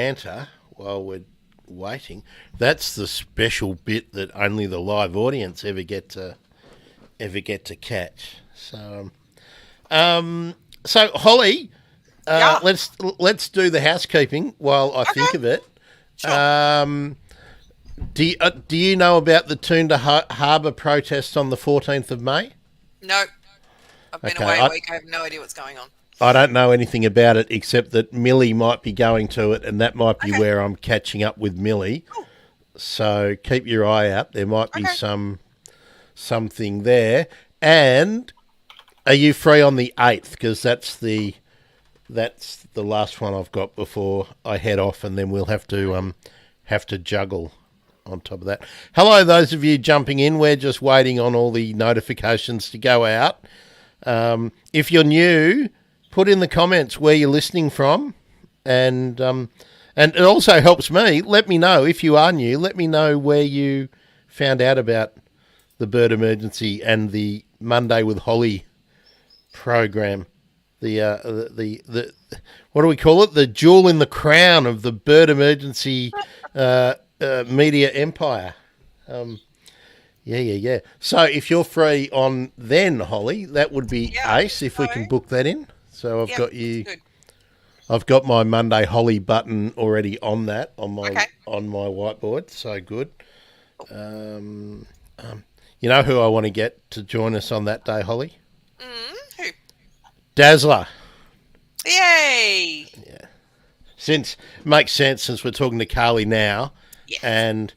banter while we're waiting. That's the special bit that only the live audience ever get to catch. So Holly, Yeah. let's do the housekeeping while I think Okay. of it. Sure. Do you know about the Toondah Harbour protest on the 14th of May? No, I've been Okay, away a week. I have no idea what's going on. I don't know anything about it except that Millie might be going to it, and that might be Okay. where I'm catching up with Millie. Cool. So keep your eye out. There might be Okay. something there. And are you free on the 8th? Because that's the last one I've got before I head off, and then we'll have to juggle on top of that. Hello, those of you jumping in. We're just waiting on all the notifications to go out. If you're new, put in the comments where you're listening from, and it also helps me. Let me know if you are new. Let me know where you found out about the bird emergency and the Monday with Holly program. The what do we call it? The jewel in the crown of the bird emergency media empire. Yeah. So if you're free on then, Holly, that would be Yeah. ace if we can book that in. So I've Yep, got you. good. I've got my Monday Holly button already on that on my Okay. whiteboard. So good. You know who I want to get to join us on that day, Holly? Who? Dazzler. Yay! Since makes sense since we're talking to Carly now, Yes. and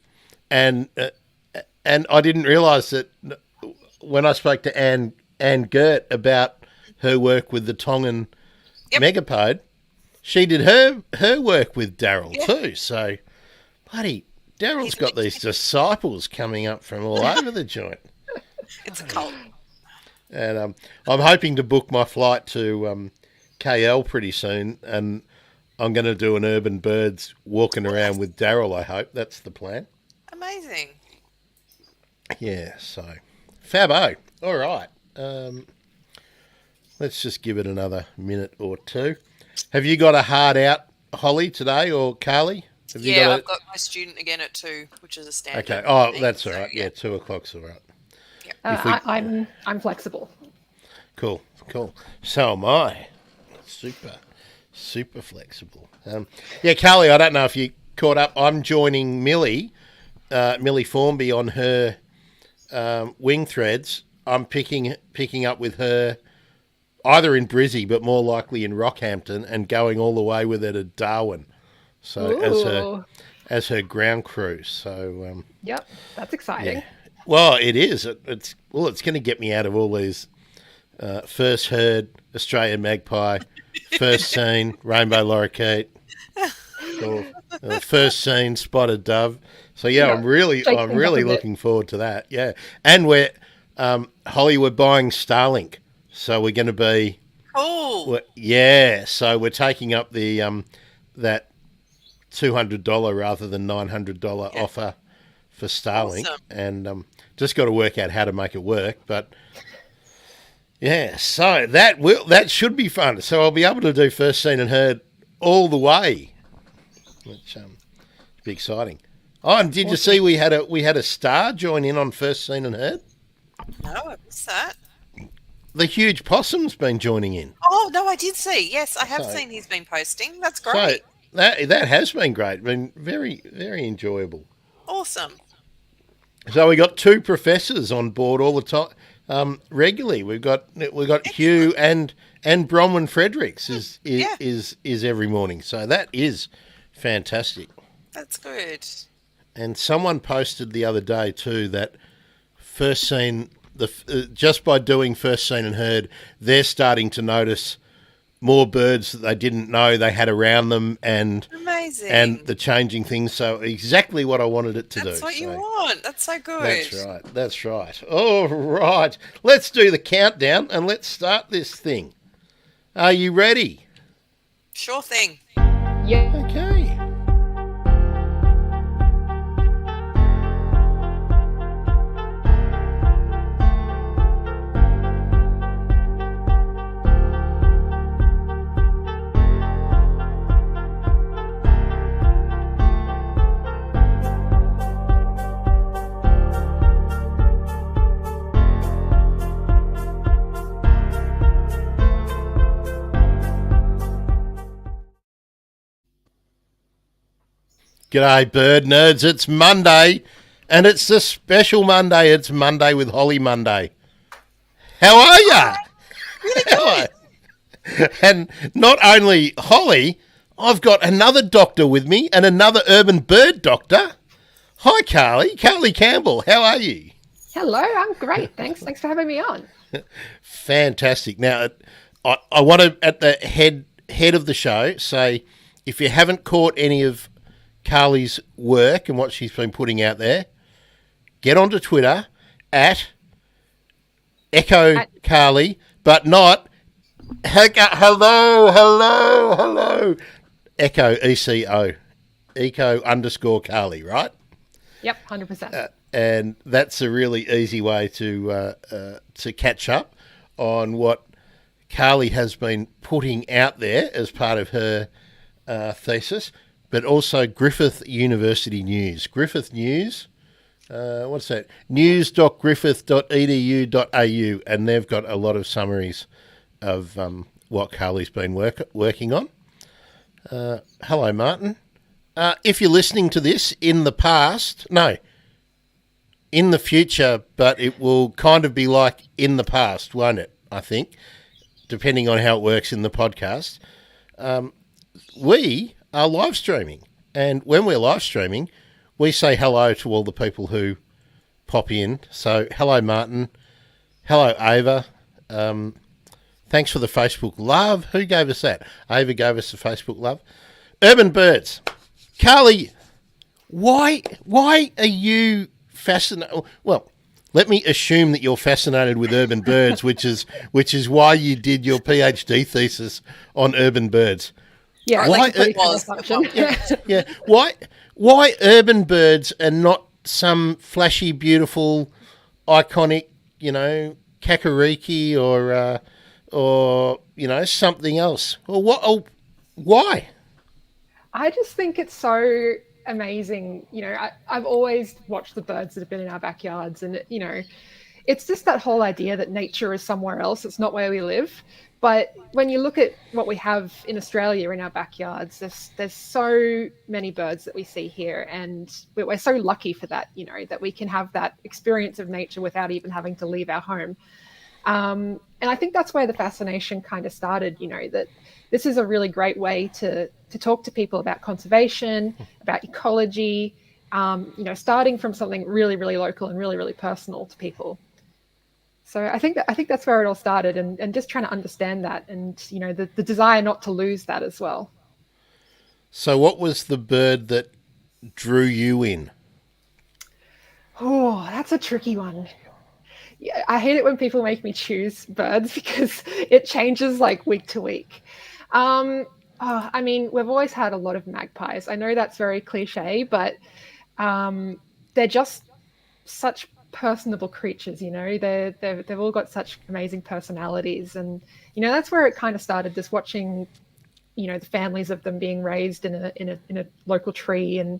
I didn't realise that when I spoke to Anne Gert about her work with the Tongan Yep. megapode, she did her work with Daryl Yeah. too. So, bloody Daryl's He's got these disciples coming up from all over the joint. It's a cult. And I'm hoping to book my flight to KL pretty soon, and I'm going to do an Urban Birds walking around with Daryl, I hope. That's the plan. Amazing. Yeah, so Fabo. All right. Let's just give it another minute or two. Have you got a hard out, Holly, today, or Carly? Have you Yeah, got I've got my student again at 2, which is a standard. Okay. Oh, thing, that's all so, right. Yeah, 2 o'clock's all right. If we- I'm flexible. Cool. So am I. Super flexible. Yeah, Carly, I don't know if you caught up. I'm joining Millie Formby on her wing threads. I'm picking up with her either in Brizzy, but more likely in Rockhampton, and going all the way with her to Darwin. So Ooh. as her ground crew. So Yep, that's exciting. yeah. Well, it is. It's going to get me out of all these first heard Australian magpie, first seen rainbow lorikeet, or first seen spotted dove. So yeah, Yeah, I'm really shake things up a bit. looking forward to that. Yeah, and we're Holly, we're buying Starlink, so we're going to be Cool. So we're taking up the that $200 rather than $900 offer for Starlink, Awesome. and just got to work out how to make it work. But yeah, so that should be fun. So I'll be able to do first seen and heard all the way, which be exciting. Oh, and did you see we had a star join in on first seen and heard? No, I missed that. The huge possum's been joining in. Oh, no, I did see. Yes, I have So- seen he's been posting. That's So great. that has been great. Been very, very enjoyable. Awesome. So we got 2 professors on board all the time, regularly. We've got Hugh and Bronwyn Fredericks is Yeah. every morning. So that is fantastic. That's good. And someone posted the other day too that first seen just by doing first seen and heard, they're starting to notice more birds that they didn't know they had around them, and Amazing. the changing things. So exactly what I wanted it to do. That's what you So want. That's so good. That's right. All right. Let's do the countdown and let's start this thing. Are you ready? Sure thing. Yeah. Okay. G'day, bird nerds. It's Monday, and it's the special Monday. It's Monday with Holly Monday. How are ya? Really good. And not only Holly, I've got another doctor with me and another urban bird doctor. Hi, Carly Campbell. How are you? Hello, I'm great. Thanks for having me on. Fantastic. Now, I want to, at the head of the show, say if you haven't caught any of Carly's work and what she's been putting out there, get onto Twitter at Echo Carly, but not hello, Echo ECO, Eco_Carly, right? Yep, 100%. And that's a really easy way to catch up on what Carly has been putting out there as part of her thesis, but also Griffith University News. Griffith News, what's that? news.griffith.edu.au, and they've got a lot of summaries of what Carly's been working on. Hello, Martin. If you're listening to this in the future, but it will kind of be like in the past, won't it? I think, depending on how it works in the podcast. We are live streaming, and when we're live streaming, we say hello to all the people who pop in. So, hello, Martin. Hello, Ava. Thanks for the Facebook love. Who gave us that? Ava gave us the Facebook love. Urban birds. Carly, why are you fascinated? Well, let me assume that you're fascinated with urban birds, which is why you did your PhD thesis on urban birds. Yeah, Why? Yeah. Why urban birds and not some flashy, beautiful, iconic, kakariki or something else? Or what? Oh, why? I just think it's so amazing. I've always watched the birds that have been in our backyards, and it's just that whole idea that nature is somewhere else. It's not where we live. But when you look at what we have in Australia in our backyards, there's so many birds that we see here, and we're so lucky for that. That we can have that experience of nature without even having to leave our home. And I think that's where the fascination kind of started. That this is a really great way to talk to people about conservation, about ecology, starting from something really, really local and really, really personal to people. So I think that's where it all started, and just trying to understand that, and the desire not to lose that as well. So what was the bird that drew you in? Oh, that's a tricky one. Yeah, I hate it when people make me choose birds because it changes like week to week. We've always had a lot of magpies. I know that's very cliche, but they're just such personable creatures. They've all got such amazing personalities, and that's where it kind of started. Just watching, the families of them being raised in a local tree, and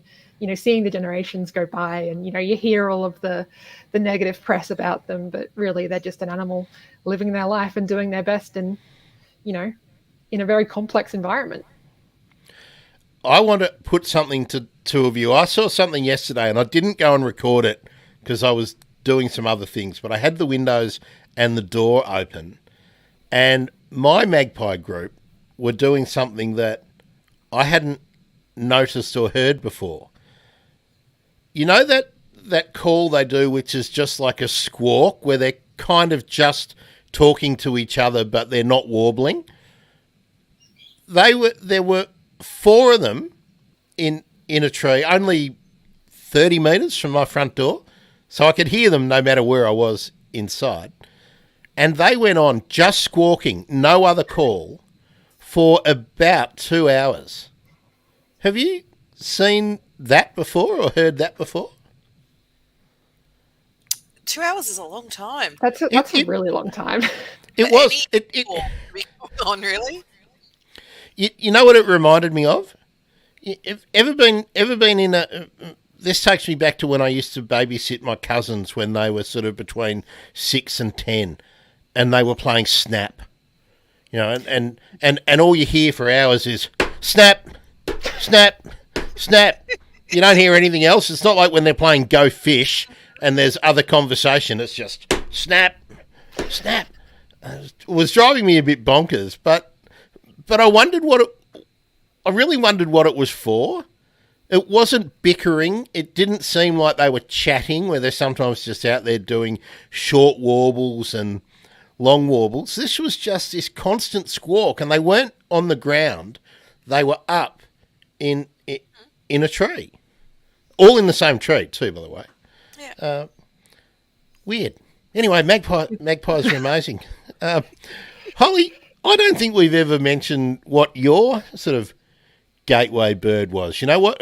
seeing the generations go by, and you hear all of the negative press about them, but really they're just an animal living their life and doing their best, and in a very complex environment. I want to put something to two of you. I saw something yesterday, and I didn't go and record it because I was doing some other things, but I had the windows and the door open, and my magpie group were doing something that I hadn't noticed or heard before. That call they do, which is just like a squawk, where they're kind of just talking to each other, but they're not warbling. There were four of them in a tree, only 30 metres from my front door, so I could hear them no matter where I was inside. And they went on just squawking, no other call, for about 2 hours. Have you seen that before or heard that before? 2 hours is a long time. That's a really long time. It was. It on really. You know what it reminded me of? Ever been in a? This takes me back to when I used to babysit my cousins when they were sort of between 6 and 10, and they were playing Snap. And all you hear for hours is snap, snap, snap, You don't hear anything else. It's not like when they're playing Go Fish and there's other conversation. It's just snap, snap. It was driving me a bit bonkers, but I wondered I really wondered what it was for. It wasn't bickering. It didn't seem like they were chatting, where they're sometimes just out there doing short warbles and long warbles. This was just this constant squawk, and they weren't on the ground. They were up in a tree. All in the same tree, too, by the way. Yeah. Weird. Anyway, magpies are amazing. Holly, I don't think we've ever mentioned what your sort of gateway bird was. You know, what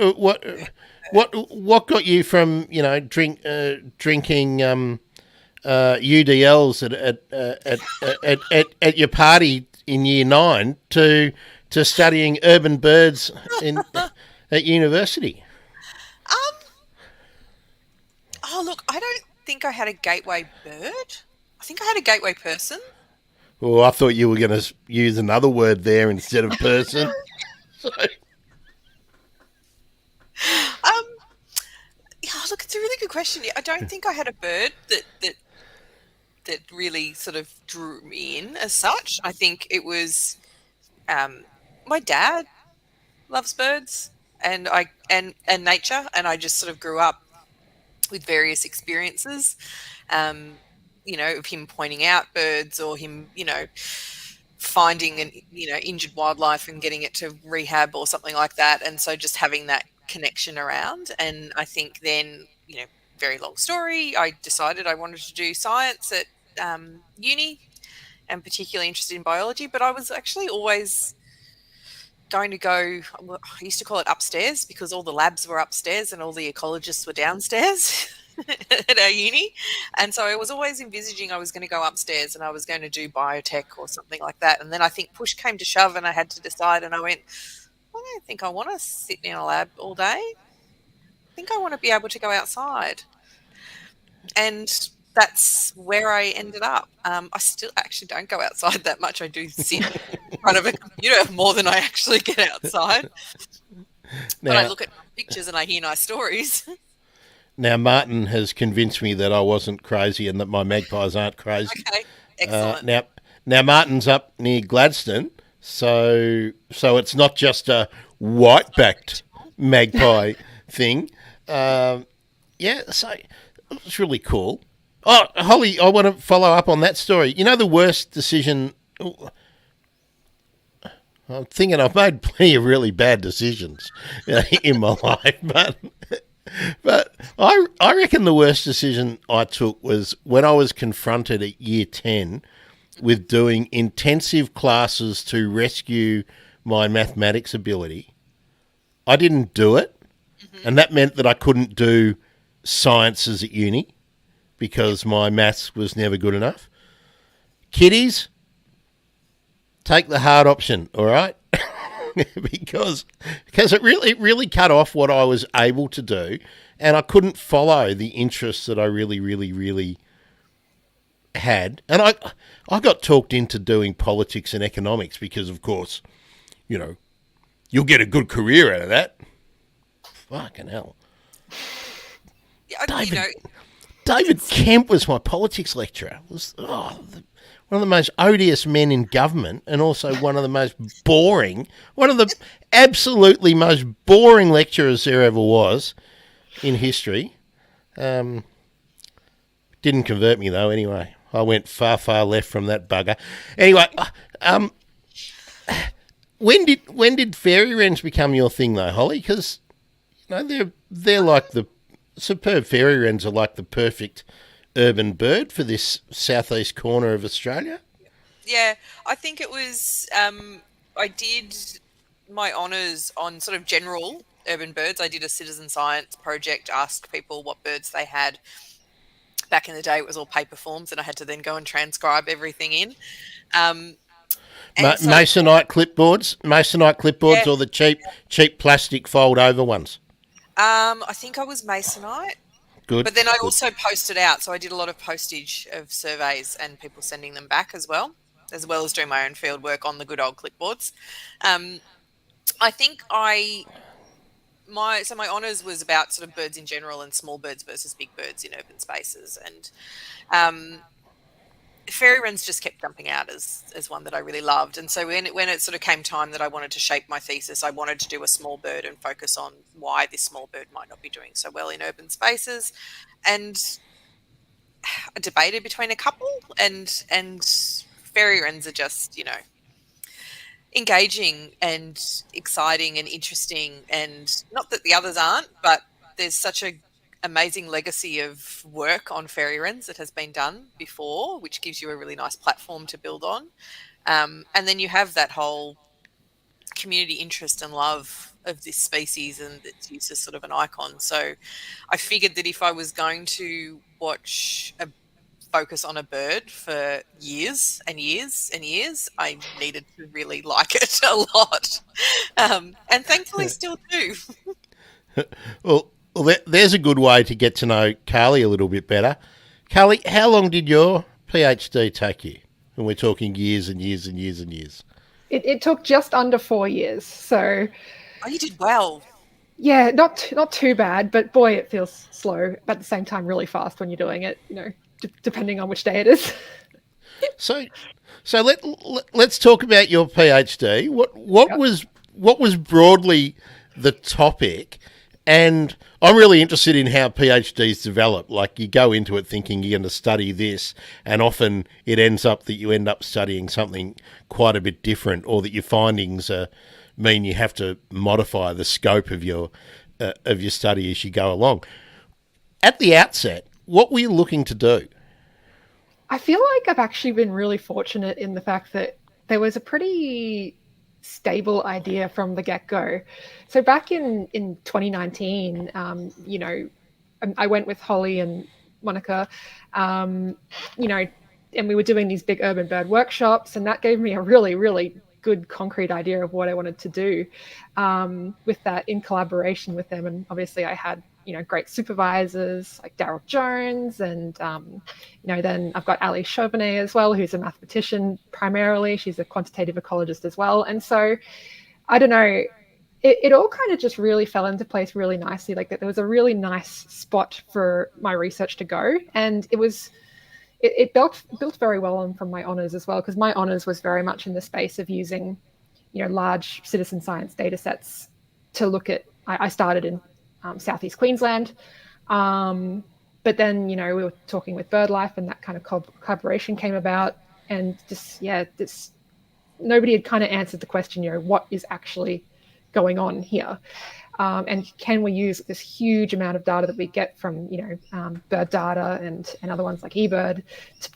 got you from, you know, drinking UDLs at your party in year 9 to studying urban birds at university? Oh, look, I don't think I had a gateway bird. I think I had a gateway person. Well, I thought you were going to use another word there instead of person. So. Yeah, look, it's a really good question. I don't think I had a bird that really sort of drew me in as such. I think it was my dad loves birds and nature, and I just sort of grew up with various experiences, you know, of him pointing out birds or him, you know, finding an, you know, injured wildlife and getting it to rehab or something like that. And so just having that connection around. And I think then, you know, very long story, I decided I wanted to do science at uni and particularly interested in biology, but I was actually always going to go, I used to call it upstairs because all the labs were upstairs and all the ecologists were downstairs at our uni. And so I was always envisaging I was going to go upstairs and I was going to do biotech or something like that. And then I think push came to shove and I had to decide, and I went, I don't think I want to sit in a lab all day. I think I want to be able to go outside. And that's where I ended up. I still actually don't go outside that much. I do sit in front of a computer more than I actually get outside. But I look at pictures and I hear nice stories. Now, Martin has convinced me that I wasn't crazy and that my magpies aren't crazy. Okay, excellent. Now Martin's up near Gladstone, so it's not just a white-backed magpie thing. Yeah, so it's really cool. Oh, Holly, I want to follow up on that story. You know, the worst decision... I'm thinking I've made plenty of really bad decisions in my life, but I reckon the worst decision I took was when I was confronted at year 10 with doing intensive classes to rescue my mathematics ability. I didn't do it, and that meant that I couldn't do sciences at uni because my maths was never good enough. Kiddies, take the hard option, all right? because it really cut off what I was able to do, and I couldn't follow the interests that I really had. And I got talked into doing politics and economics because, of course, you know, you'll get a good career out of that. Fucking hell. Yeah, David Kemp was my politics lecturer. Was one of the most odious men in government, and also one of the absolutely most boring lecturers there ever was in history. Didn't convert me though. Anyway, I went far left from that bugger. Anyway, when did fairy wrens become your thing though, Holly? Because you know they're like the superb fairy wrens are like the perfect urban bird for this southeast corner of Australia. Yeah, I think it was, I did my honours on sort of general urban birds. I did a citizen science project, asked people what birds they had. Back in the day, it was all paper forms, and I had to then go and transcribe everything in. Masonite clipboards, Yeah. or the cheap plastic fold over ones. I think I was masonite. Good. But then I also posted out, so I did a lot of postage of surveys and people sending them back as well as doing my own field work on the good old clipboards. I think I my honours was about sort of birds in general and small birds versus big birds in urban spaces, and fairy wrens just kept jumping out as one that I really loved. And so when it sort of came time that I wanted to shape my thesis, I wanted to do a small bird and focus on why this small bird might not be doing so well in urban spaces. And I debated between a couple, and fairy wrens are just, engaging and exciting and interesting, and not that the others aren't, but there's such a amazing legacy of work on fairy wrens that has been done before, which gives you a really nice platform to build on. And then you have that whole community interest and love of this species, and it's used as sort of an icon. So I figured that if I was going to watch a focus on a bird for years and years and years, I needed to really like it a lot. And thankfully still do. Well, there's a good way to get to know Carly a little bit better. Carly, how long did your PhD take you? And we're talking years and years and years and years. It took just under 4 years. So, oh, you did well. Yeah, not too bad, but boy, it feels slow, but at the same time really fast when you're doing it, depending on which day it is. So let's talk about your PhD. What was broadly the topic? And I'm really interested in how PhDs develop. Like, you go into it thinking you're going to study this, and often it ends up that you end up studying something quite a bit different, or that your findings mean you have to modify the scope of your study as you go along. At the outset, what were you looking to do? I feel like I've actually been really fortunate in the fact that there was a pretty stable idea from the get-go. So back in 2019, I went with Holly and Monica, and we were doing these big urban bird workshops, and that gave me a really, really good concrete idea of what I wanted to do with that, in collaboration with them. And obviously I had great supervisors like Daryl Jones, and then I've got Ali Chauvenet as well, who's a mathematician primarily. She's a quantitative ecologist as well. And so I don't know, it all kind of just really fell into place really nicely. Like, that there was a really nice spot for my research to go, and it built very well on from my honours as well, because my honours was very much in the space of using large citizen science data sets to look at. I started in Southeast Queensland. But then, we were talking with BirdLife, and that kind of collaboration came about, and nobody had kind of answered the question, what is actually going on here? And can we use this huge amount of data that we get from, bird data and other ones like eBird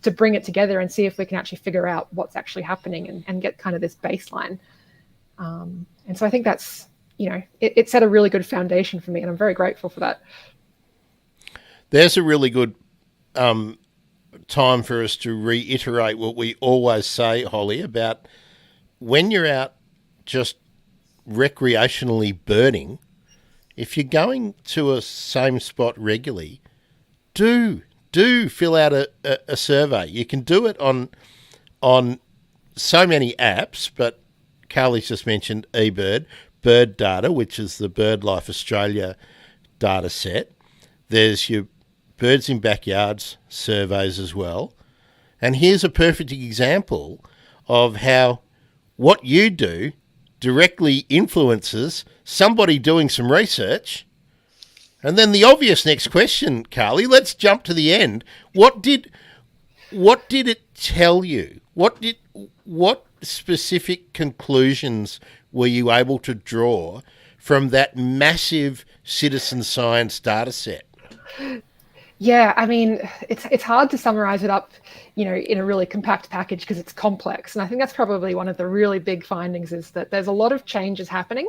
to bring it together and see if we can actually figure out what's actually happening and get kind of this baseline. And so I think that's, it set a really good foundation for me, and I'm very grateful for that. There's a really good time for us to reiterate what we always say, Holly, about when you're out just recreationally birding, if you're going to a same spot regularly, do fill out a survey. You can do it on so many apps, but Carly's just mentioned eBird, Bird Data, which is the BirdLife Australia data set. There's your Birds in Backyards surveys as well. And here's a perfect example of how what you do directly influences somebody doing some research. And then the obvious next question, Carly, let's jump to the end. What did it tell you? What specific conclusions were you able to draw from that massive citizen science data set? Yeah, I mean, it's hard to summarize it up, in a really compact package because it's complex. And I think that's probably one of the really big findings, is that there's a lot of changes happening,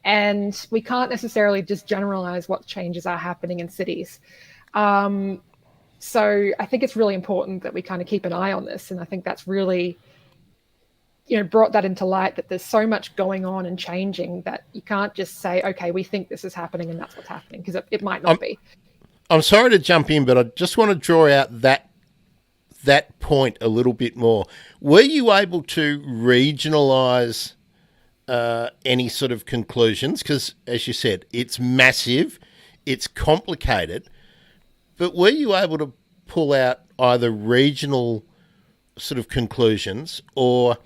and we can't necessarily just generalize what changes are happening in cities. So I think it's really important that we kind of keep an eye on this. And I think that's really, brought that into light, that there's so much going on and changing that you can't just say, okay, we think this is happening and that's what's happening, because it might not be. I'm sorry to jump in, but I just want to draw out that point a little bit more. Were you able to regionalise any sort of conclusions? Because, as you said, it's massive, it's complicated. But were you able to pull out either regional sort of conclusions or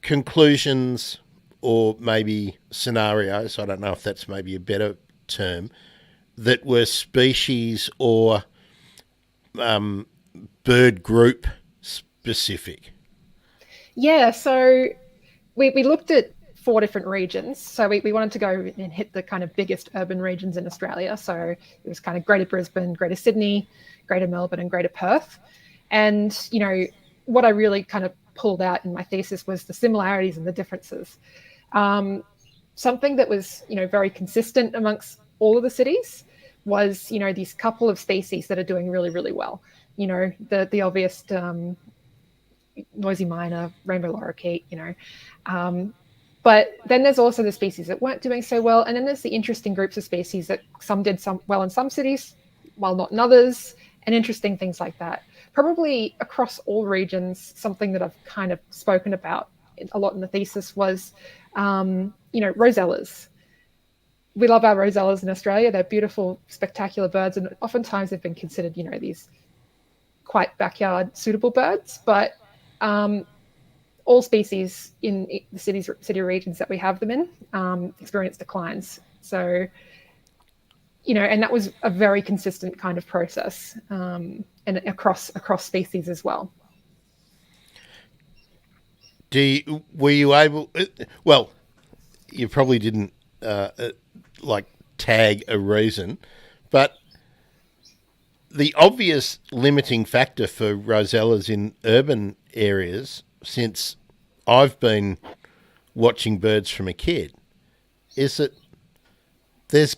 conclusions or maybe scenarios, I don't know if that's maybe a better term, that were species or bird group specific? Yeah, so we looked at 4 different regions. So we wanted to go and hit the kind of biggest urban regions in Australia. So it was kind of Greater Brisbane, Greater Sydney, Greater Melbourne, and Greater Perth. And, you know, what I really kind of pulled out in my thesis was the similarities and the differences. Something that was, you know, very consistent amongst all of the cities was, you know, these couple of species that are doing really, really well. You know, the obvious noisy miner, rainbow lorikeet, you know. But then there's also the species that weren't doing so well. And then there's the interesting groups of species that some did well in some cities, while not in others, and interesting things like that. Probably across all regions, something that I've kind of spoken about a lot in the thesis was, you know, rosellas. We love our rosellas in Australia. They're beautiful, spectacular birds, and oftentimes they've been considered, you know, these quite backyard suitable birds. But all species in the city regions that we have them in experience declines. So, you know, and that was a very consistent kind of process, and across species as well. Were you able? Well, you probably didn't like tag a reason, but the obvious limiting factor for rosellas in urban areas, since I've been watching birds from a kid, is that there's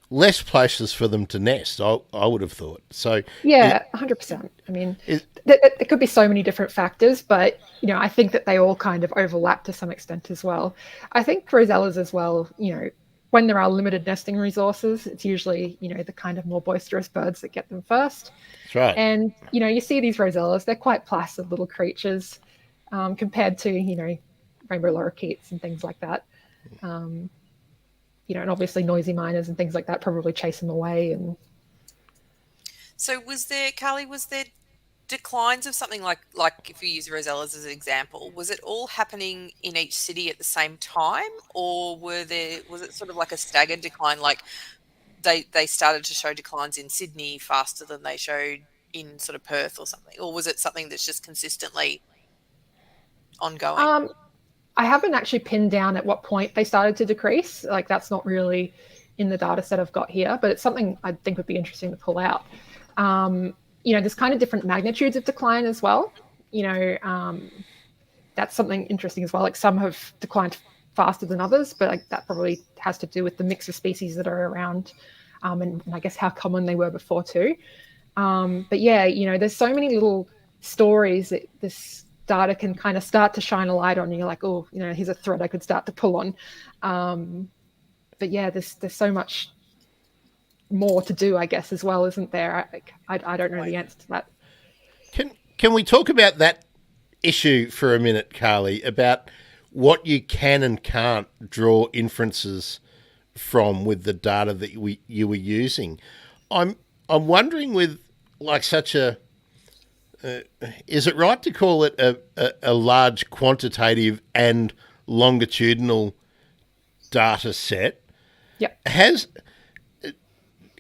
less places for them to nest, I would have thought. So yeah, 100%. I mean, there could be so many different factors, but, you know, I think that they all kind of overlap to some extent as well. I think rosellas as well, you know, when there are limited nesting resources, it's usually, you know, the kind of more boisterous birds that get them first. That's right. And, you know, you see these rosellas, they're quite placid little creatures compared to, you know, rainbow lorikeets and things like that. You know, and obviously noisy miners and things like that probably chase them away. And so was there declines of something like if we use rosellas as an example, was it all happening in each city at the same time, or was it sort of like a staggered decline, like they started to show declines in Sydney faster than they showed in sort of Perth or something, or was it something that's just consistently ongoing? I haven't actually pinned down at what point they started to decrease. Like, that's not really in the data set I've got here, but it's something I think would be interesting to pull out. You know, there's kind of different magnitudes of decline as well. You know, that's something interesting as well. Like, some have declined faster than others, but like, that probably has to do with the mix of species that are around, and I guess how common they were before too. But yeah, you know, there's so many little stories that this data can kind of start to shine a light on. You're like, oh, you know, here's a thread I could start to pull on. But yeah, there's so much more to do, I guess, as well, isn't there? I don't know the answer to that. Can we talk about that issue for a minute, Carly, about what you can and can't draw inferences from with the data that you were using? I'm wondering, with like such a is it right to call it a large quantitative and longitudinal data set? Yep.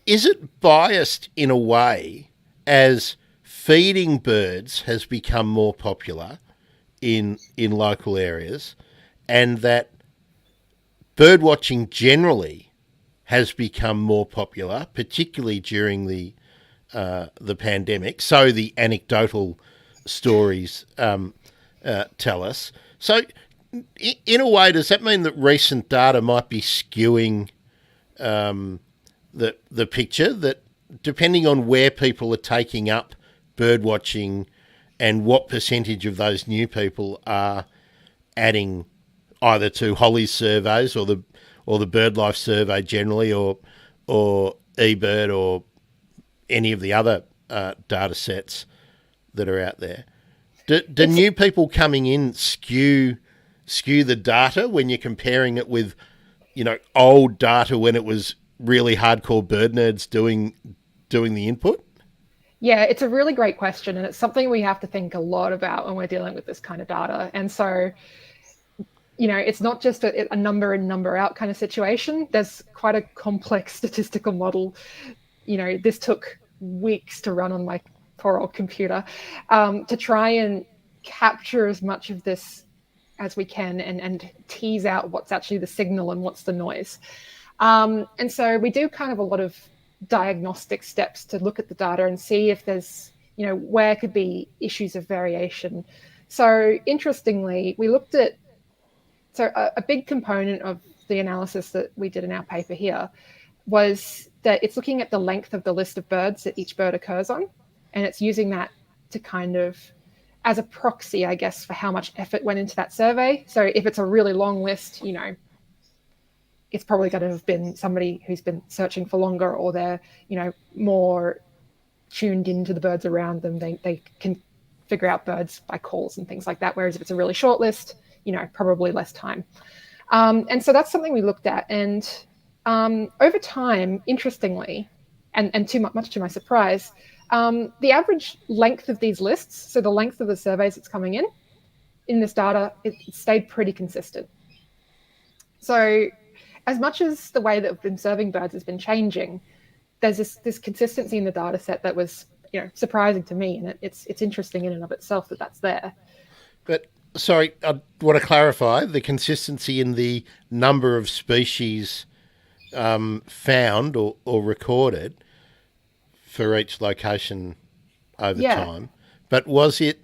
Is it biased in a way as feeding birds has become more popular in local areas, and that bird watching generally has become more popular, particularly during the pandemic? So the anecdotal stories tell us. So in a way, does that mean that recent data might be skewing the picture, that depending on where people are taking up bird watching and what percentage of those new people are adding either to Holly's surveys or the BirdLife survey generally, or eBird, or any of the other data sets that are out there, do new people coming in skew skew the data when you're comparing it with, old data when it was really hardcore bird nerds doing the input? Yeah, it's a really great question, and it's something we have to think a lot about when we're dealing with this kind of data. And so, it's not just a number in, number out kind of situation. There's quite a complex statistical model. This took weeks to run on my poor old computer, to try and capture as much of this as we can, and tease out what's actually the signal and what's the noise. And so we do kind of a lot of diagnostic steps to look at the data and see if there's, where could be issues of variation. So interestingly, we looked at, a big component of the analysis that we did in our paper here was that it's looking at the length of the list of birds that each bird occurs on, and it's using that to kind of as a proxy, I guess, for how much effort went into that survey. So if it's a really long list, it's probably going to have been somebody who's been searching for longer, or they're, more tuned into the birds around them. They can figure out birds by calls and things like that. Whereas if it's a really short list, probably less time. And so that's something we looked at. And over time, interestingly, and much to my surprise, the average length of these lists, so the length of the surveys that's coming in this data, it stayed pretty consistent. So as much as the way that we've been observing birds has been changing, there's this consistency in the data set that was, surprising to me, and it's interesting in and of itself that that's there. But sorry, I want to clarify the consistency in the number of species found or recorded for each location over time. But was it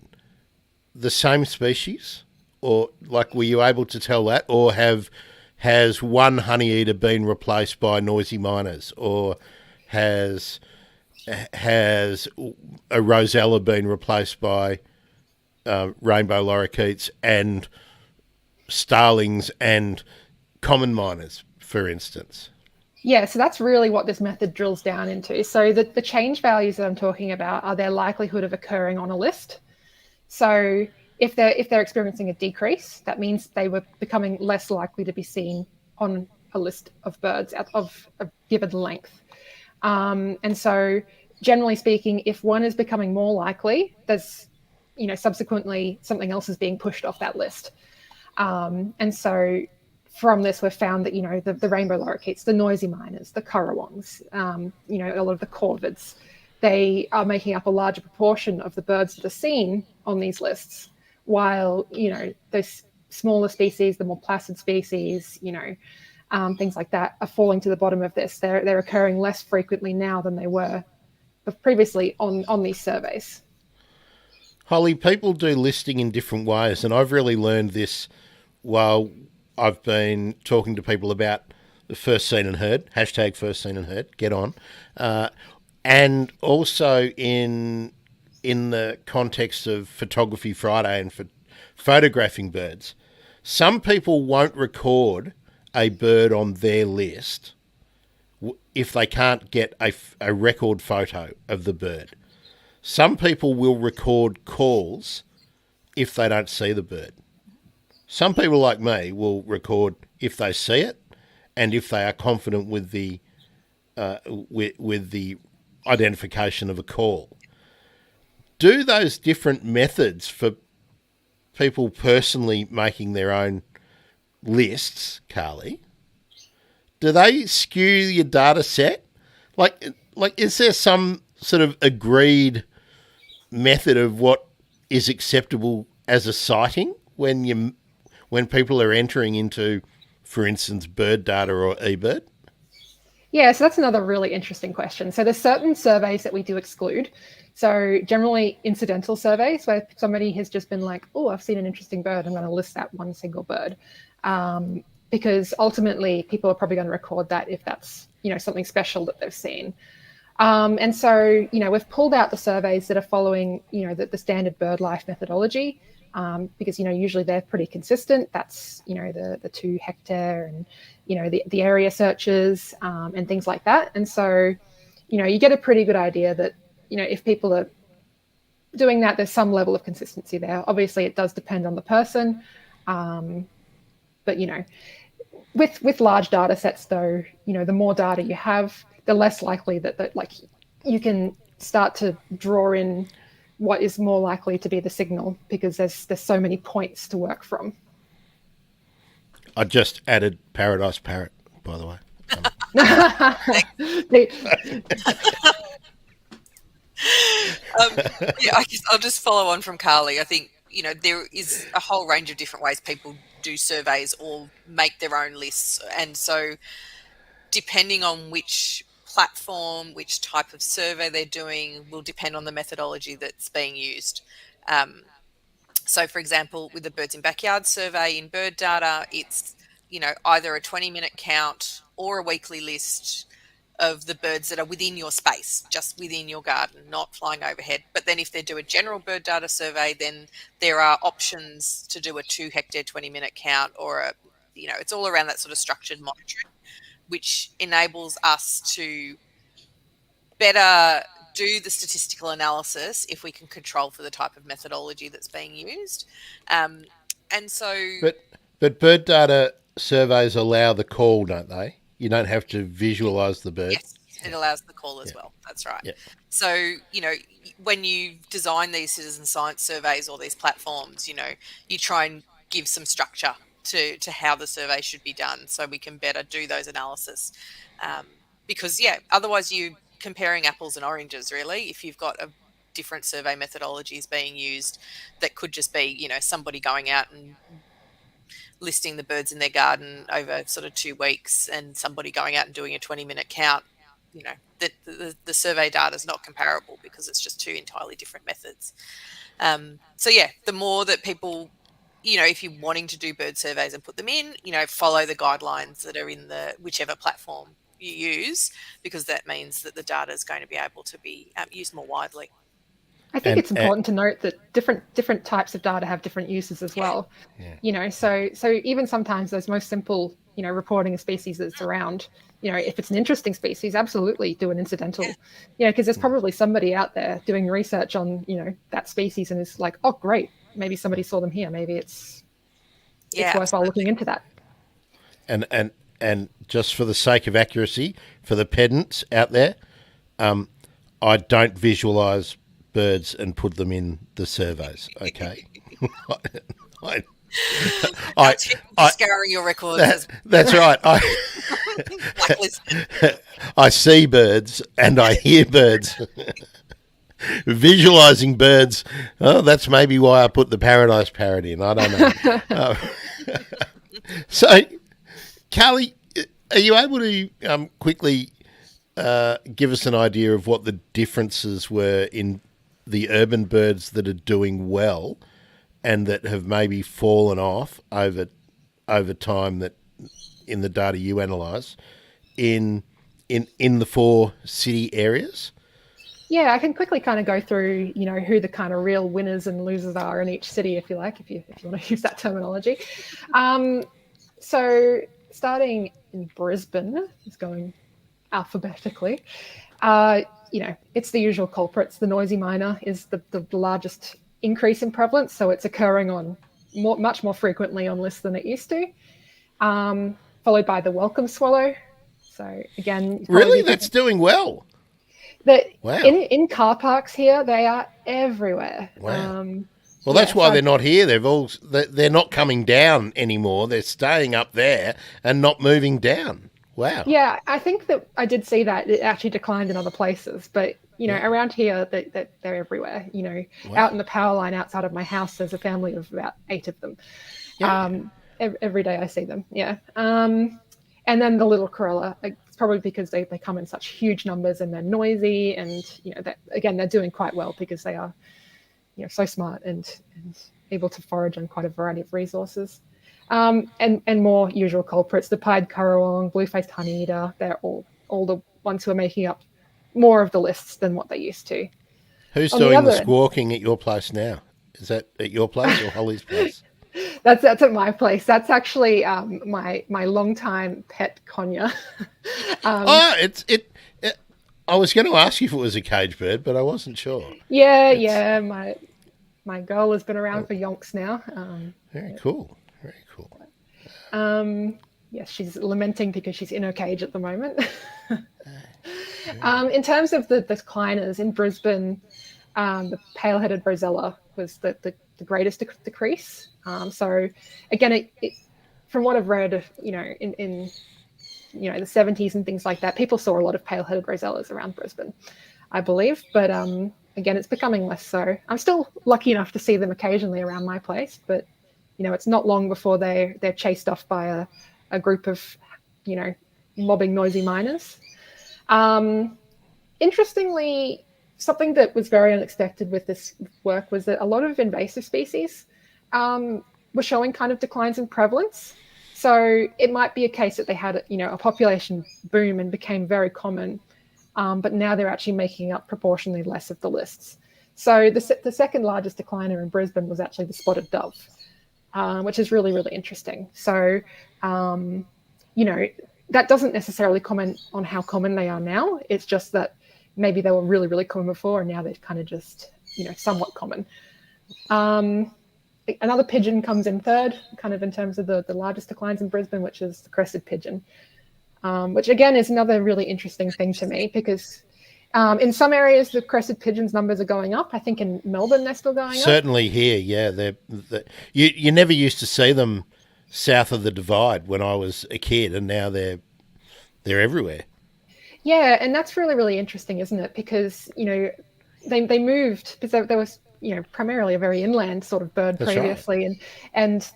the same species, or were you able to tell that, or has one honeyeater been replaced by noisy miners, or has a rosella been replaced by rainbow lorikeets and starlings and common miners, for instance? Yeah, so that's really what this method drills down into. So the change values that I'm talking about are their likelihood of occurring on a list. So if they're experiencing a decrease, that means they were becoming less likely to be seen on a list of birds of a given length. And so generally speaking, if one is becoming more likely, there's, subsequently something else is being pushed off that list. And so from this, we've found that, the rainbow lorikeets, the noisy miners, the currawongs, a lot of the corvids, they are making up a larger proportion of the birds that are seen on these lists, while, those smaller species, the more placid species, things like that are falling to the bottom of this. They're occurring less frequently now than they were previously on these surveys. Holly, people do listing in different ways, and I've really learned this while I've been talking to people about the first seen and heard, hashtag first seen and heard, get on, and also in the context of Photography Friday and for photographing birds. Some people won't record a bird on their list if they can't get a record photo of the bird. Some people will record calls if they don't see the bird. Some people like me will record if they see it and if they are confident with the identification of a call. Do those different methods for people personally making their own lists, Carly, do they skew your data set? Like, is there some sort of agreed method of what is acceptable as a sighting when people are entering into, for instance, bird data or eBird? Yeah, so that's another really interesting question. So there's certain surveys that we do exclude. So generally incidental surveys where somebody has just been like, oh, I've seen an interesting bird, I'm going to list that one single bird. Because ultimately people are probably going to record that if that's, something special that they've seen. And so, we've pulled out the surveys that are following, the standard bird life methodology, because, usually they're pretty consistent. That's, the 2 hectare and, the area searches and things like that. And so, you get a pretty good idea that, if people are doing that, there's some level of consistency there. Obviously, it does depend on the person. But with large data sets, though, the more data you have, the less likely that like you can start to draw in what is more likely to be the signal, because there's so many points to work from. I just added Paradise Parrot, by the way. Yeah, I guess I'll just follow on from Carly. I think, there is a whole range of different ways people do surveys or make their own lists. And so depending on which platform, which type of survey they're doing, will depend on the methodology that's being used. So, for example, with the Birds in Backyard survey in bird data, it's, either a 20-minute count or a weekly list of the birds that are within your space, just within your garden, not flying overhead. But then if they do a general bird data survey, then there are options to do a 2-hectare 20-minute count, or it's all around that sort of structured monitoring, which enables us to better do the statistical analysis if we can control for the type of methodology that's being used. And so... But bird data surveys allow the call, don't they? You don't have to visualise the bird. Yes, it allows the call as well. That's right. Yeah. So, when you design these citizen science surveys or these platforms, you try and give some structure to how the survey should be done, so we can better do those analysis. Because, otherwise you're comparing apples and oranges, really, if you've got a different survey methodologies being used that could just be, somebody going out and listing the birds in their garden over sort of 2 weeks, and somebody going out and doing a 20-minute count. The survey data is not comparable because it's just 2 entirely different methods. So the more that people, if you're wanting to do bird surveys and put them in, follow the guidelines that are in the whichever platform you use, because that means that the data is going to be able to be used more widely. I think it's important to note that different types of data have different uses as well. Yeah. So even sometimes those most simple, reporting a species that's around, if it's an interesting species, absolutely do an incidental, because there's probably somebody out there doing research on, that species, and is like, oh, great, maybe somebody saw them here. Maybe it's worthwhile looking into that. And just for the sake of accuracy, for the pedants out there, I don't visualise birds and put them in the surveys. Okay. Scouring your records. That's right. I see birds and I hear birds. Visualising birds. Oh, that's maybe why I put the Paradise Parrot in. I don't know. So, Carly, are you able to quickly give us an idea of what the differences were in the urban birds that are doing well and that have maybe fallen off over time, that in the data you analyse in the 4 city areas? Yeah, I can quickly kind of go through, who the kind of real winners and losers are in each city, if you like, if you want to use that terminology. So starting in Brisbane, is going alphabetically. It's the usual culprits. The noisy miner is the largest increase in prevalence, so it's occurring on much more frequently on lists than it used to. Followed by the welcome swallow. So again, really, that's doing well. Wow. In car parks here, they are everywhere. Wow. Well, that's why they're not here. They're not coming down anymore. They're staying up there and not moving down. Wow. Yeah, I think that I did see that it actually declined in other places, but around here they're everywhere. Out in the power line outside of my house, there's a family of about 8 of them. Yeah. Every day I see them. Yeah. And then the little corella, it's probably because they come in such huge numbers and they're noisy, and they're doing quite well because they are so smart and able to forage on quite a variety of resources. And more usual culprits, the pied currawong, blue-faced honeyeater, they're all the ones who are making up more of the lists than what they used to. Who's doing the squawking at your place now? Is that at your place or Holly's place? That's at my place. That's actually my longtime pet Konya. I was going to ask you if it was a cage bird, but I wasn't sure. Yeah. My girl has been around for yonks now. Very cool. Very cool. Yes, she's lamenting because she's in her cage at the moment. In terms of the decliners in Brisbane, the pale-headed rosella was the greatest decrease. So again, from what I've read, in the 70s and things like that, people saw a lot of pale-headed rosellas around Brisbane, I believe. But again, it's becoming less so. I'm still lucky enough to see them occasionally around my place, but it's not long before they're chased off by a group of mobbing noisy miners. Interestingly, something that was very unexpected with this work was that a lot of invasive species were showing kind of declines in prevalence. So it might be a case that they had a population boom and became very common, but now they're actually making up proportionally less of the lists. So the second largest decliner in Brisbane was actually the spotted dove, which is really, really interesting. So, that doesn't necessarily comment on how common they are now. It's just that maybe they were really, really common before, and now they're kind of just, somewhat common. Another pigeon comes in third, kind of in terms of the largest declines in Brisbane, which is the crested pigeon, which again is another really interesting thing to me because in some areas the crested pigeons numbers are going up. I think in Melbourne they're still going up. Certainly here, yeah. You never used to see them south of the Divide when I was a kid, and now they're everywhere. Yeah, and that's really, really interesting, isn't it? Because they moved because there was primarily a very inland sort of bird previously, right. and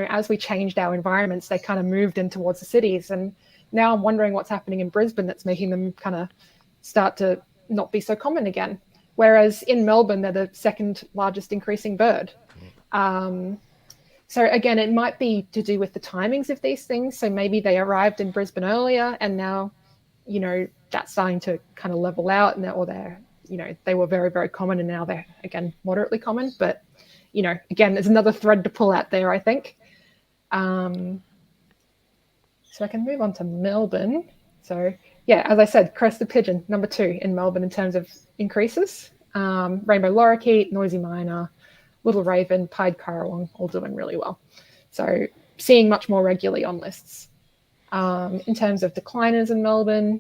as we changed our environments, they kind of moved in towards the cities, and now I'm wondering what's happening in Brisbane that's making them kind of start to not be so common again. Whereas in Melbourne, they're the second largest increasing bird. So again, it might be to do with the timings of these things. So maybe they arrived in Brisbane earlier, and now, that's starting to kind of level out, and they were very, very common, and now they're again moderately common. But again, there's another thread to pull out there, I think. So I can move on to Melbourne. So yeah, as I said, crested pigeon, number 2 in Melbourne in terms of increases. Rainbow lorikeet, noisy miner, little raven, pied currawong, all doing really well. So seeing much more regularly on lists. In terms of decliners in Melbourne,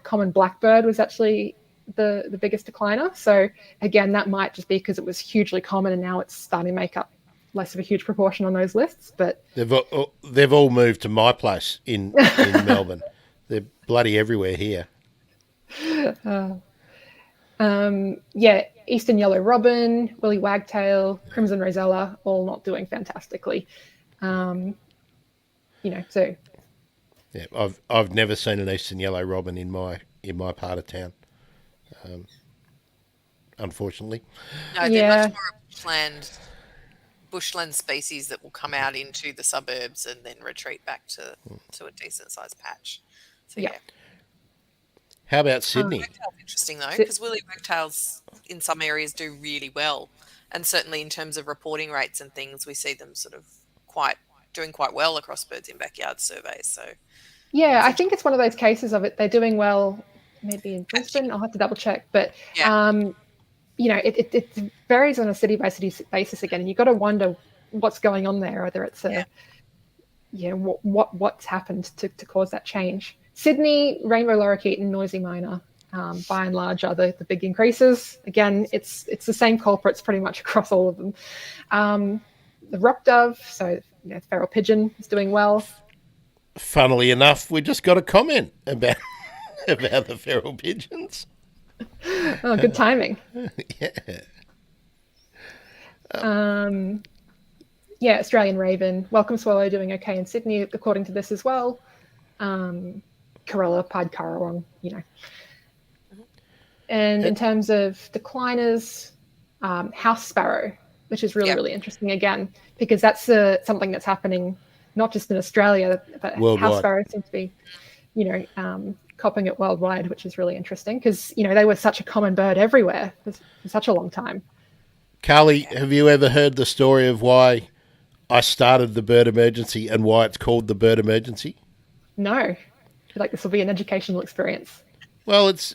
common blackbird was actually the biggest decliner. So again, that might just be because it was hugely common and now it's starting to make up less of a huge proportion on those lists. But they've all moved to my place in Melbourne. They're bloody everywhere here. Eastern yellow robin, woolly wagtail, crimson rosella, all not doing fantastically. So yeah, I've never seen an eastern yellow robin in my part of town. Unfortunately. No, they're much more a bushland species that will come out into the suburbs and then retreat back to a decent sized patch. So yeah. How about Sydney? Wagtail's interesting though, because woolly wagtails in some areas do really well, and certainly in terms of reporting rates and things, we see them sort of doing quite well across birds in backyard surveys. So yeah, I think it's one of those cases of it. They're doing well, maybe in Brisbane. I'll have to double check, but it varies on a city by city basis again, and you've got to wonder what's going on there, whether it's what's happened to cause that change. Sydney, rainbow lorikeet and noisy miner, by and large, are the big increases. Again, it's the same culprits pretty much across all of them. The rock dove, so feral pigeon, is doing well. Funnily enough, we just got a comment about the feral pigeons. Oh, good timing. Yeah. Australian raven, welcome swallow doing okay in Sydney, according to this as well. Corella, pied currawong, And in terms of decliners, house sparrow, which is really, really interesting again, because that's something that's happening not just in Australia, but worldwide. House sparrows seem to be, copping it worldwide, which is really interesting because, they were such a common bird everywhere for such a long time. Carly, have you ever heard the story of why I started the bird emergency and why it's called the bird emergency? No. I feel like this will be an educational experience. Well, it's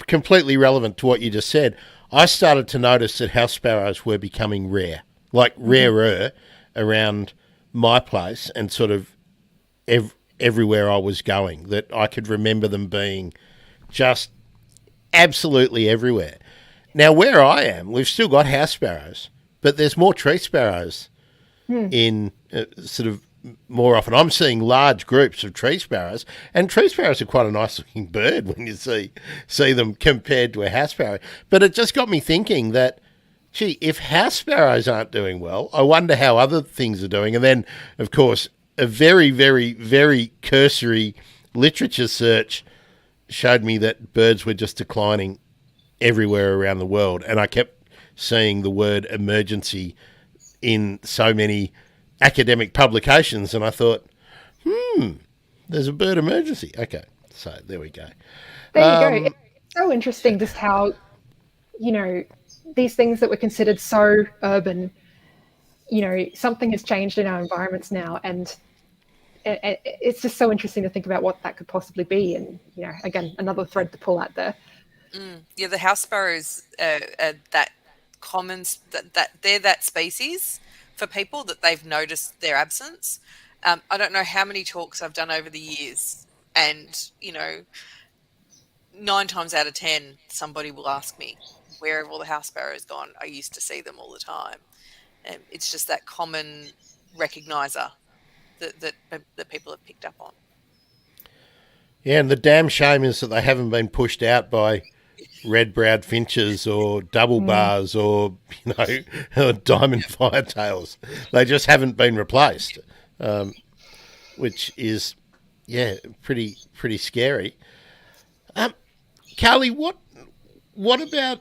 completely relevant to what you just said. I started to notice that house sparrows were becoming rare, like rarer around my place and sort of everywhere I was going, that I could remember them being just absolutely everywhere. Now, where I am, we've still got house sparrows, but there's more tree sparrows in sort of more often. I'm seeing large groups of tree sparrows, and tree sparrows are quite a nice looking bird when you see them compared to a house sparrow. But it just got me thinking that, gee, if house sparrows aren't doing well, I wonder how other things are doing. And then, of course, a very, very, very cursory literature search showed me that birds were just declining everywhere around the world. And I kept seeing the word emergency in so many academic publications, and I thought, there's a bird emergency. Okay, so there we go. There you go. It's so interesting just how, these things that were considered so urban, something has changed in our environments now, and it's just so interesting to think about what that could possibly be. And, again, another thread to pull out there. Yeah, the house sparrows are that common, that they're that species for people that they've noticed their absence. I don't know how many talks I've done over the years, and 9 times out of 10 somebody will ask me, where have all the house sparrows gone? I used to see them all the time. And it's just that common recognizer that people have picked up on. Yeah, and the damn shame is that they haven't been pushed out by red-browed finches or double bars or, or diamond firetails. They just haven't been replaced, which is, pretty scary. Carly, what about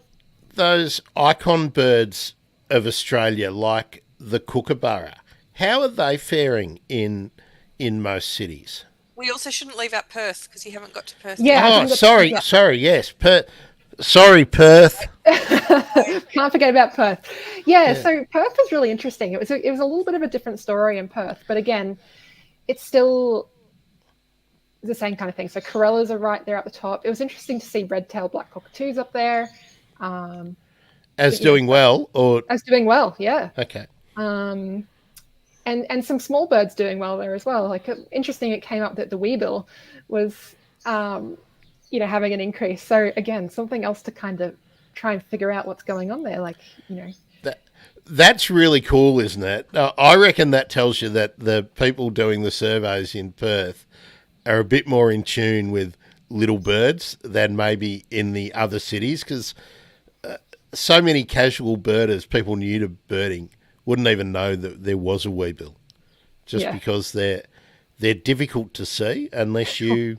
those icon birds of Australia like the kookaburra? How are they faring in most cities? We also shouldn't leave out Perth because you haven't got to Perth. Yeah. Sorry, yes. Sorry, Perth. Can't forget about Perth. Yeah, so Perth was really interesting. It was a little bit of a different story in Perth, but again, it's still the same kind of thing. So corellas are right there at the top. It was interesting to see red-tailed black cockatoos up there. As doing well, yeah. Okay. And some small birds doing well there as well. Like, interesting, it came up that the weebill was, having an increase. So again, something else to kind of try and figure out what's going on there. That's really cool, isn't it? I reckon that tells you that the people doing the surveys in Perth are a bit more in tune with little birds than maybe in the other cities, because so many casual birders, people new to birding, wouldn't even know that there was a weebill, just because they're difficult to see unless you're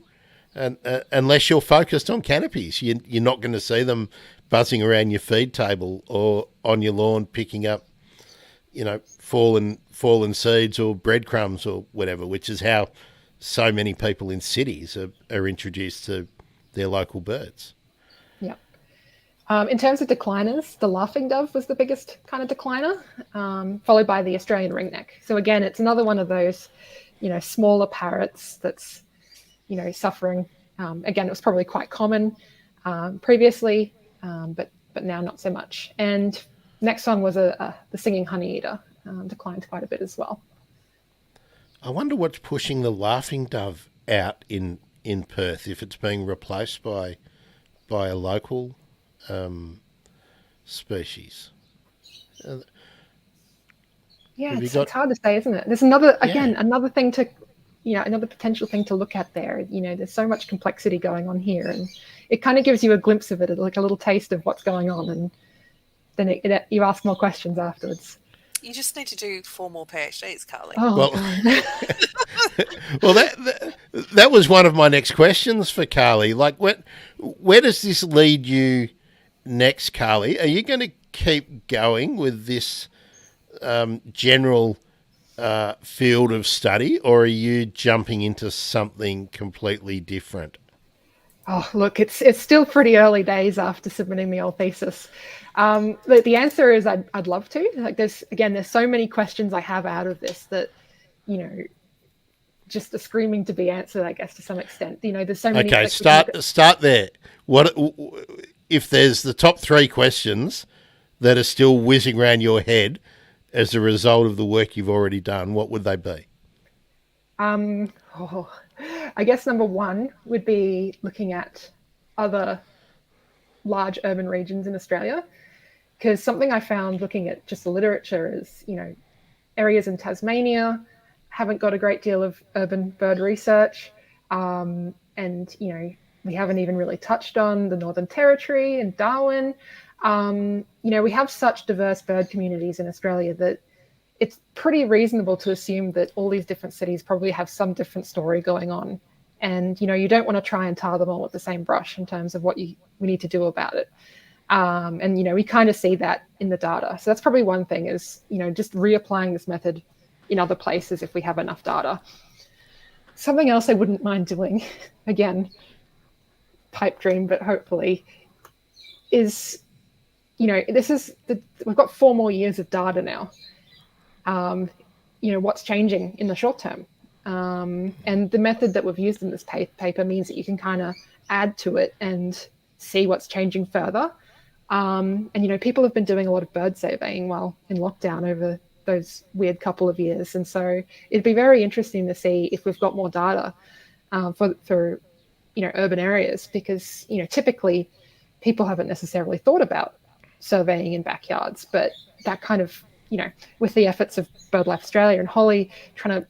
focused on canopies. You're not going to see them buzzing around your feed table or on your lawn picking up, fallen seeds or breadcrumbs or whatever, which is how so many people in cities are introduced to their local birds. Yeah. In terms of decliners, the laughing dove was the biggest kind of decliner, followed by the Australian ringneck. So again, it's another one of those, smaller parrots that's, suffering. Again, it was probably quite common previously, but now not so much. And next one was the singing honeyeater, declined quite a bit as well. I wonder what's pushing the laughing dove out in Perth, if it's being replaced by a local species. It's hard to say, isn't it? There's another thing to, another potential thing to look at there. There's so much complexity going on here, and it kind of gives you a glimpse of it, like a little taste of what's going on, and then you ask more questions afterwards. You just need to do 4 more PhDs, Carly. Oh, well, that was one of my next questions for Carly. Like, where does this lead you next, Carly? Are you going to keep going with this general field of study, or are you jumping into something completely different? Oh, look, it's still pretty early days after submitting the old thesis. The answer is I'd love to. Like, there's so many questions I have out of this that, just are screaming to be answered, I guess, to some extent. There's so many. Okay, start there. What if there's the top 3 questions that are still whizzing around your head? as a result of the work you've already done, what would they be? Oh, I guess number one would be looking at other large urban regions in Australia. Because something I found looking at just the literature is, areas in Tasmania haven't got a great deal of urban bird research. And, we haven't even really touched on the Northern Territory and Darwin. We have such diverse bird communities in Australia that it's pretty reasonable to assume that all these different cities probably have some different story going on. And, you don't want to try and tar them all with the same brush in terms of what we need to do about it. And, we kind of see that in the data. So that's probably one thing is, just reapplying this method in other places if we have enough data. Something else I wouldn't mind doing, again, pipe dream, but hopefully, is, we've got 4 more years of data now. What's changing in the short term. And the method that we've used in this paper means that you can kind of add to it and see what's changing further. And, people have been doing a lot of bird surveying while in lockdown over those weird couple of years. And so it'd be very interesting to see if we've got more data for urban areas, because, typically people haven't necessarily thought about surveying in backyards, but that kind of, with the efforts of BirdLife Australia and Holly trying to,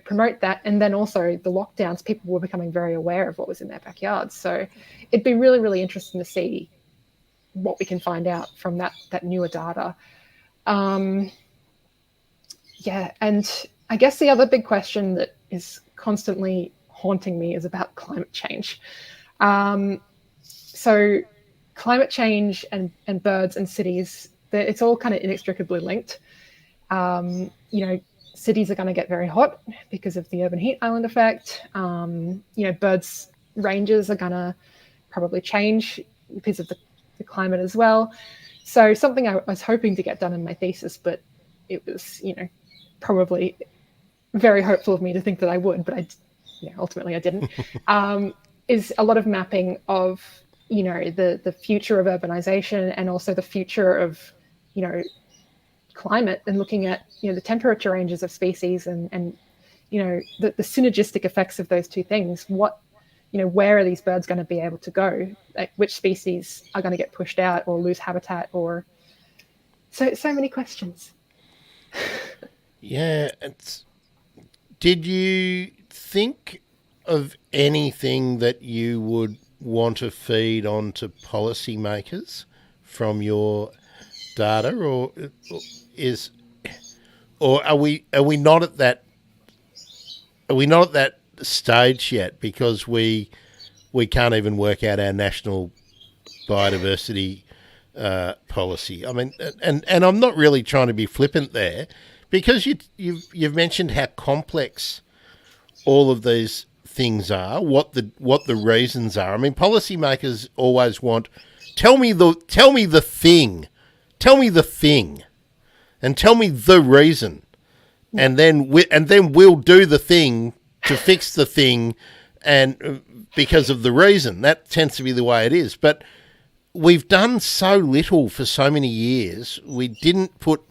promote that. And then also the lockdowns, people were becoming very aware of what was in their backyards. So it'd be really, really interesting to see what we can find out from that newer data. And I guess the other big question that is constantly haunting me is about climate change. So climate change and birds and cities, it's all kind of inextricably linked. Cities are going to get very hot because of the urban heat island effect. Birds' ranges are going to probably change because of the climate as well. So something I was hoping to get done in my thesis, but it was, probably very hopeful of me to think that I would, but ultimately I didn't, is a lot of mapping of, the future of urbanization and also the future of, climate, and looking at, the temperature ranges of species and the synergistic effects of those two things. What, where are these birds going to be able to go? Like, which species are going to get pushed out or lose habitat, or so many questions. Yeah. Did you think of anything that you would want to feed on to policymakers from your data, or are we not at that? Are we not at that stage yet, because we can't even work out our national biodiversity policy? I mean, and I'm not really trying to be flippant there, because you've mentioned how complex all of these things are, what the reasons are. I mean, policymakers always want, tell me the thing, and tell me the reason, and then we'll do the thing to fix the thing, and because of the reason. That tends to be the way it is. But we've done so little for so many years. We didn't put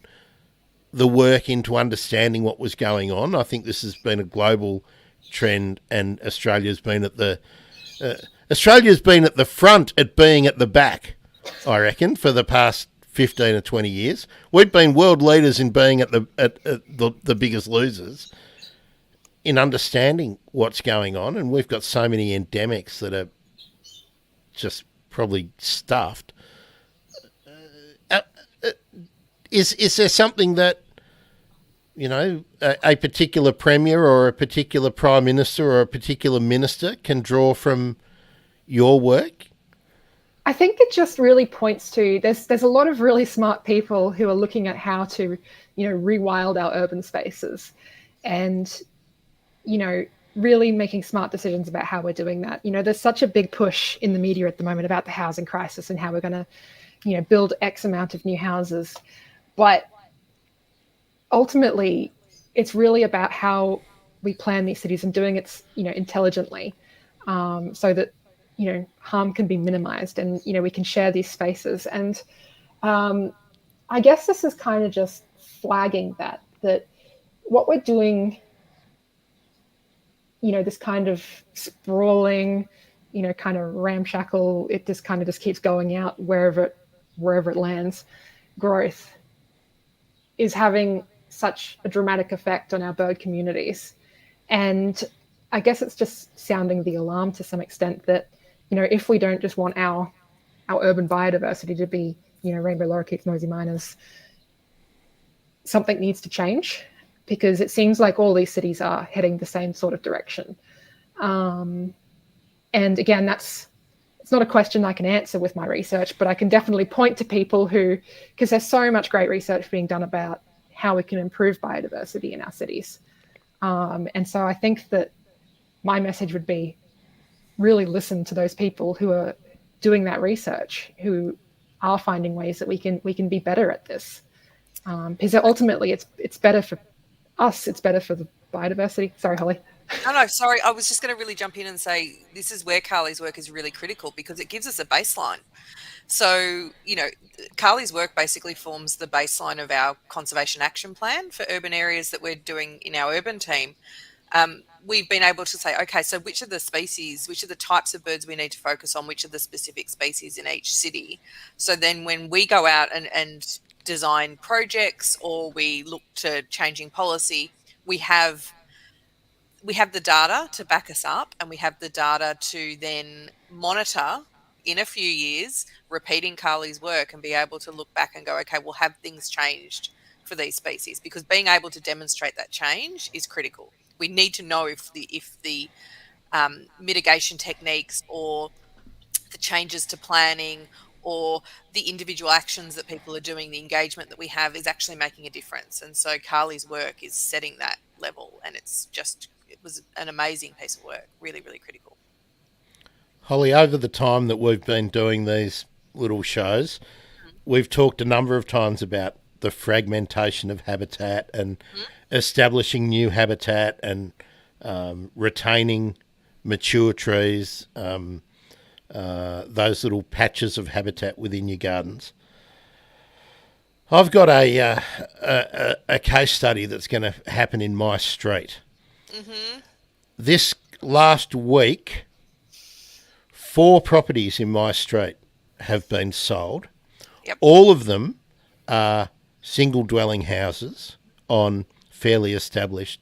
the work into understanding what was going on. I think this has been a global trend, and Australia's been at the front at being at the back, I reckon, for the past 15 or 20 years. We've been world leaders in being at the biggest losers in understanding what's going on, and we've got so many endemics that are just probably stuffed. Is there something that, a particular premier or a particular prime minister or a particular minister can draw from your work? I think it just really points to there's a lot of really smart people who are looking at how to, rewild our urban spaces, and, really making smart decisions about how we're doing that. There's such a big push in the media at the moment about the housing crisis and how we're going to, build X amount of new houses. But ultimately, it's really about how we plan these cities and doing it, intelligently, so that, harm can be minimized, and, we can share these spaces. And I guess this is kind of just flagging that what we're doing, this kind of sprawling, kind of ramshackle, it just kind of just keeps going out wherever it lands, growth is having such a dramatic effect on our bird communities. And I guess it's just sounding the alarm to some extent that, if we don't just want our urban biodiversity to be, rainbow lorikeets, nosy miners, something needs to change, because it seems like all these cities are heading the same sort of direction. And again, it's not a question I can answer with my research, but I can definitely point to people because there's so much great research being done about how we can improve biodiversity in our cities. And so I think that my message would be really listen to those people who are doing that research, who are finding ways that we can be better at this. Because ultimately it's better for us, it's better for the biodiversity. Sorry, Holly. No, sorry. I was just going to really jump in and say this is where Carly's work is really critical, because it gives us a baseline. So, Carly's work basically forms the baseline of our conservation action plan for urban areas that we're doing in our urban team. We've been able to say, okay, so which are the types of birds we need to focus on, which are the specific species in each city. So then when we go out and design projects, or we look to changing policy, we have the data to back us up, and we have the data to then monitor in a few years, repeating Carly's work, and be able to look back and go, okay, well, have things changed for these species? Because being able to demonstrate that change is critical. We need to know if the mitigation techniques, or the changes to planning, or the individual actions that people are doing, the engagement that we have, is actually making a difference. And so Carly's work is setting that level, and it was an amazing piece of work, really, really critical. Holly, over the time that we've been doing these little shows, we've talked a number of times about the fragmentation of habitat and establishing new habitat and retaining mature trees, those little patches of habitat within your gardens. I've got a case study that's going to happen in my street. This last week, 4 properties in my street have been sold. Yep. All of them are single dwelling houses on fairly established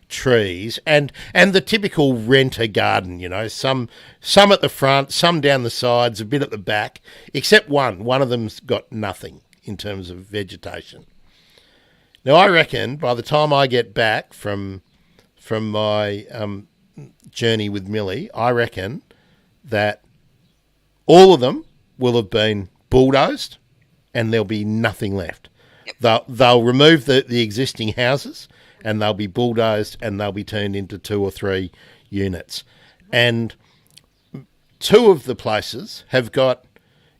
trees and the typical renter garden, some at the front, some down the sides, a bit at the back, except one of them's got nothing in terms of vegetation. Now I reckon by the time I get back from my journey with Millie, I reckon that all of them will have been bulldozed and there'll be nothing left. They'll remove the existing houses, and they'll be bulldozed, and they'll be turned into 2 or 3 units. And 2 of the places have got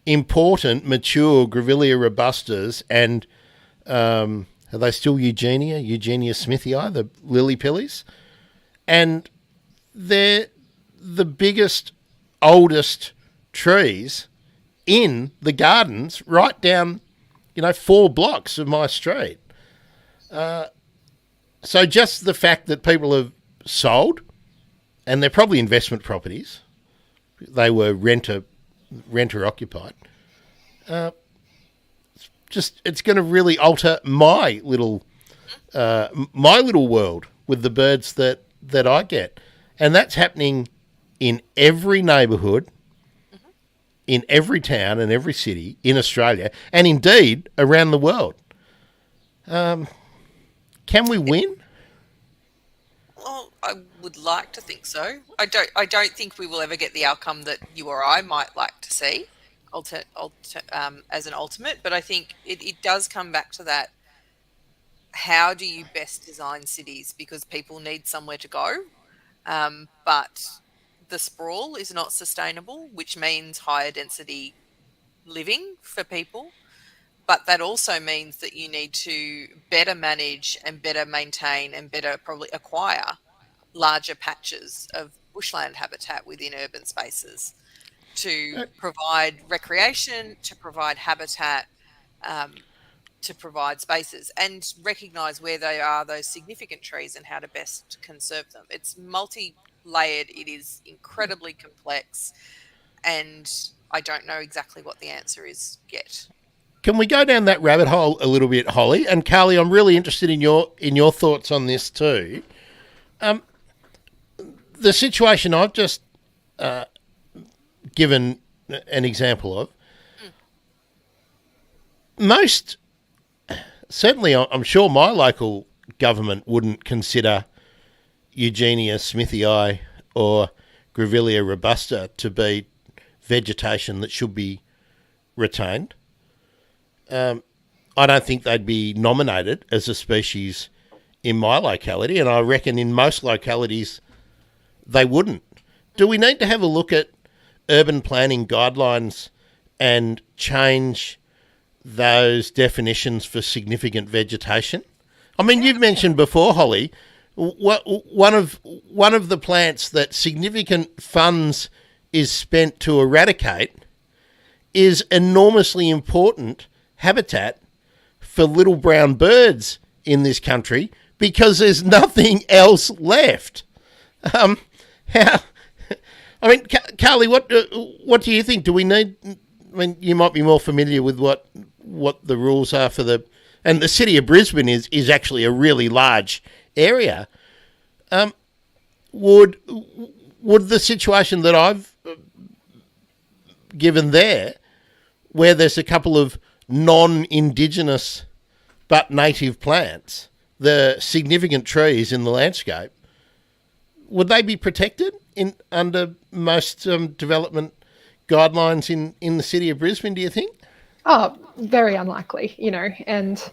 important mature Grevillea robustas and are they still Eugenia smithii, the lily pillies? And they're the biggest, oldest trees in the gardens right down 4 blocks of my street. So just the fact that people have sold, and they're probably investment properties, they were renter occupied. It's going to really alter my little world with the birds that I get, and that's happening in every neighbourhood, in every town and every city in Australia, and indeed around the world. Can we win? Well, I would like to think so. I don't think we will ever get the outcome that you or I might like to see, as an ultimate. But I think it does come back to that. How do you best design cities? Because people need somewhere to go, but the sprawl is not sustainable, which means higher density living for people. But that also means that you need to better manage and better maintain and better probably acquire larger patches of bushland habitat within urban spaces to provide recreation, to provide habitat, to provide spaces and recognise where they are those significant trees and how to best conserve them. It's multi-layered. It is incredibly complex, and I don't know exactly what the answer is yet. Can we go down that rabbit hole a little bit, Holly? And Carly, I'm really interested in your thoughts on this too. The situation I've just given an example of, most, certainly I'm sure my local government wouldn't consider Eugenia smithii or Grevillea robusta to be vegetation that should be retained. I don't think they'd be nominated as a species in my locality, and I reckon in most localities they wouldn't. Do we need to have a look at urban planning guidelines and change those definitions for significant vegetation? I mean, you've mentioned before, Holly, one of the plants that significant funds is spent to eradicate is enormously important habitat for little brown birds in this country because there's nothing else left. How? I mean, Carly, what do you think? Do we need? I mean, you might be more familiar with what the rules are for the, and the city of Brisbane is actually a really large area. Would the situation that I've given there, where there's a couple of non-indigenous but native plants, the significant trees in the landscape, would they be protected under most development guidelines in the city of Brisbane, do you think? Oh, very unlikely, and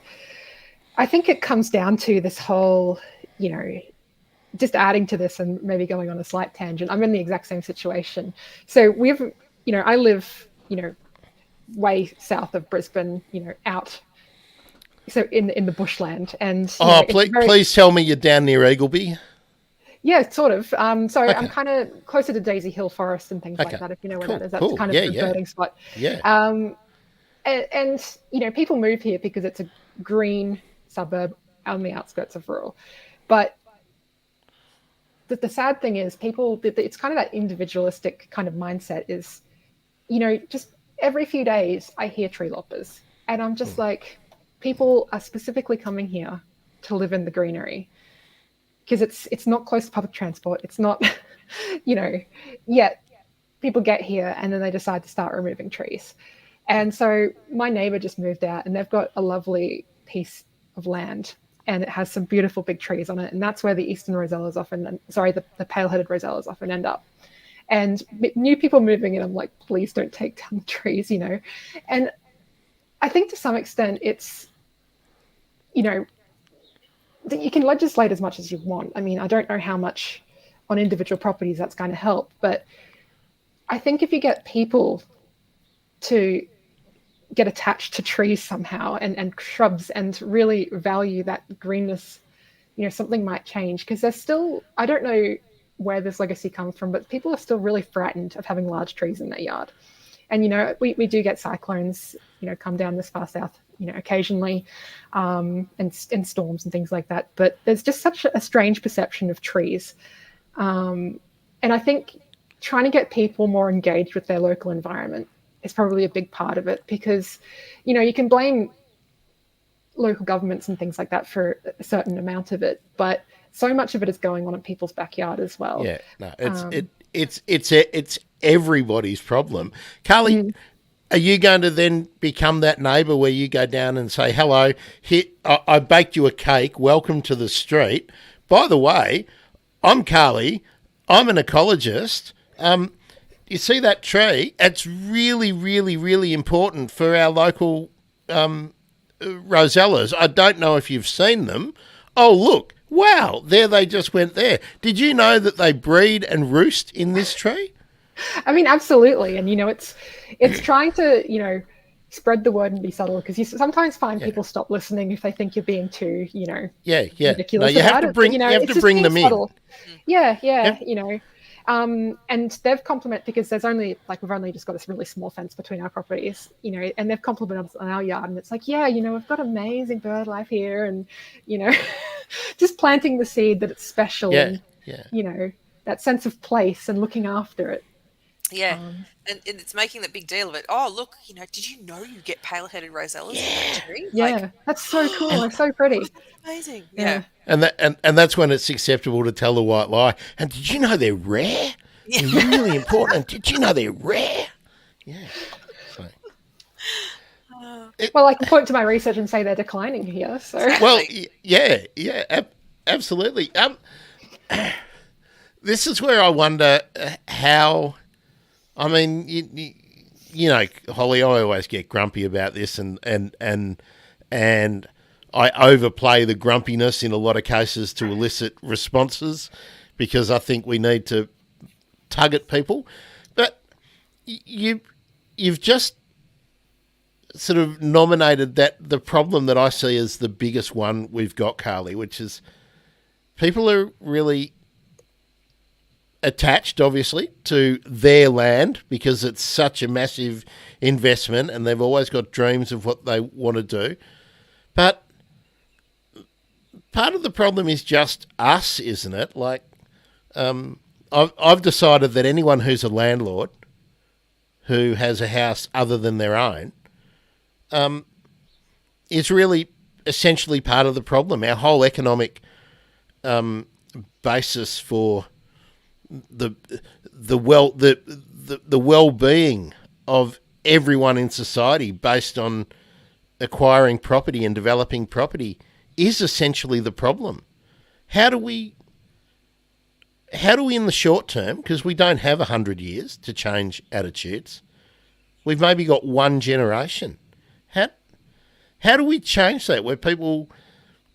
I think it comes down to this whole, just adding to this and maybe going on a slight tangent. I'm in the exact same situation. So I live, way south of Brisbane, out, so in the bushland. And please tell me you're down near Eagleby. Yeah, sort of. So Okay. I'm kind of closer to Daisy Hill Forest and things like that, if you know where that is. That's Cool. kind of Yeah, the birding spot. Yeah. And people move here because it's a green suburb on the outskirts of rural. But the sad thing is it's kind of that individualistic kind of mindset is, just every few days I hear tree loppers. And I'm just like, people are specifically coming here to live in the greenery because it's not close to public transport. It's not, yet people get here and then they decide to start removing trees. And so my neighbor just moved out and they've got a lovely piece of land and it has some beautiful big trees on it. And that's where the eastern rosellas the pale-headed rosellas often end up. And new people moving in, I'm like, please don't take down the trees, And I think to some extent it's, that you can legislate as much as you want. I mean, I don't know how much on individual properties that's going to help, but I think if you get people to get attached to trees somehow and shrubs and really value that greenness, something might change because there's still, I don't know where this legacy comes from, but people are still really frightened of having large trees in their yard. And, we do get cyclones, come down this far south, occasionally, and storms and things like that. But there's just such a strange perception of trees. And I think trying to get people more engaged with their local environment is probably a big part of it because, you can blame local governments and things like that for a certain amount of it, but so much of it is going on in people's backyard as well. Yeah, no, it's everybody's problem. Carly, are you going to then become that neighbour where you go down and say, hello, here, I baked you a cake, welcome to the street. By the way, I'm Carly, I'm an ecologist. You see that tree? It's really, really, really important for our local rosellas. I don't know if you've seen them. Oh, look. Wow, there they just went there. Did you know that they breed and roost in this tree? I mean, absolutely. And, it's trying to, spread the word and be subtle because you sometimes find people stop listening if they think you're being too, ridiculous. No, you have to bring them subtle. in. Yeah. And they've complimented, because there's only like, we've only just got this really small fence between our properties, and they've complimented us on our yard, and it's like, yeah, we've got amazing bird life here, and you know, just planting the seed that it's special, Yeah, and yeah. That sense of place and looking after it. Yeah. And it's making that big deal of it. Oh, look, did you know you get pale-headed rosellas in that tree? Yeah, that's so cool. And They're so pretty. That's amazing. Yeah. and that's when it's acceptable to tell the white lie. And did you know they're rare? Yeah. They're really important. Did you know they're rare? Yeah. So. Well, I can point to my research and say they're declining here. So Well, yeah, absolutely. This is where I wonder how. I mean, Holly, I always get grumpy about this, and I overplay the grumpiness in a lot of cases to elicit responses, because I think we need to tug at people. But you've just sort of nominated the problem that I see as the biggest one we've got, Carly, which is people are really attached, obviously, to their land because it's such a massive investment, and they've always got dreams of what they want to do. But part of the problem is just us, isn't it? Like, I've decided that anyone who's a landlord who has a house other than their own is really essentially part of the problem. Our whole economic basis for the well-being of everyone in society, based on acquiring property and developing property, is essentially the problem. How do we in the short term, because we don't have 100 years to change attitudes, we've maybe got one generation. How do we change that, where people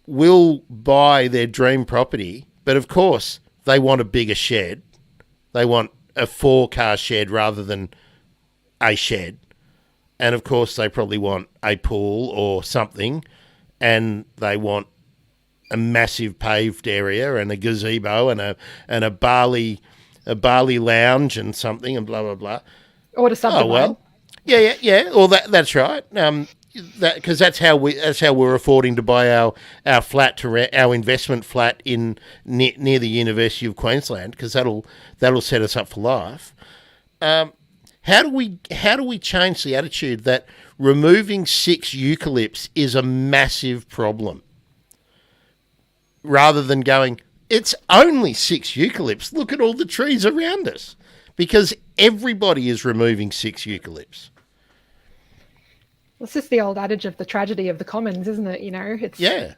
will buy their dream property, but of course they want a bigger shed. They want a 4-car shed rather than a shed. And of course they probably want a pool or something, and they want a massive paved area and a gazebo and a barley lounge and something, and blah blah blah. Or to subdivide. Oh well, yeah. Well, that's right. Because that's how we're affording to buy our flat, to our investment flat in near the University of Queensland, because that'll set us up for life. How do we change the attitude that removing 6 eucalypts is a massive problem, rather than going, it's only 6 eucalypts, look at all the trees around us, because everybody is removing 6 eucalypts. It's just the old adage of the tragedy of the commons, isn't it? It's yeah.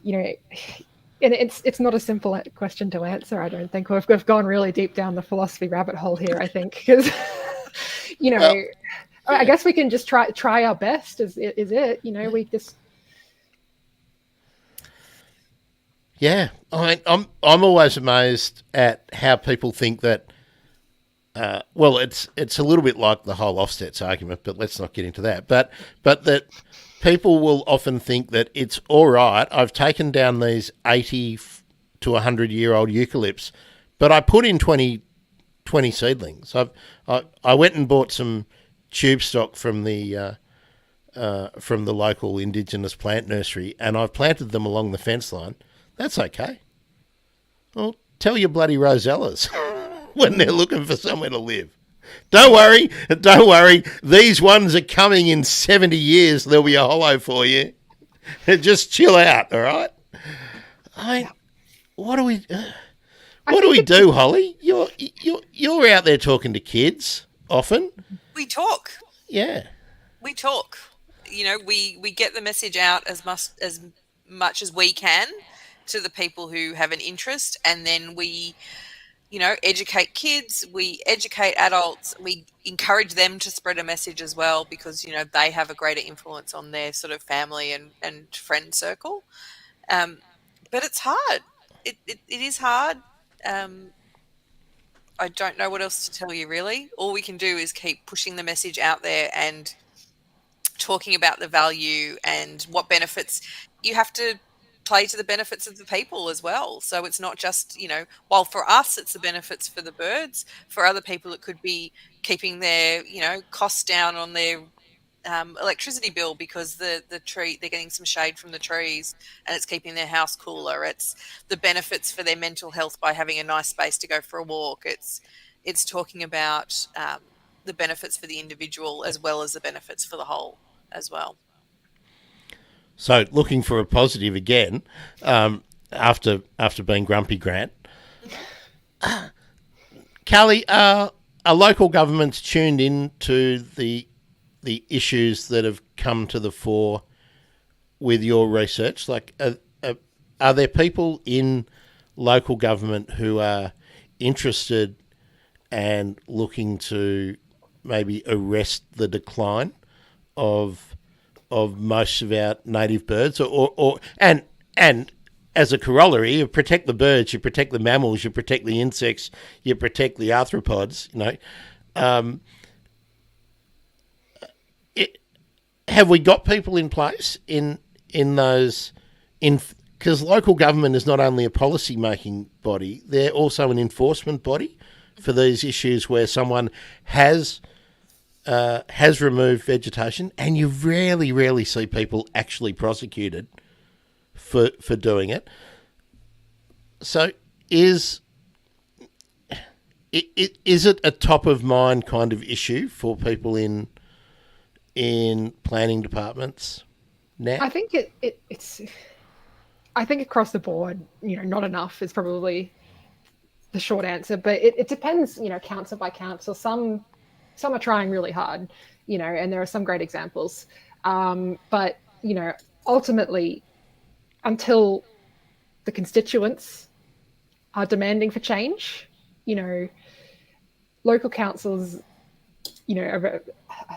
And it's not a simple question to answer. I don't think we've gone really deep down the philosophy rabbit hole here. I think because I guess we can just try our best. Is it? We just. Yeah, I'm always amazed at how people think that. Well, it's a little bit like the whole offsets argument, but let's not get into that. But that people will often think that it's all right. I've taken down these 80 to 100-year-old eucalypts, but I put in 20 seedlings. I went and bought some tube stock from the local Indigenous plant nursery, and I've planted them along the fence line. That's okay. Well, tell your bloody rosellas when they're looking for somewhere to live. Don't worry. These ones are coming in 70 years. There'll be a hollow for you. Just chill out, all right? What do we do, Holly? You're out there talking to kids often. We talk. Yeah. We talk. We get the message out as much as we can to the people who have an interest, and then we educate kids, we educate adults, we encourage them to spread a message as well, because, they have a greater influence on their sort of family and friend circle. But it's hard. It is hard. I don't know what else to tell you, really. All we can do is keep pushing the message out there and talking about the value and what benefits. You have to play to the benefits of the people as well. So it's not just, while for us it's the benefits for the birds, for other people it could be keeping their, costs down on their electricity bill because the tree, they're getting some shade from the trees and it's keeping their house cooler. It's the benefits for their mental health by having a nice space to go for a walk. It's talking about the benefits for the individual as well as the benefits for the whole as well. So looking for a positive again, after being grumpy, Grant. Carly, are local governments tuned in to the issues that have come to the fore with your research? Like, are there people in local government who are interested and looking to maybe arrest the decline of most of our native birds, and as a corollary, you protect the birds, you protect the mammals, you protect the insects, you protect the arthropods. Have we got people in place in those? Because local government is not only a policy making body; they're also an enforcement body for these issues where someone has removed vegetation, and you rarely see people actually prosecuted for doing it. So is it a top of mind kind of issue for people in planning departments now? I think it's. I think across the board, not enough is probably the short answer. But it depends, council by council. Some are trying really hard, and there are some great examples. But ultimately, until the constituents are demanding for change, local councils, I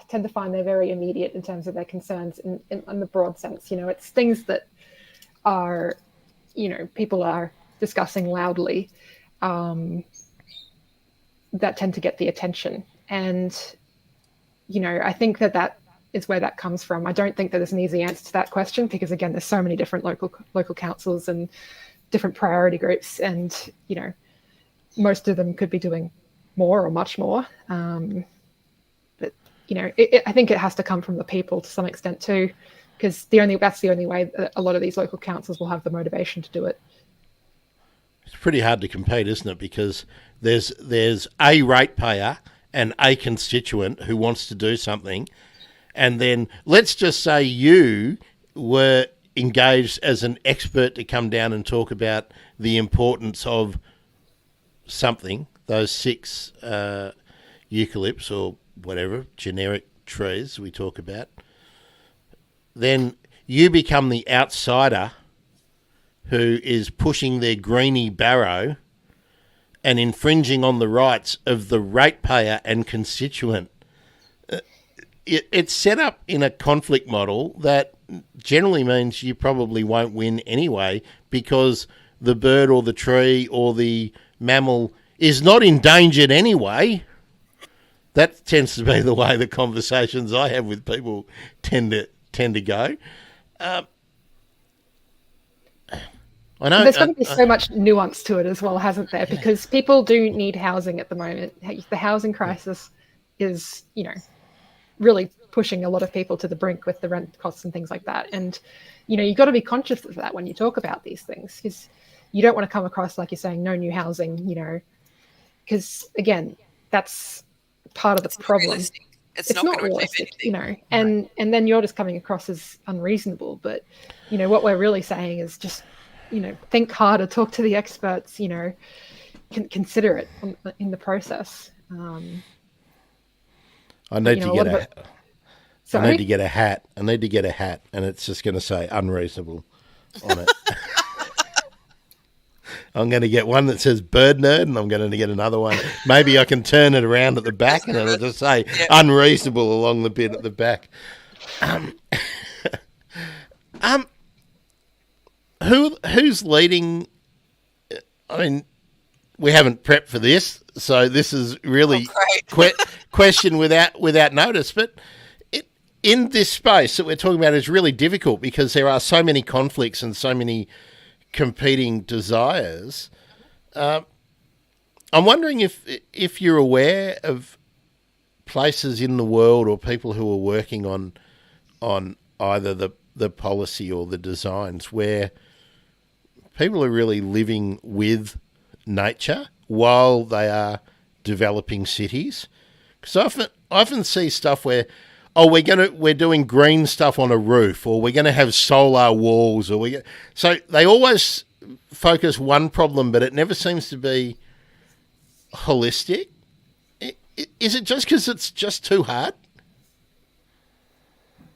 tend to find they're very immediate in terms of their concerns in the broad sense. It's things that are, people are discussing loudly that tend to get the attention. And, I think that is where that comes from. I don't think that there's an easy answer to that question because, again, there's so many different local councils and different priority groups. And, most of them could be doing more or much more. But, I think it has to come from the people to some extent too, because that's the only way that a lot of these local councils will have the motivation to do it. It's pretty hard to compete, isn't it? Because there's a ratepayer and a constituent who wants to do something, and then let's just say you were engaged as an expert to come down and talk about the importance of something, those 6 eucalypts or whatever generic trees we talk about, then you become the outsider who is pushing their greeny barrow and infringing on the rights of the ratepayer and constituent. It's set up in a conflict model that generally means you probably won't win anyway because the bird or the tree or the mammal is not endangered anyway. That tends to be the way the conversations I have with people tend to go. I know there's going to be so much nuance to it as well, hasn't there? Because people do need housing at the moment. The housing crisis is, really pushing a lot of people to the brink with the rent costs and things like that. And, you've got to be conscious of that when you talk about these things, because you don't want to come across like you're saying no new housing, because again, that's part of the problem. It's not realistic, and then you're just coming across as unreasonable. But, what we're really saying is just, think harder, talk to the experts, consider it in the process. I need to get I need to get a hat. I need to get a hat, and it's just going to say unreasonable on it. I'm going to get one that says bird nerd, and I'm going to get another one. Maybe I can turn it around at the back, and it'll just say unreasonable along the bit at the back. Who's leading? I mean, we haven't prepped for this, so this is really question without notice. But in this space that we're talking about is really difficult because there are so many conflicts and so many competing desires. I'm wondering if you're aware of places in the world or people who are working on either the policy or the designs where people are really living with nature while they are developing cities. Because I often see stuff where, we're doing green stuff on a roof, or we're going to have solar walls, so they always focus one problem, but it never seems to be holistic. Is it just because it's just too hard?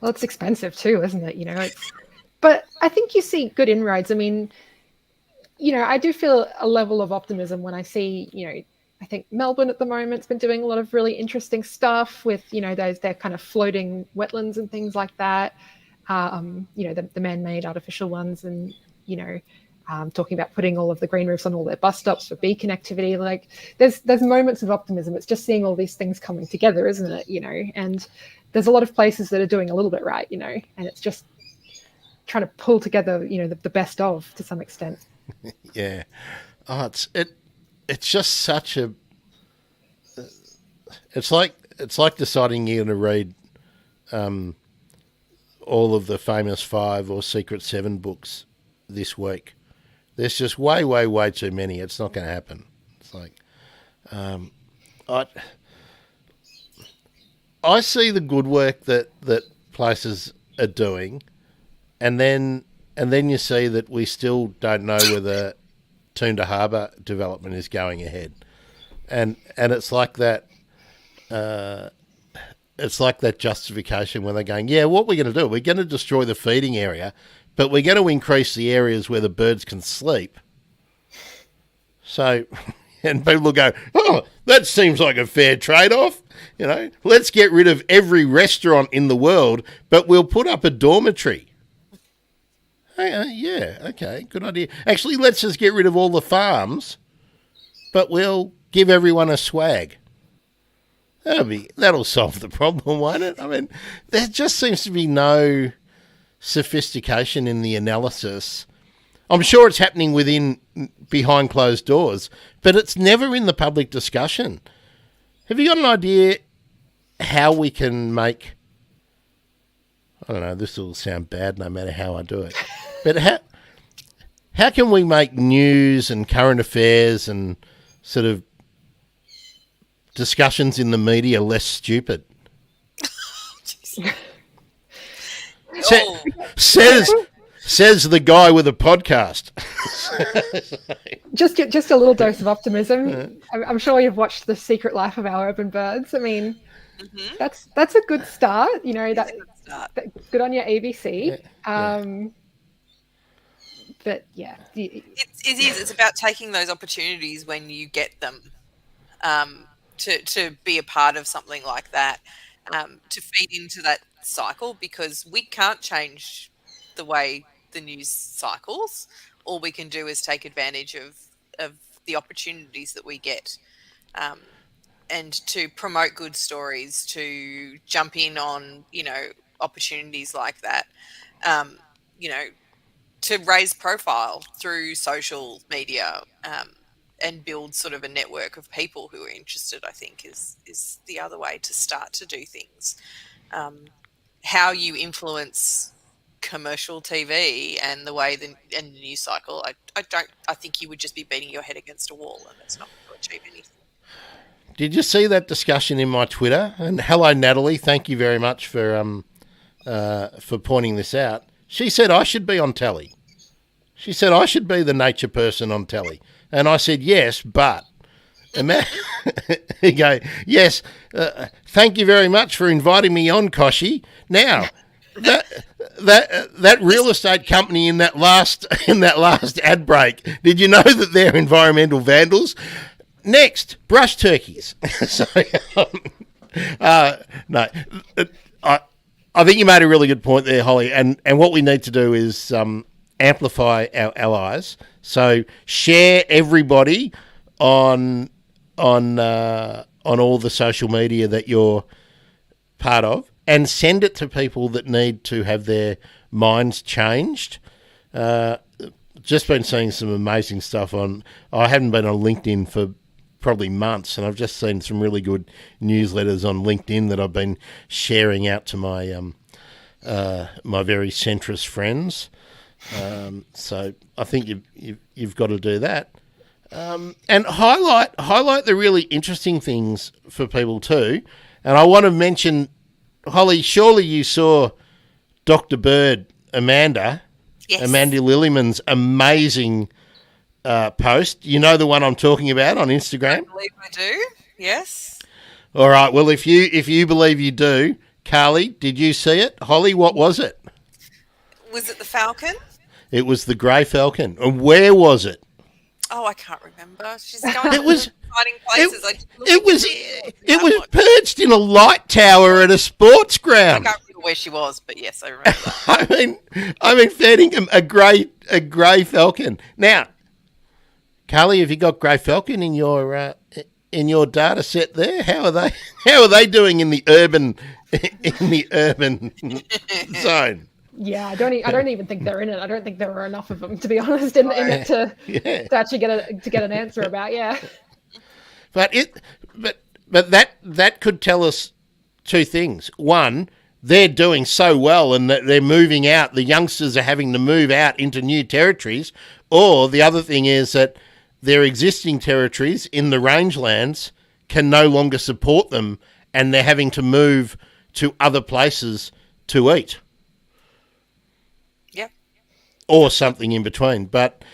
Well, it's expensive too, isn't it? But I think you see good inroads. I mean, I do feel a level of optimism when I see, I think Melbourne at the moment's been doing a lot of really interesting stuff with, their kind of floating wetlands and things like that. The man-made artificial ones, and talking about putting all of the green roofs on all their bus stops for bee connectivity. Like there's moments of optimism. It's just seeing all these things coming together, isn't it? And there's a lot of places that are doing a little bit right, and it's just trying to pull together, the best of to some extent. Yeah. Oh, it's just such a. It's like deciding you're going to read all of the famous 5 or Secret 7 books this week. There's just way, way, way too many. It's not going to happen. It's like, I see the good work that places are doing, and then you see that we still don't know whether Toondah Harbour development is going ahead, and it's like that. It's like that justification when they're going, yeah, what we're going to do, we're going to destroy the feeding area, but we're going to increase the areas where the birds can sleep. So, and people will go, oh, that seems like a fair trade-off. Let's get rid of every restaurant in the world, but we'll put up a dormitory. Yeah, okay, good idea. Actually, let's just get rid of all the farms, but we'll give everyone a swag. That'll solve the problem, won't it? I mean, there just seems to be no sophistication in the analysis. I'm sure it's happening behind closed doors, but it's never in the public discussion. Have you got an idea how we can make... I don't know, this will sound bad no matter how I do it. But how can we make news and current affairs and sort of discussions in the media less stupid? Says the guy with a podcast. just a little dose of optimism. I'm sure you've watched The Secret Life of Our Urban Birds. I mean, that's a good start. Good on your ABC. But yeah, it is. It's about taking those opportunities when you get them, to be a part of something like that, to feed into that cycle, because we can't change the way the news cycles. All we can do is take advantage of the opportunities that we get, and to promote good stories, to jump in on opportunities like that, to raise profile through social media, and build sort of a network of people who are interested, I think is the other way to start to do things. How you influence commercial TV and the way the news cycle, I think you would just be beating your head against a wall, and it's not going to achieve anything. Did you see that discussion in my Twitter? And hello, Natalie. Thank you very much for pointing this out. She said I should be on telly. She said I should be the nature person on telly. And I said, yes, but... You go, yes, thank you very much for inviting me on, Koshi. Now, that real estate company in that last ad break, did you know that they're environmental vandals? Next, brush turkeys. So, no, I think you made a really good point there, Holly. And what we need to do is amplify our allies. So share everybody on all the social media that you're part of. and send it to people that need to have their minds changed. Just been seeing some amazing stuff on. I haven't been on LinkedIn for probably months, and I've just seen some really good newsletters on LinkedIn that I've been sharing out to my my very centrist friends. So I think you've got to do that, and highlight the really interesting things for people too. And I want to mention, Holly, surely you saw Dr. Bird, Amanda Lilliman's amazing post. You know the one I'm talking about on Instagram? I believe I do, yes. All right, well, if you believe you do, Carly, did you see it? Holly, what was it? Was it the Falcon? It was the grey falcon. And where was it? Oh, I can't remember. She's going It was exciting places. it was perched in a light tower at a sports I ground. can't remember where she was, but yes, I remember that. I mean, feeding him a grey falcon. Now, Carly, have you got grey falcon in your data set there? How are they doing in the urban zone? Yeah, I don't even think they're in it. I don't think there were enough of them, to be honest, in it to actually get an answer about. Yeah, but that could tell us two things. One, they're doing so well, and that they're moving out. The youngsters are having to move out into new territories. Or the other thing is that their existing territories in the rangelands can no longer support them, and they're having to move to other places to eat. Or something in between. But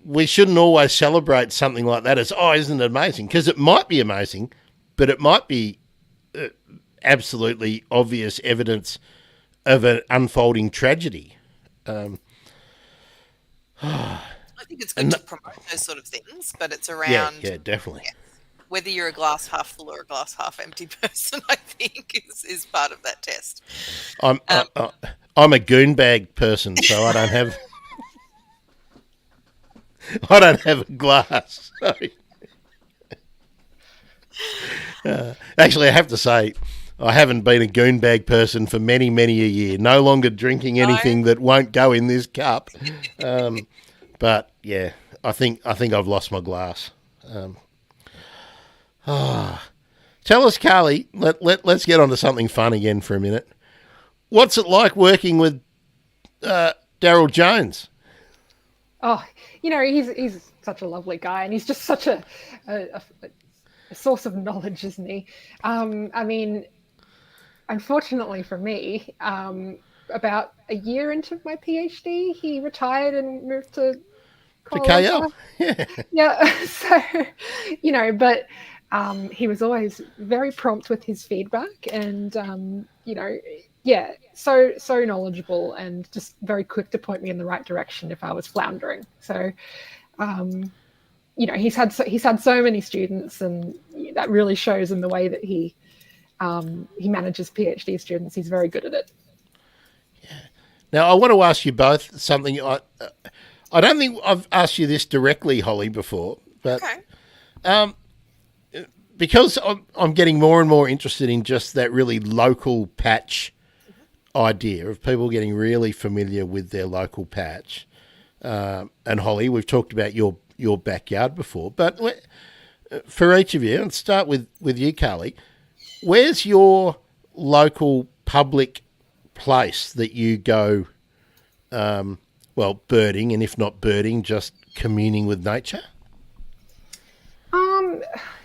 we shouldn't always celebrate something like that as, oh, isn't it amazing? Because it might be amazing, but it might be absolutely obvious evidence of an unfolding tragedy. I think it's good to promote those sort of things, but it's around... Yeah, definitely. Yeah, whether you're a glass half full or a glass half empty person, I think, is part of that test. I'm a goonbag person, so I don't have a glass. Actually, I have to say, I haven't been a goonbag person for many, many a year. No longer drinking anything that won't go in this cup. But yeah, I think I've lost my glass. Tell us, Carly. Let's get on to something fun again for a minute. What's it like working with Daryl Jones? Oh, he's such a lovely guy, and he's just such a source of knowledge, isn't he? I mean, unfortunately for me, about a year into my PhD, he retired and moved to KL. Yeah. So, but he was always very prompt with his feedback, and so knowledgeable, and just very quick to point me in the right direction if I was floundering. So, he's had so many students, and that really shows in the way that he manages PhD students. He's very good at it. Yeah. Now, I want to ask you both something. I don't think I've asked you this directly, Holly, before, but because I'm getting more and more interested in just that really local patch idea of people getting really familiar with their local patch. And Holly, we've talked about your backyard before, but for each of you, and start with you, Carly, where's your local public place that you go, birding, and if not birding, just communing with nature?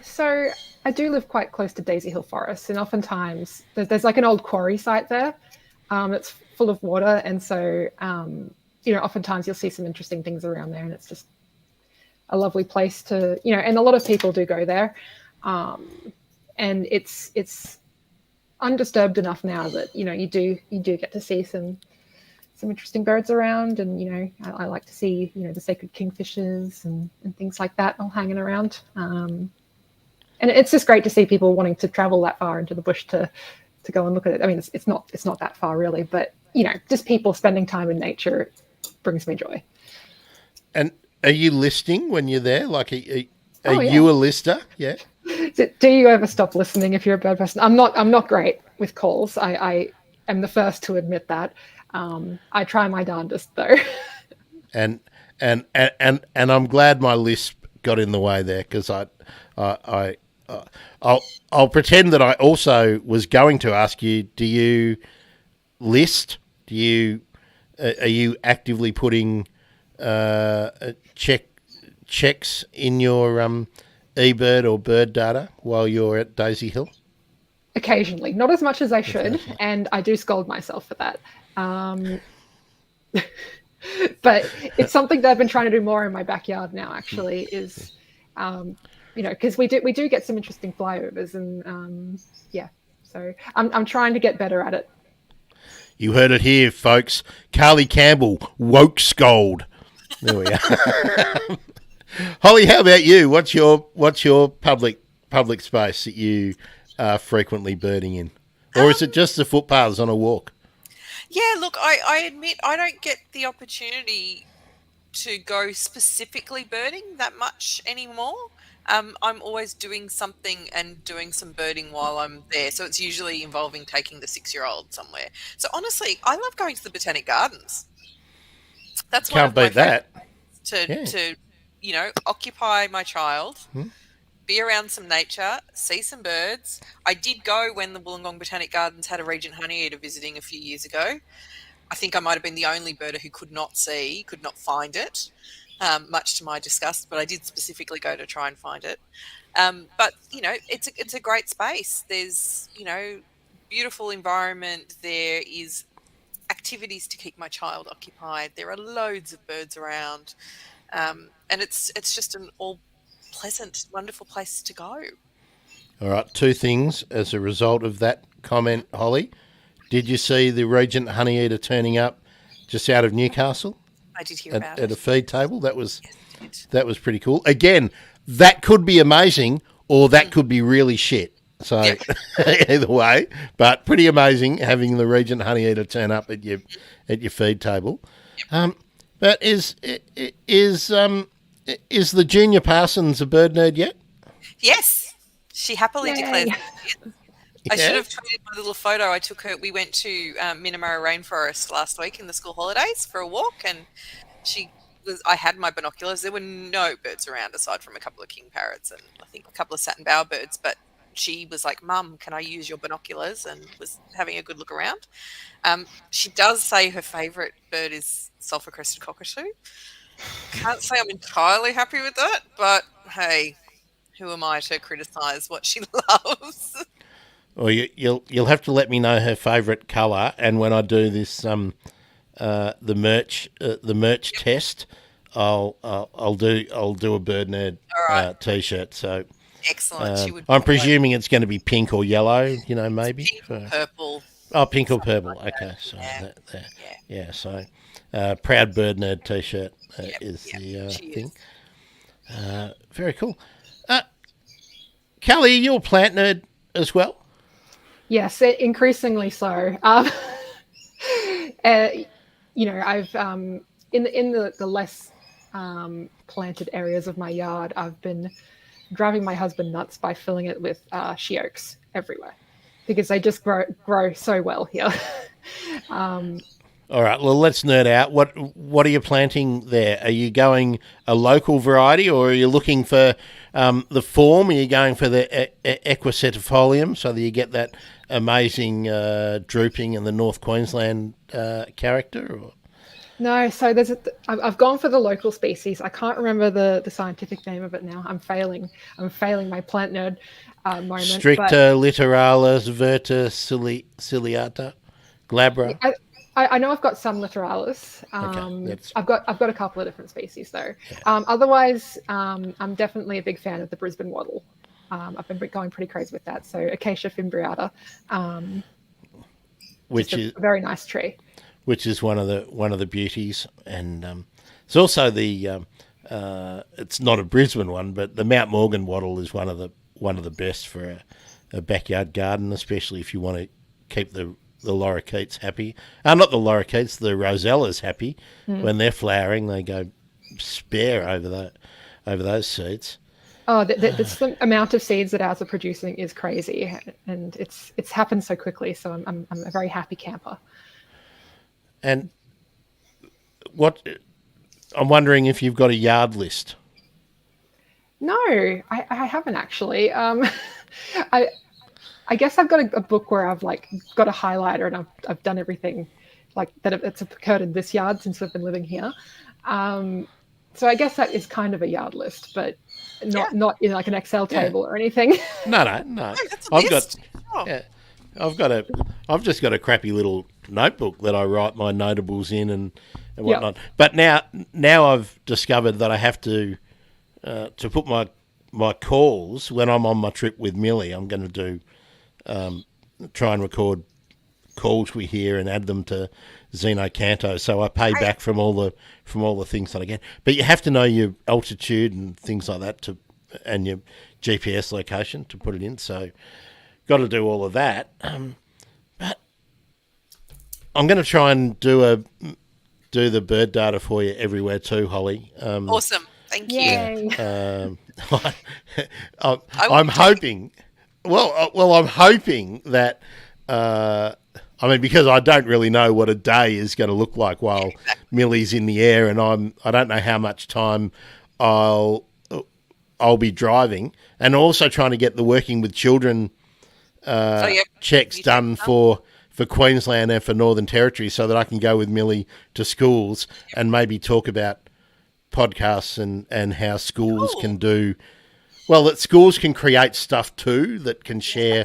So I do live quite close to Daisy Hill Forest, and oftentimes there's like an old quarry site there. It's full of water, and so oftentimes you'll see some interesting things around there, and it's just a lovely place to, and a lot of people do go there, and it's undisturbed enough now that you do get to see some interesting birds around, and I like to see the sacred kingfishers and things like that all hanging around, and it's just great to see people wanting to travel that far into the bush to go and look at it. I mean, it's not that far really, but just people spending time in nature brings me joy. And are you listening when you're there? Like, are you a lister? Yeah. Do you ever stop listening if you're a bird person? I'm not great with calls. I am the first to admit that. I try my darndest though. And I'm glad my lisp got in the way there, because I I'll pretend that I also was going to ask you, do you list? Do you are you actively putting checks in your eBird or bird data while you're at Daisy Hill? Occasionally, not as much as I should, and I do scold myself for that. But it's something that I've been trying to do more in my backyard now. Actually, is because we do get some interesting flyovers, and yeah, so I'm trying to get better at it. You heard it here, folks. Carly Campbell, woke scold. There we are. Holly, how about you? What's your public space that you are frequently birding in, or is it just the footpaths on a walk? Yeah, look, I admit I don't get the opportunity to go specifically birding that much anymore. I'm always doing something and doing some birding while I'm there. So it's usually involving taking the 6-year-old somewhere. So honestly, I love going to the Botanic Gardens. That's one Can't of my beat that. to occupy my child, be around some nature, see some birds. I did go when the Wollongong Botanic Gardens had a Regent Honeyeater visiting a few years ago. I think I might have been the only birder who could not find it, much to my disgust, but I did specifically go to try and find it. But, it's a great space. There's, beautiful environment. There is activities to keep my child occupied. There are loads of birds around. And it's just an all pleasant, wonderful place to go. All right, two things as a result of that comment, Holly. Did you see the Regent Honeyeater turning up just out of Newcastle? I did hear about it. At a feed table. That was pretty cool. Again, that could be amazing, or that could be really shit. So either way, but pretty amazing having the Regent Honeyeater turn up at your feed table. But is the junior Parsons a bird nerd yet? Yes, she happily declares it. I should have tweeted my little photo. I took her. We went to Minamara Rainforest last week in the school holidays for a walk, and I had my binoculars. There were no birds around aside from a couple of king parrots and I think a couple of satin bowerbirds. But she was like, "Mum, can I use your binoculars?" and was having a good look around. She does say her favourite bird is sulphur-crested cockatoo. Can't say I'm entirely happy with that, but hey, who am I to criticise what she loves? Well, you'll have to let me know her favourite colour, and when I do this the merch test, I'll do a bird nerd t-shirt. So excellent. I'm presuming it's going to be pink or yellow. Maybe pink or purple. Oh, pink or purple. Okay, so So proud bird nerd t-shirt is the thing. Very cool. Kelly, you're a plant nerd as well. Yes, increasingly so. I've in the less planted areas of my yard, I've been driving my husband nuts by filling it with she oaks everywhere because they just grow so well here. All right, well, let's nerd out. What are you planting there? Are you going a local variety, or are you looking for the form? Are you going for the equisetifolium so that you get that amazing drooping and the North Queensland character? Or? No, so I've gone for the local species. I can't remember the scientific name of it now. I'm failing my plant nerd moment. Stricta littoralis verticillata glabra. I know I've got some littoralis. I've got a couple of different species though. Yeah. Otherwise, I'm definitely a big fan of the Brisbane wattle. I've been going pretty crazy with that. So Acacia fimbriata, which is a very nice tree. Which is one of the beauties, and it's also the it's not a Brisbane one, but the Mount Morgan wattle is one of the best for a backyard garden, especially if you want to keep the lorikeets happy. Not the lorikeets, the rosellas happy. When they're flowering, they go spare over those seeds. Oh, the amount of seeds that ours are producing is crazy, and it's happened so quickly. So I'm a very happy camper. And what I'm wondering if you've got a yard list. No, I haven't actually. I I guess I've got a book where I've like got a highlighter and I've done everything like that. It's occurred in this yard since I've been living here. So I guess that is kind of a yard list, but not in like an Excel table or anything. No. That's a I've list. got, yeah, I've just got a crappy little notebook that I write my notables in and whatnot. Yep. But now I've discovered that I have to put my calls when I'm on my trip with Millie. I'm going to do try and record calls we hear and add them to Zeno Canto, so I pay back from all the things that I get. But you have to know your altitude and things like that and your GPS location to put it in. So got to do all of that. But I'm going to try and do the bird data for you everywhere too, Holly. Awesome, thank you. I'm hoping. Well, I'm hoping that. I mean, because I don't really know what a day is going to look like while Millie's in the air, and I don't know how much time I'll be driving, and also trying to get the working with children checks done for Queensland and for Northern Territory, so that I can go with Millie to schools and maybe talk about podcasts and how schools can do. Well, that schools can create stuff too that can share.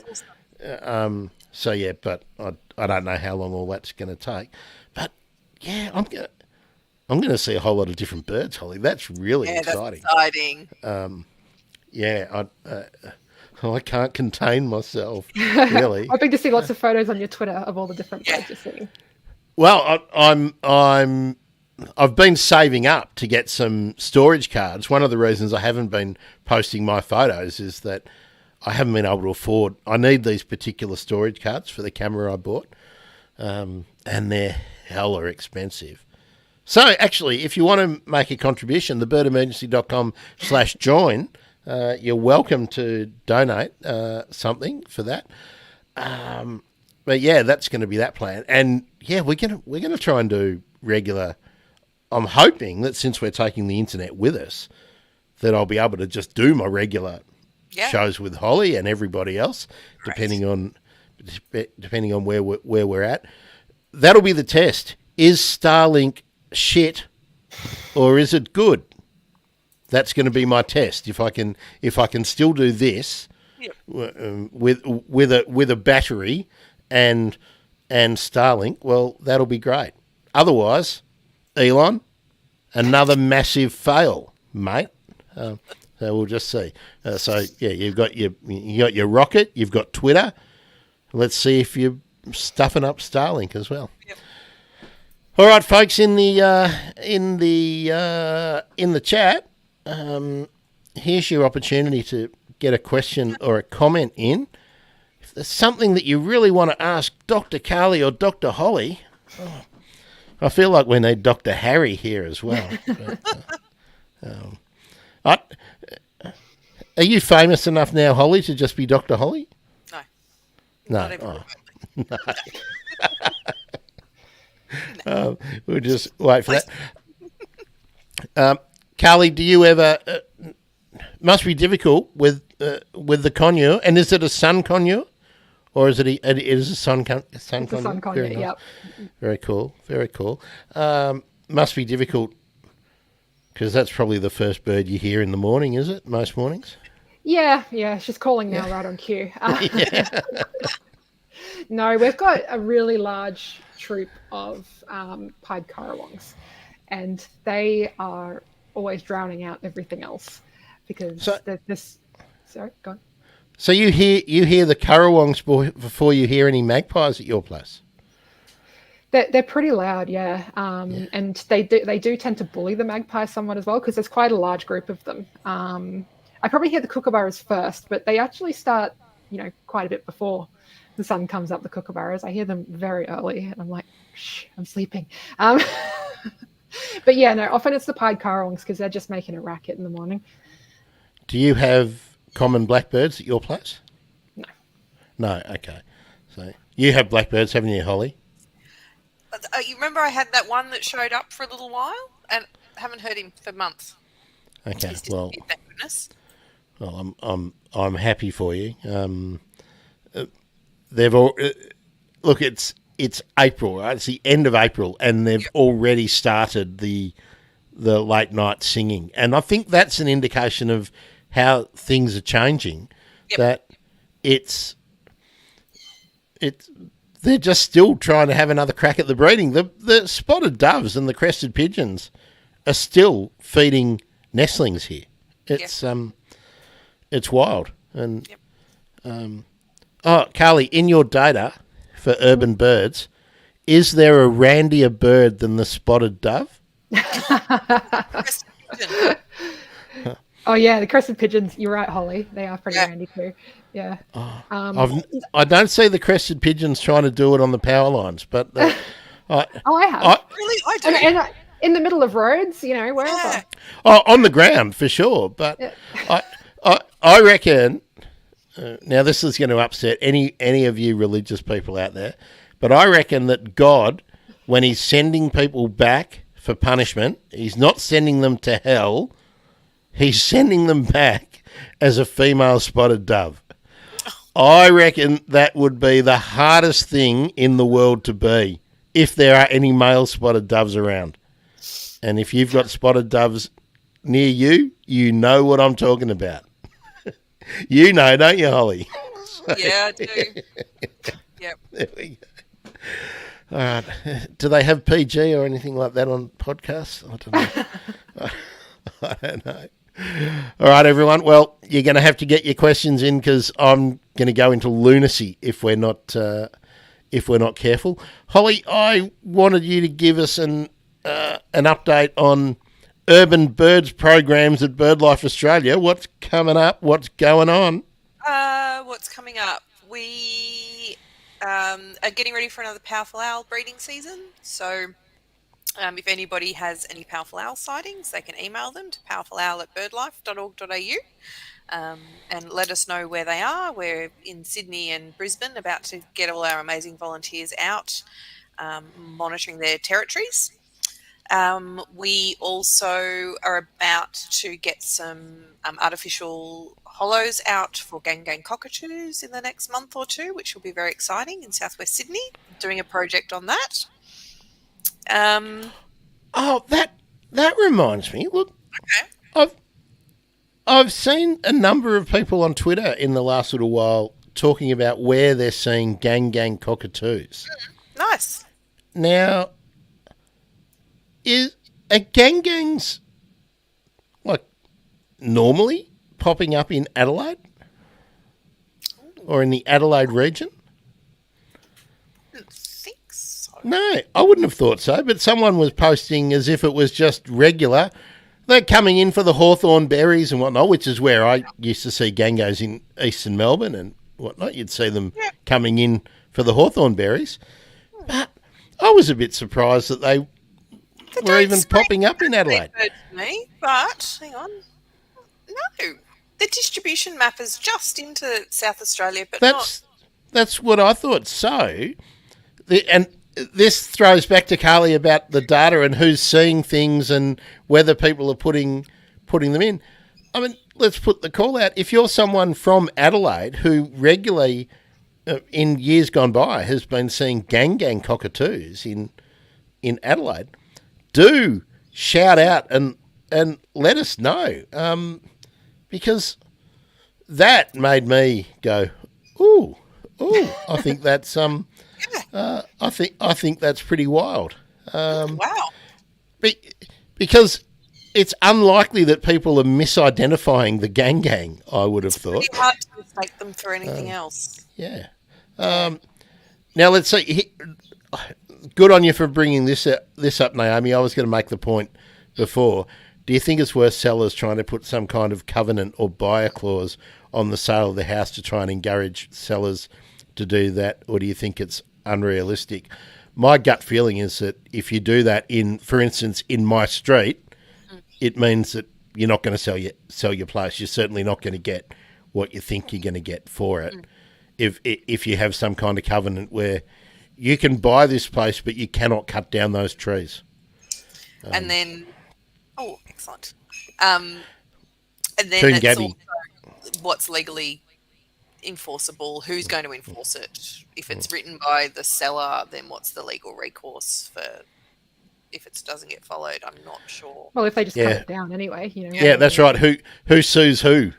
So yeah, but I don't know how long all that's going to take. But yeah, I'm going to see a whole lot of different birds, Holly. That's really exciting. That's exciting. I can't contain myself. Really, I've been to see lots of photos on your Twitter of all the different birds you're seeing. Well, I've been saving up to get some storage cards. One of the reasons I haven't been posting my photos is that I haven't been able to afford. I need these particular storage cards for the camera I bought, and they're hella expensive. So actually, if you want to make a contribution, thebirdemergency.com/join, you're welcome to donate something for that. But yeah, that's going to be that plan, and yeah, we're gonna try and do regular. I'm hoping that since we're taking the internet with us, that I'll be able to just do my regular shows with Holly and everybody else, depending on where we're at. That'll be the test. Is Starlink shit or is it good? That's going to be my test. If I can still do this with a battery and Starlink, well, that'll be great. Otherwise, Elon, another massive fail, mate. So we'll just see. So yeah, you've got your rocket, you've got Twitter. Let's see if you're stuffing up Starlink as well. Yep. All right, folks, in the chat, here's your opportunity to get a question or a comment in. If there's something that you really want to ask Dr. Carly or Dr. Holly, I feel like we need Dr. Harry here as well. Are you famous enough now, Holly, to just be Dr. Holly? No. No. We'll just wait for that. Carly, do you ever? Must be difficult with the conure, and is it a sun conure, or is it a sun conure? It's a sun conure. Nice. Yep. Very cool. Very cool. Must be difficult because that's probably the first bird you hear in the morning, is it? Most mornings. Yeah. She's calling now, right on cue. No, we've got a really large troop of pied currawongs, and they are always drowning out everything else because this. Sorry, go on. So you hear the currawongs before you hear any magpies at your place? They're pretty loud, yeah. And they do tend to bully the magpies somewhat as well because there's quite a large group of them. I probably hear the kookaburras first, but they actually start, quite a bit before the sun comes up. The kookaburras, I hear them very early, and I'm like, shh, I'm sleeping. But yeah, no, often it's the pied currawongs because they're just making a racket in the morning. Do you have common blackbirds at your place? No. No, okay. So you have blackbirds, haven't you, Holly? You remember I had that one that showed up for a little while and haven't heard him for months. Okay, He's well, disappeared, thank goodness. well, I'm happy for you. They've all look. It's April, right? It's the end of April, and they've already started the late night singing, and I think that's an indication of how things are changing. Yep. That it's they're just still trying to have another crack at the breeding. The spotted doves and the crested pigeons are still feeding nestlings here. It's it's wild. And Carly, in your data for urban birds, is there a randier bird than the spotted dove? Oh yeah, the crested pigeons. You're right, Holly. They are pretty randy too. Yeah. I don't see the crested pigeons trying to do it on the power lines, but I have. Really? I do. And in the middle of roads, wherever. Yeah. On the ground for sure. But I reckon. Now this is going to upset any of you religious people out there, but I reckon that God, when He's sending people back for punishment, He's not sending them to hell. He's sending them back as a female spotted dove. I reckon that would be the hardest thing in the world to be if there are any male spotted doves around. And if you've got spotted doves near you, you know what I'm talking about. You know, don't you, Holly? Yeah, I do. Yep. There we go. All right. Do they have PG or anything like that on podcasts? I don't know. I don't know. All right, everyone. Well, you're going to have to get your questions in because I'm going to go into lunacy if we're not careful. Holly, I wanted you to give us an update on urban birds programs at BirdLife Australia. What's coming up? What's going on? What's coming up? We are getting ready for another powerful owl breeding season. So if anybody has any powerful owl sightings, they can email them to powerfulowl@birdlife.org.au and let us know where they are. We're in Sydney and Brisbane, about to get all our amazing volunteers out monitoring their territories. We also are about to get some artificial hollows out for gang cockatoos in the next month or two, which will be very exciting in southwest Sydney. Doing a project on that. That reminds me. Look, Okay. I've seen a number of people on Twitter in the last little while talking about where they're seeing gang cockatoos. Nice. Now, are gangs like normally popping up in Adelaide or in the Adelaide region? I don't think so. No, I wouldn't have thought so, but someone was posting as if it was just regular. They're coming in for the hawthorn berries and whatnot, which is where I used to see gangos in eastern Melbourne and whatnot. You'd see them coming in for the hawthorn berries. But I was a bit surprised that they were even popping up in Adelaide. To me, but hang on. No. The distribution map is just into South Australia, but that's what I thought. So, and this throws back to Carly about the data and who's seeing things and whether people are putting them in. I mean, let's put the call out. If you're someone from Adelaide who regularly, in years gone by, has been seeing gang cockatoos in Adelaide, do shout out and let us know, because that made me go, ooh, I think that's I think that's pretty wild. wow. Because it's unlikely that people are misidentifying the gang. I would have thought. It's hard to mistake them for anything else. Yeah. Now let's see. Good on you for bringing this up, Naomi. I was going to make the point before. Do you think it's worth sellers trying to put some kind of covenant or buyer clause on the sale of the house to try and encourage sellers to do that, or do you think it's unrealistic? My gut feeling is that if you do that for instance, in my street, it means that you're not going to sell your place. You're certainly not going to get what you think you're going to get for it. If you have some kind of covenant where you can buy this place, but you cannot cut down those trees. And then, excellent. And then Toon it's Gabby. also what's legally enforceable, who's going to enforce it. If it's written by the seller, then what's the legal recourse for if it doesn't get followed? I'm not sure. Well, if they just cut it down anyway, Yeah, that's right. Who sues who?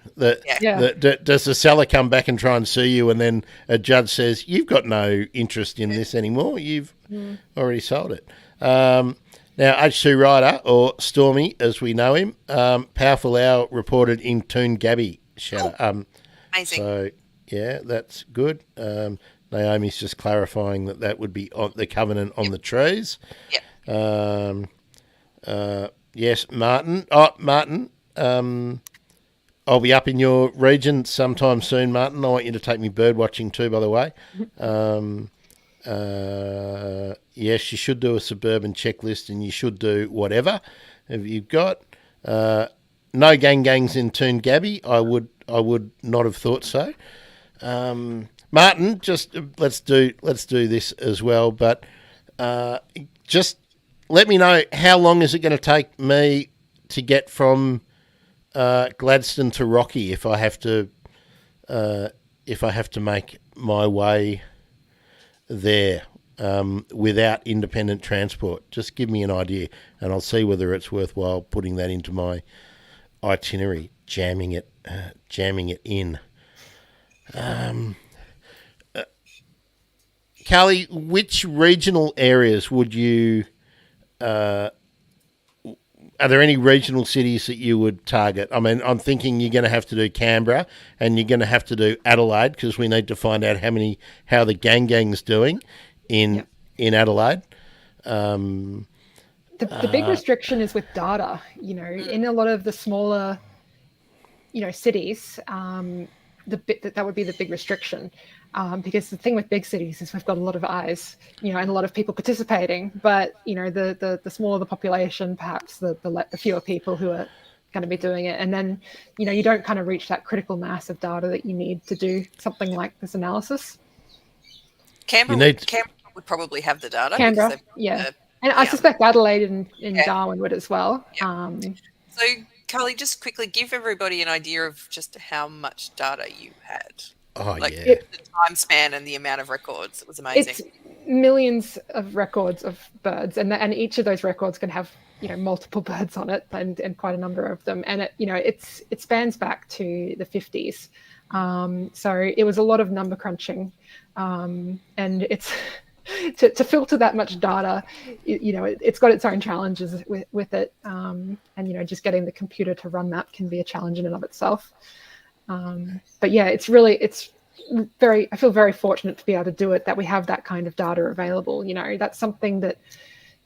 Yeah. Does the seller come back and try and sue you, and then a judge says you've got no interest in this anymore? You've already sold it. Now, H2 Rider, or Stormy as we know him, Powerful Owl reported in Toon Gabby. Amazing. So yeah, that's good. Naomi's just clarifying that would be on the covenant on the trees. Yep. Yes, Martin. Martin, I'll be up in your region sometime soon, Martin. I want you to take me bird watching too, by the way. Yes, you should do a suburban checklist, and you should do whatever. Have you got no gangs in Toon Gabby? I would not have thought so. Martin, just let's do this as well, but just let me know how long is it going to take me to get from Gladstone to Rocky if I have to make my way there without independent transport. Just give me an idea, and I'll see whether it's worthwhile putting that into my itinerary, jamming it in. Carly, which regional areas would you? Are there any regional cities that you would target? I mean, I'm thinking you're going to have to do Canberra, and you're going to have to do Adelaide, because we need to find out how the gang's doing in Adelaide. The big restriction is with data. In a lot of the smaller, cities, that would be the big restriction. Because the thing with big cities is we've got a lot of eyes, and a lot of people participating. But the smaller the population, perhaps the fewer people who are going to be doing it, and then you don't kind of reach that critical mass of data that you need to do something like this analysis. Canberra would probably have the data. Canberra, and I suspect Adelaide and Darwin would as well. Yeah. So, Carly, just quickly give everybody an idea of just how much data you had. Oh, the time span and the amount of records. It was amazing. It's millions of records of birds, and each of those records can have multiple birds on it, and quite a number of them. And it spans back to the 50s. So it was a lot of number crunching, and it's to filter that much data. It's got its own challenges with it, and just getting the computer to run that can be a challenge in and of itself. But yeah, I feel very fortunate to be able to do it, that we have that kind of data available. That's something that,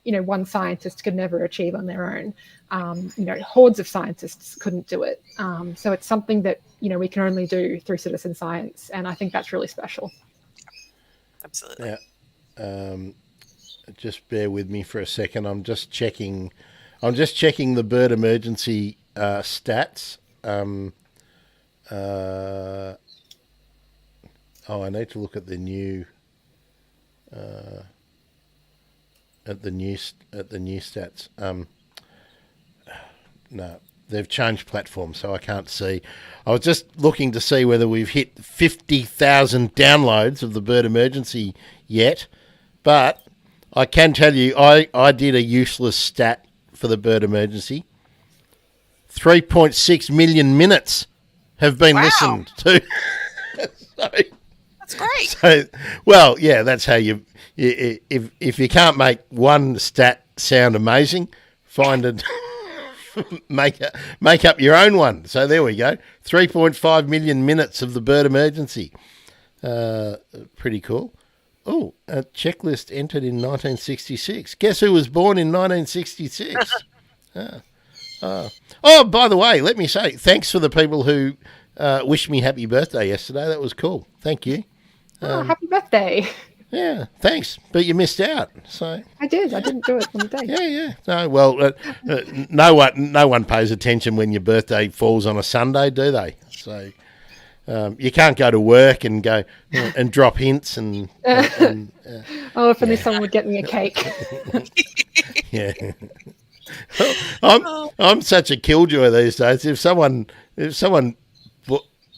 one scientist could never achieve on their own. Hordes of scientists couldn't do it. So it's something that, we can only do through citizen science. And I think that's really special. Absolutely. Yeah. Just bear with me for a second. I'm just checking the bird emergency stats. I need to look at the new stats. No, they've changed platforms, so I can't see. I was just looking to see whether we've hit 50,000 downloads of the bird emergency yet, but I can tell you I did a useless stat for the bird emergency. 3.6 million minutes have been listened to. That's great. So, well, yeah, that's how if you can't make one stat sound amazing, find it, make up your own one. So there we go. 3.5 million minutes of the bird emergency. Pretty cool. Oh, a checklist entered in 1966. Guess who was born in 1966? Oh, by the way, let me say thanks for the people who wished me happy birthday yesterday. That was cool. Thank you. Happy birthday. Yeah, thanks, but you missed out. So I did. I didn't do it on the day. yeah. No, well, no one pays attention when your birthday falls on a Sunday, do they? So you can't go to work and go and drop hints and Oh, if only someone would get me a cake. yeah. I'm such a killjoy these days. If someone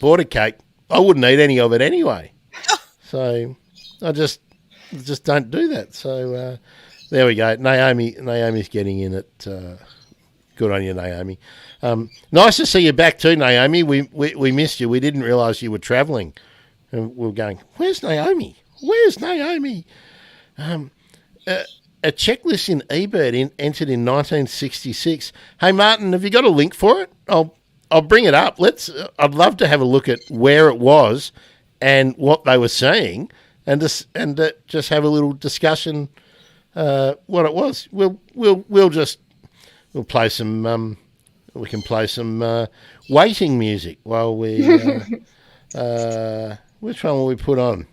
bought a cake, I wouldn't eat any of it anyway. So I just don't do that. So there we go. Naomi's getting in it. Good on you, Naomi. Nice to see you back too, Naomi. We missed you. We didn't realise you were travelling. And we were going, where's Naomi? Where's Naomi? A checklist in eBird entered in 1966. Hey, Martin, have you got a link for it? I'll bring it up. I'd love to have a look at where it was and what they were saying, and just have a little discussion. What it was. We'll play some. We can play some waiting music while we. Which one will we put on?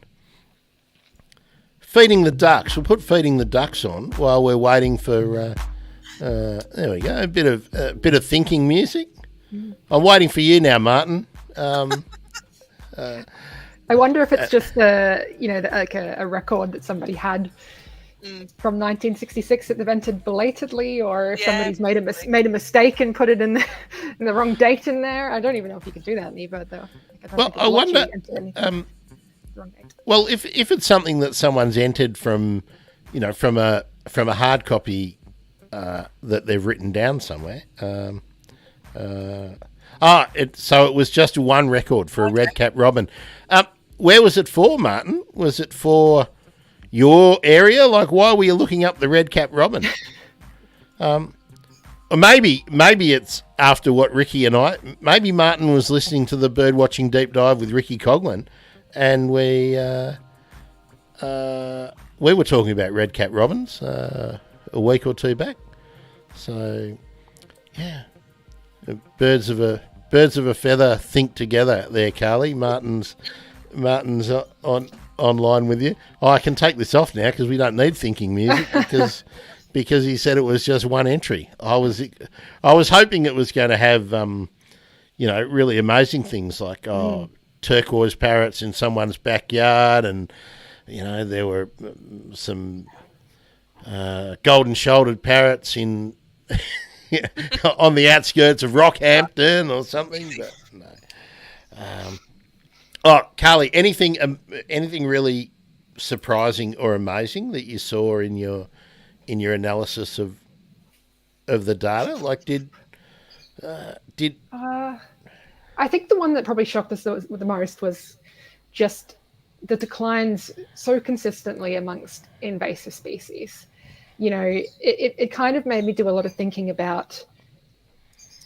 Feeding the Ducks. We'll put Feeding the Ducks on while we're waiting for. There we go. A bit of thinking music. I'm waiting for you now, Martin. I wonder if it's just a record that somebody had from 1966 that they've entered belatedly, or if somebody's made a mistake and put it in the wrong date in there. I don't even know if you can do that in eBird though. Well, I wonder. Well, if it's something that someone's entered from a hard copy that they've written down somewhere. So it was just one record for a red-capped robin. Where was it for, Martin? Was it for your area? Like, why were you looking up the red-capped robin? Or maybe it's after what Ricky and maybe Martin was listening to the Birdwatching Deep Dive with Ricky Coughlin, and we were talking about red-capped robins a week or two back. So, yeah, birds of a feather think together there, Carly. Martin's online with you. Oh, I can take this off now because we don't need thinking music because he said it was just one entry. I was hoping it was going to have really amazing things like turquoise parrots in someone's backyard, and there were some golden shouldered parrots in on the outskirts of Rockhampton or something. But no. Carly, anything really surprising or amazing that you saw in your analysis of the data? Like, did I think the one that probably shocked us the most was just the declines so consistently amongst invasive species. It kind of made me do a lot of thinking about,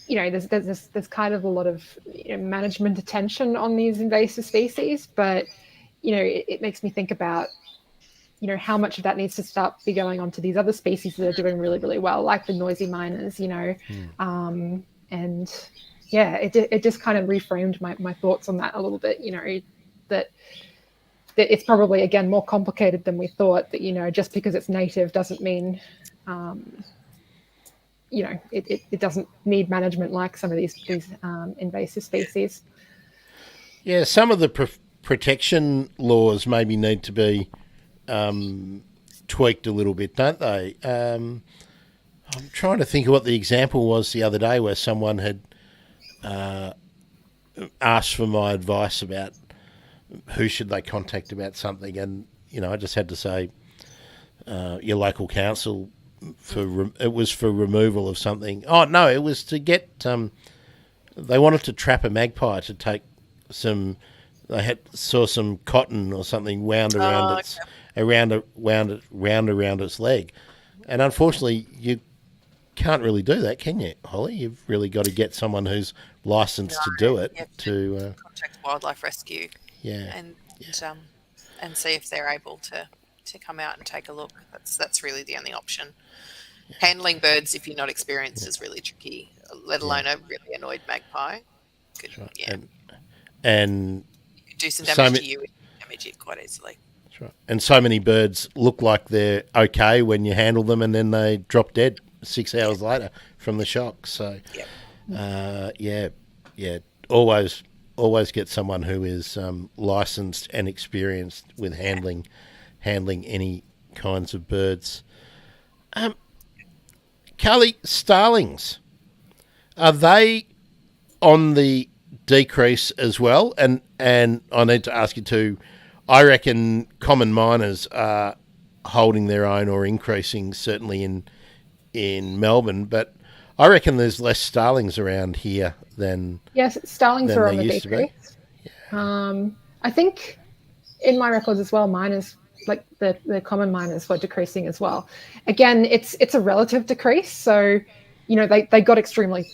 there's kind of a lot of management attention on these invasive species, but it makes me think about how much of that needs to start be going on to these other species that are doing really, really well, like the noisy miners, and yeah, it just kind of reframed my thoughts on that a little bit, that it's probably, again, more complicated than we thought, that, just because it's native doesn't mean, it doesn't need management like some of these invasive species. Yeah, some of the protection laws maybe need to be tweaked a little bit, don't they? I'm trying to think of what the example was the other day where someone had asked for my advice about who should they contact about something, and I just had to say your local council it was for removal of something. Oh no, it was to get they wanted to trap a magpie to take some. They saw some cotton or something wound around around its leg, and unfortunately you can't really do that, can you, Holly? You've really got to get someone who's licensed to do it. To contact Wildlife Rescue. Yeah. And see if they're able to come out and take a look. That's really the only option. Yeah. Handling birds, if you're not experienced, is really tricky, let alone a really annoyed magpie. Right. And you could do some damage to you and damage it quite easily. Right. And so many birds look like they're okay when you handle them, and then they drop dead 6 hours later from the shock. So, yeah, always get someone who is licensed and experienced with handling any kinds of birds. Carly, starlings, are they on the decrease as well? And I need to ask you too. I reckon common miners are holding their own or increasing, certainly in Melbourne, but I reckon there's less starlings around here than Yes, starlings than are on there the used to be. decrease. I think in my records as well, miners, like the common miners, were decreasing as well. Again, it's a relative decrease, so they got extremely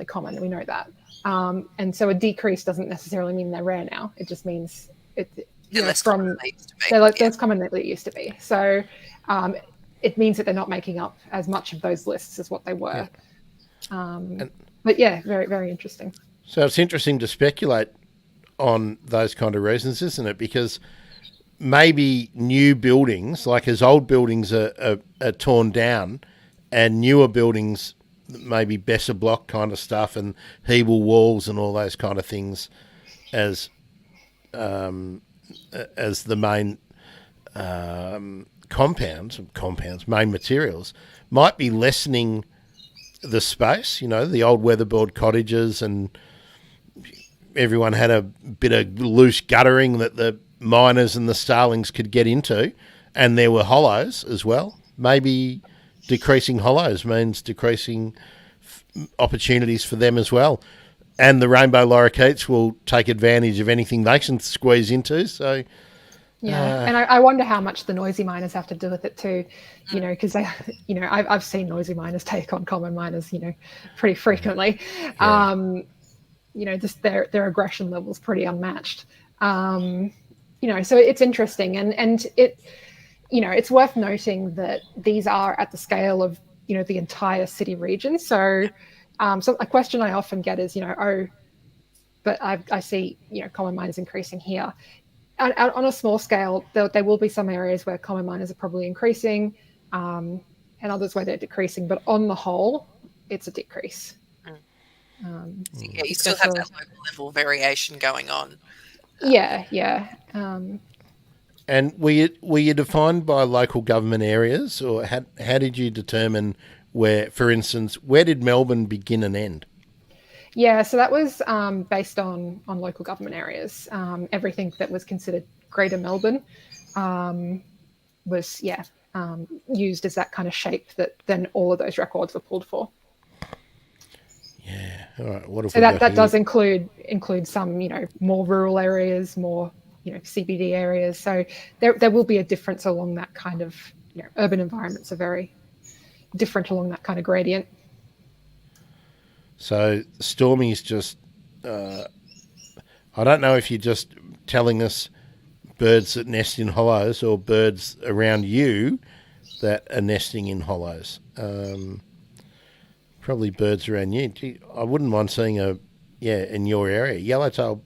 common. We know that, and so a decrease doesn't necessarily mean they're rare now. It just means They're less common than they used to be. they're less common than they used to be. So it means that they're not making up as much of those lists as what they were. But yeah, very, very interesting. So it's interesting to speculate on those kind of reasons, isn't it? Because maybe new buildings, like as old buildings are torn down, and newer buildings, maybe Besser block kind of stuff and Hebel walls and all those kind of things, as the main main materials, might be lessening the space. The old weatherboard cottages, and everyone had a bit of loose guttering that the miners and the starlings could get into, and there were hollows as well. Maybe decreasing hollows means decreasing opportunities for them as well. And the rainbow lorikeets will take advantage of anything they can squeeze into. So, and I wonder how much the noisy miners have to do with it too, because they, I've seen noisy miners take on common miners, pretty frequently. Yeah. Just their aggression level's pretty unmatched. So it's interesting, and it, it's worth noting that these are at the scale of the entire city region. So a question I often get is, but I see common miners increasing here. On a small scale, there will be some areas where common miners are probably increasing, and others where they're decreasing. But on the whole, it's a decrease. You still have that local level variation going on. Yeah. And were you defined by local government areas, or how did you determine where, for instance, where did Melbourne begin and end? Yeah, so that was based on local government areas. Everything that was considered Greater Melbourne was used as that kind of shape that then all of those records were pulled for. Yeah. All right. What if so that does include some more rural areas, more CBD areas. So there will be a difference along that kind of urban environments are very different along that kind of gradient. So Stormy's just, I don't know if you're just telling us birds that nest in hollows or birds around you that are nesting in hollows. Probably birds around you. I wouldn't mind seeing in your area, yellowtail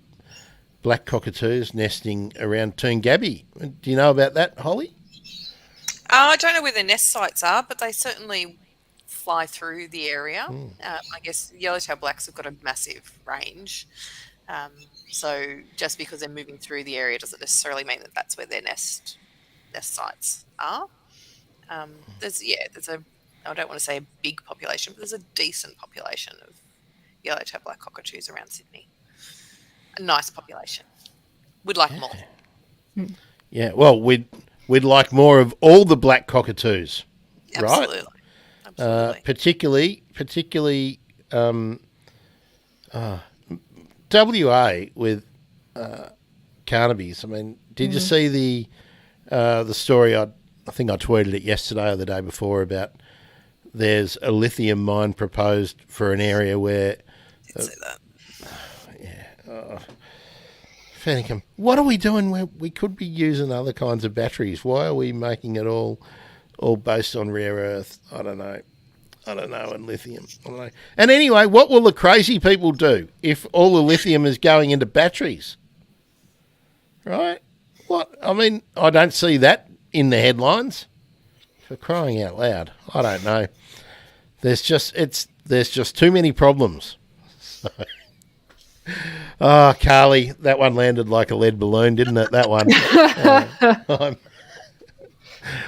black cockatoos nesting around Toongabbie. Do you know about that, Holly? I don't know where their nest sites are, but they certainly fly through the area. I guess yellowtail blacks have got a massive range. So just because they're moving through the area doesn't necessarily mean that that's where their nest sites are. There's a, I don't want to say a big population, but there's a decent population of yellowtail black cockatoos around Sydney. A nice population. We'd like more. Yeah, well, we'd like more of all the black cockatoos, Absolutely. right? Absolutely. Particularly WA with Carnaby's. I mean, did you see the story? I think I tweeted it yesterday or the day before about there's a lithium mine proposed for an area where. Did see that. Fanicum, what are we doing where we could be using other kinds of batteries? Why are we making it all based on rare earth? I don't know, and lithium. I don't know. And anyway, what will the crazy people do if all the lithium is going into batteries? Right? What? I mean, I don't see that in the headlines. For crying out loud, I don't know. There's just too many problems. So. Oh, Carly, that one landed like a lead balloon, didn't it? That one.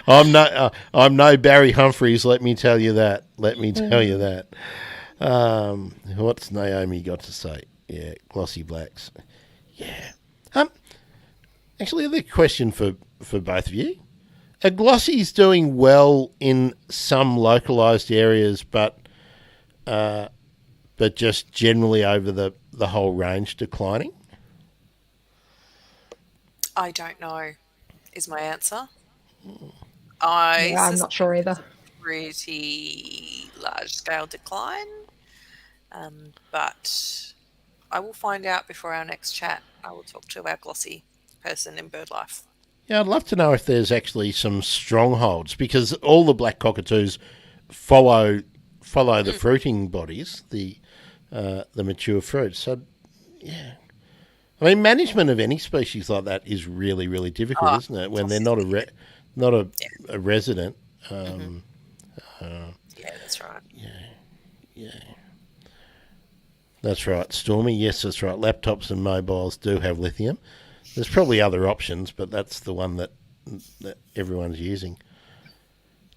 I'm no Barry Humphries. Let me tell you that. What's Naomi got to say? Yeah, glossy blacks. Yeah. Actually, I have a question for both of you. Are glossies doing well in some localised areas, but just generally over the whole range declining? I don't know, is my answer. Yeah, I'm not sure either. Pretty large scale decline, but I will find out before our next chat. I will talk to our glossy person in BirdLife. Yeah, I'd love to know if there's actually some strongholds, because all the black cockatoos follow the fruiting bodies, the mature fruit. So, yeah. I mean, management of any species like that is really, really difficult, isn't it? When they're not a resident. Yeah, that's right. Yeah. That's right. Stormy, yes, that's right. Laptops and mobiles do have lithium. There's probably other options, but that's the one that everyone's using.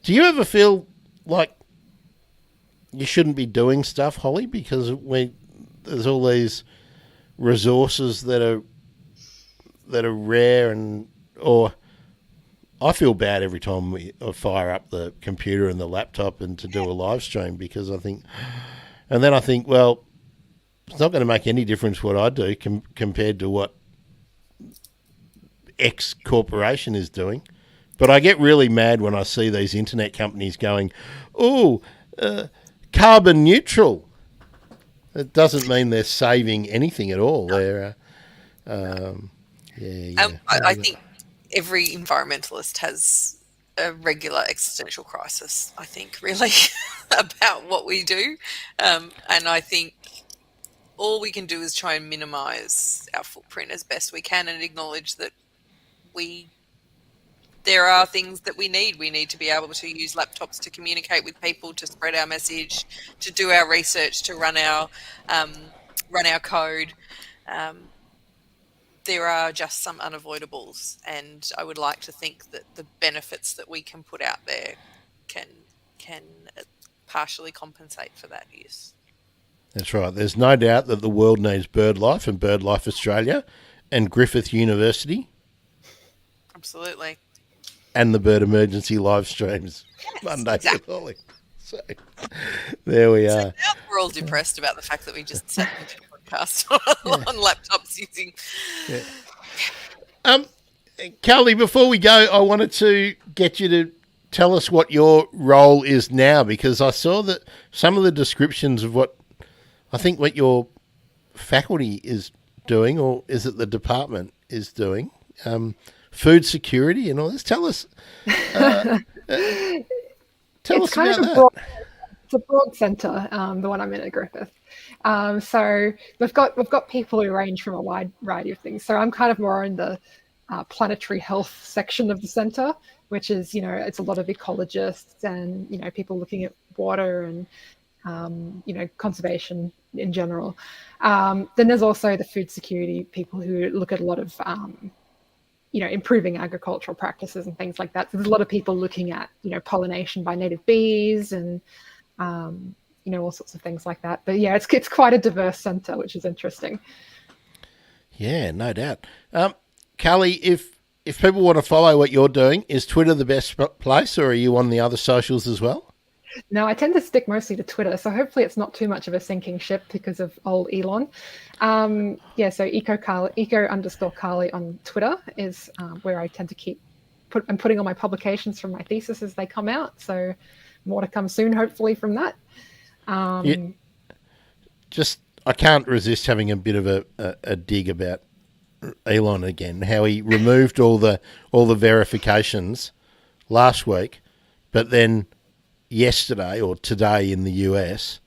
Do you ever feel like you shouldn't be doing stuff, Holly, because there's all these resources that are rare, or I feel bad every time we fire up the computer and the laptop and to do a live stream, because I think, well, it's not going to make any difference what I do compared to what X corporation is doing. But I get really mad when I see these internet companies going, carbon neutral. It doesn't mean they're saving anything at all. They're, I think every environmentalist has a regular existential crisis, I think, really, about what we do. And I think all we can do is try and minimise our footprint as best we can and acknowledge that there are things that we need. We need to be able to use laptops to communicate with people, to spread our message, to do our research, to run our code. There are just some unavoidables, and I would like to think that the benefits that we can put out there can partially compensate for that use. That's right. There's no doubt that the world needs BirdLife and BirdLife Australia and Griffith University. Absolutely. And the Bird Emergency live streams. Yes, Monday exactly. with Holly. So there we are. Now we're all depressed about the fact that we just sat and did a podcast on laptops using... Yeah. Carly, before we go, I wanted to get you to tell us what your role is now, because I saw that some of the descriptions of what your faculty is doing, or is it the department is doing, food security and all this. Tell us. Tell us about that. It's a broad centre, the one I'm in at Griffith. So we've got people who range from a wide variety of things. So I'm kind of more in the planetary health section of the centre, which is, it's a lot of ecologists and, people looking at water and, conservation in general. Then there's also the food security people who look at a lot of, improving agricultural practices and things like that. So there's a lot of people looking at, pollination by native bees and, all sorts of things like that. But yeah, it's quite a diverse centre, which is interesting. Yeah, no doubt. Carly, if people want to follow what you're doing, is Twitter the best place, or are you on the other socials as well? No, I tend to stick mostly to Twitter, so hopefully it's not too much of a sinking ship because of old Elon. So eco_Carly on Twitter is where I tend to I'm putting on my publications from my thesis as they come out, so more to come soon, hopefully, from that. I can't resist having a bit of a dig about Elon again, how he removed all the verifications last week, but then yesterday or today in the US,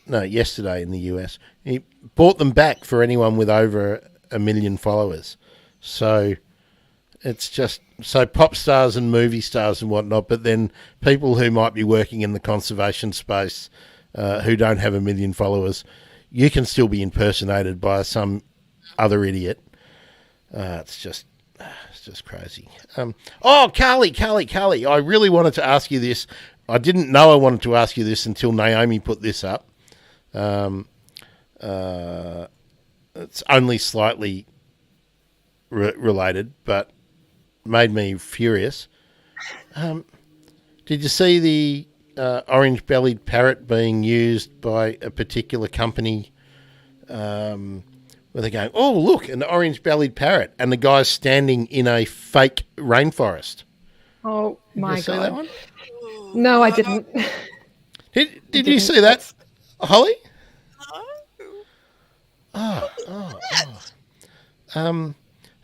yesterday in the US, he bought them back for anyone with over 1 million followers. So It's just so pop stars and movie stars and whatnot, but then people who might be working in the conservation space who don't have 1 million followers, you can still be impersonated by some other idiot. It's just crazy. Carly, I really wanted to ask you this. I didn't know I wanted to ask you this until Naomi put this up. It's only slightly related, but made me furious. Did you see the orange-bellied parrot being used by a particular company where they're going, oh, look, an orange-bellied parrot, and the guy's standing in a fake rainforest? Oh, my Did you see God. that one? No, I didn't. Did you see that, Holly? No.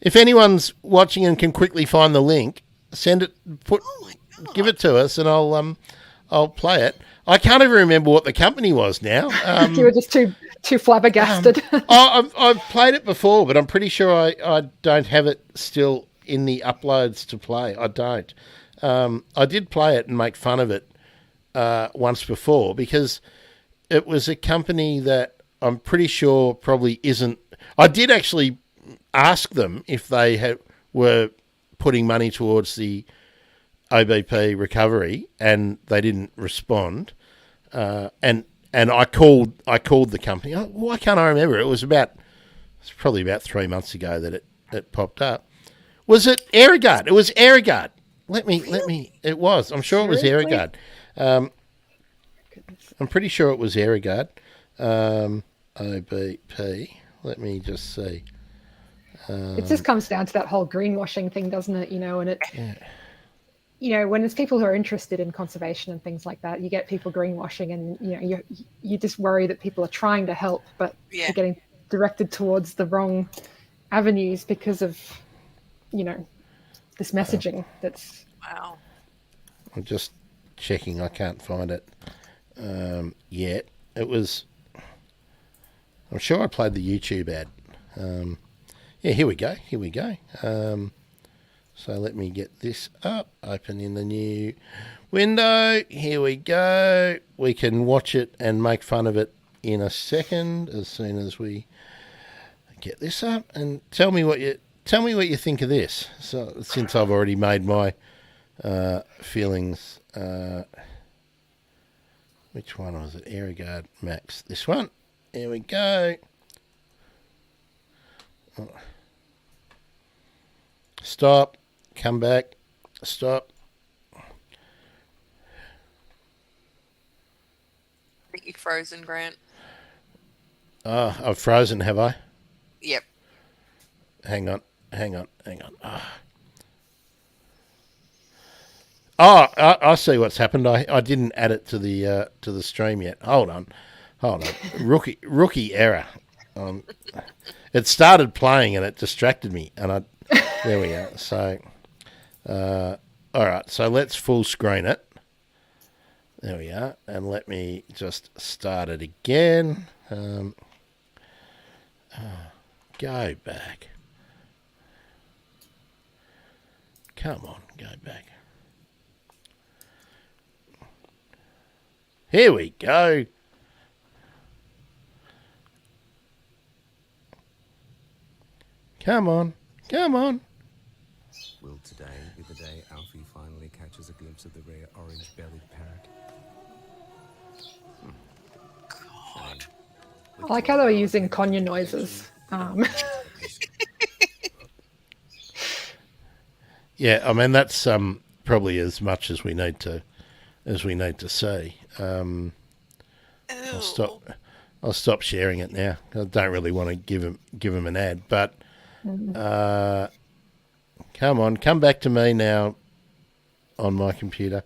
If anyone's watching and can quickly find the link, send it. Give it to us, and I'll play it. I can't even remember what the company was now. You were just too flabbergasted. I've played it before, but I'm pretty sure I don't have it still in the uploads to play. I don't. I did play it and make fun of it once before because it was a company that I'm pretty sure probably isn't. I did actually ask them if they were putting money towards the OBP recovery, and they didn't respond. And I called the company. Why can't I remember? It's probably about 3 months ago that it popped up. Was it Aerogard? It was Aerogard. Let me. It was. I'm sure it was Aerogard. I'm pretty sure it was Aerogard. OBP. Let me just see. It just comes down to that whole greenwashing thing, doesn't it? And it. Yeah. When it's people who are interested in conservation and things like that, you get people greenwashing, and you just worry that people are trying to help, but they're getting directed towards the wrong avenues because of this messaging. That's wow. I'm just checking. I can't find it yet. It was. I'm sure I played the YouTube ad. Here we go. So let me get this up, open in the new window. Here we go. We can watch it and make fun of it in a second as soon as we get this up. And tell me what you think of this. So since I've already made my feelings, which one was it? Aerogard Max. This one. Here we go. Oh. Stop. Come back. Stop. I think you're frozen, Grant. I've frozen, have I? Yep. Hang on. I see what's happened. I didn't add it to the stream yet. Hold on. Rookie error. It started playing and it distracted me, and there we are. So, all right. So let's full screen it. There we are, and let me just start it again. Go back. Come on, go back. Here we go. Come on. Will today be the day Alfie finally catches a glimpse of the rare orange-bellied parrot? God. I like how they were using Konya noises. Yeah, I mean that's probably as much as we need to see. I'll stop sharing it now. I don't really want to give him an ad, but come back to me now on my computer.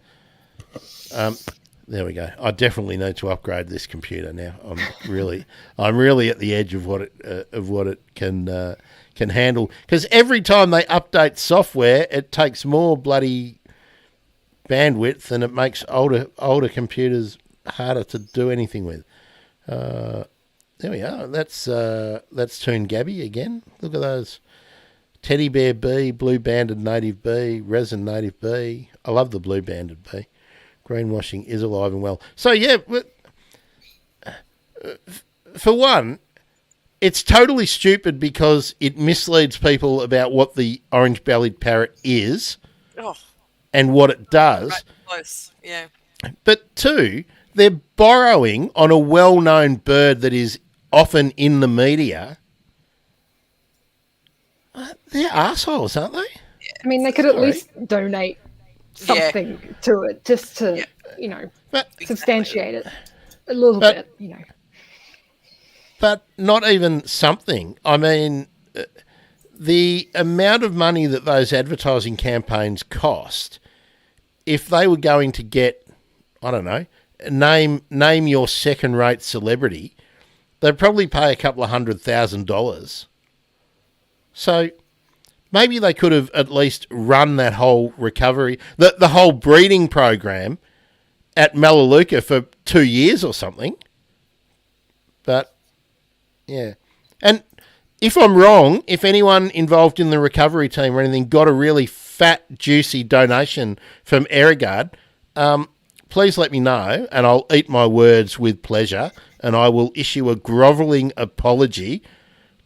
There we go. I definitely need to upgrade this computer now. I'm really at the edge of what it can handle, because every time they update software, it takes more bloody bandwidth, and it makes older computers harder to do anything with. There we are. That's Toon Gabby again. Look at those teddy bear bee, blue banded native bee, resin native bee. I love the blue banded bee. Greenwashing is alive and well. So, yeah, for one, it's totally stupid because it misleads people about what the orange-bellied parrot is Oh, and what it does. right, close. Yeah. But two, they're borrowing on a well-known bird that is often in the media. They're assholes, aren't they? I mean, they could at least donate something to it, just to, But substantiate it a little bit, But not even something. I mean, the amount of money that those advertising campaigns cost, if they were going to get, I don't know, name your second-rate celebrity, they'd probably pay a couple of $100,000. So maybe they could have at least run that whole recovery, the whole breeding program at Melaleuca for 2 years or something. But, yeah. And if I'm wrong, if anyone involved in the recovery team or anything got a really fat, juicy donation from Aerogard, please let me know and I'll eat my words with pleasure and I will issue a grovelling apology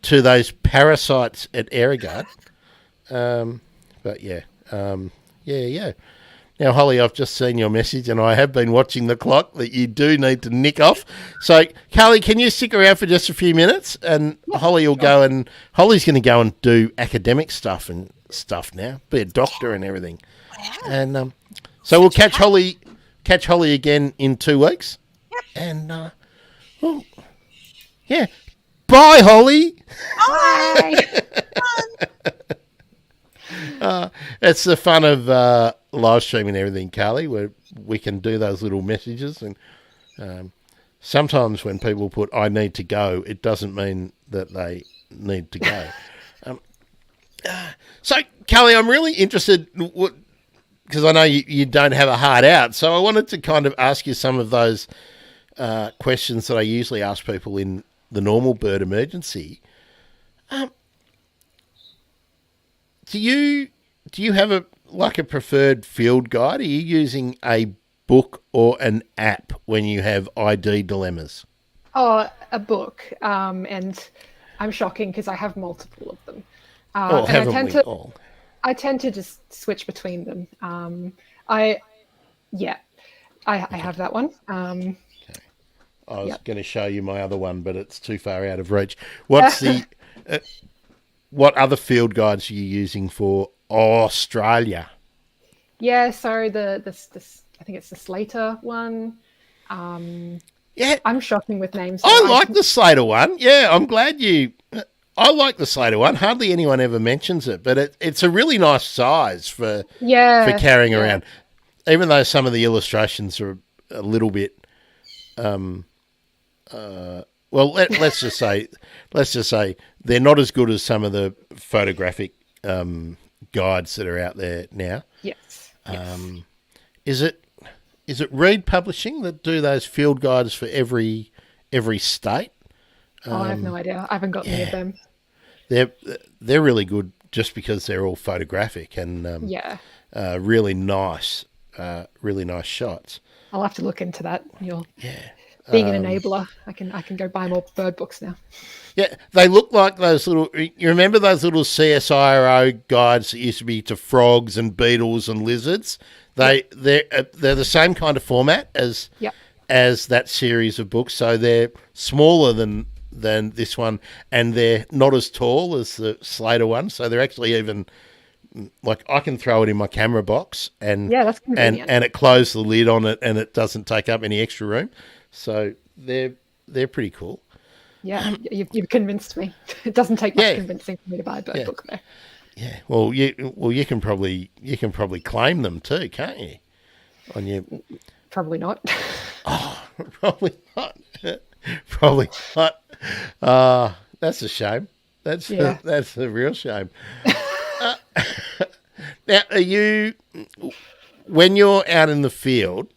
to those parasites at Aerogard. But yeah. Yeah. Now, Holly, I've just seen your message and I have been watching the clock that you do need to nick off. So, Carly, can you stick around for just a few minutes? And Holly will go and... Holly's going to go and do academic stuff now, be a doctor and everything. And so we'll catch Holly again in 2 weeks. Yep. And, yeah. Bye, Holly. Bye. It's the fun of live streaming and everything, Carly, where we can do those little messages. And sometimes when people put, I need to go, it doesn't mean that they need to go. So, Carly, I'm really interested, because I know you don't have a heart out, so I wanted to kind of ask you some of those questions that I usually ask people in the normal bird emergency. Do you have a preferred field guide? Are you using a book or an app when you have ID dilemmas? Oh, a book. And I'm shocking because I have multiple of them. I tend to just switch between them. I have that one. I was going to show you my other one, but it's too far out of reach. What's the what other field guides are you using for Australia? Yeah, so the I think it's the Slater one. Yeah, I'm shocking with names. I like the Slater one. Yeah, I'm glad you. I like the Slater one. Hardly anyone ever mentions it, but it's a really nice size for carrying around. Even though some of the illustrations are a little bit. Well, let's just say they're not as good as some of the photographic guides that are out there now. Yes. Is it Reed Publishing that do those field guides for every state? I have no idea. I haven't got any of them. They're really good just because they're all photographic and really nice shots. I'll have to look into that. Being an enabler, I can go buy more bird books now. Yeah, they look like those little. You remember those little CSIRO guides that used to be to frogs and beetles and lizards? They're the same kind of format as that series of books. So they're smaller than this one, and they're not as tall as the Slater one. So they're actually even like I can throw it in my camera box and that's convenient. and it closes the lid on it and it doesn't take up any extra room. So they're pretty cool. Yeah, you've convinced me. It doesn't take much convincing for me to buy a bird book there. Yeah, well, you can probably claim them too, can't you? On your probably not. Oh, probably not. Probably not. That's a shame. That's a real shame. Now, when you're out in the field?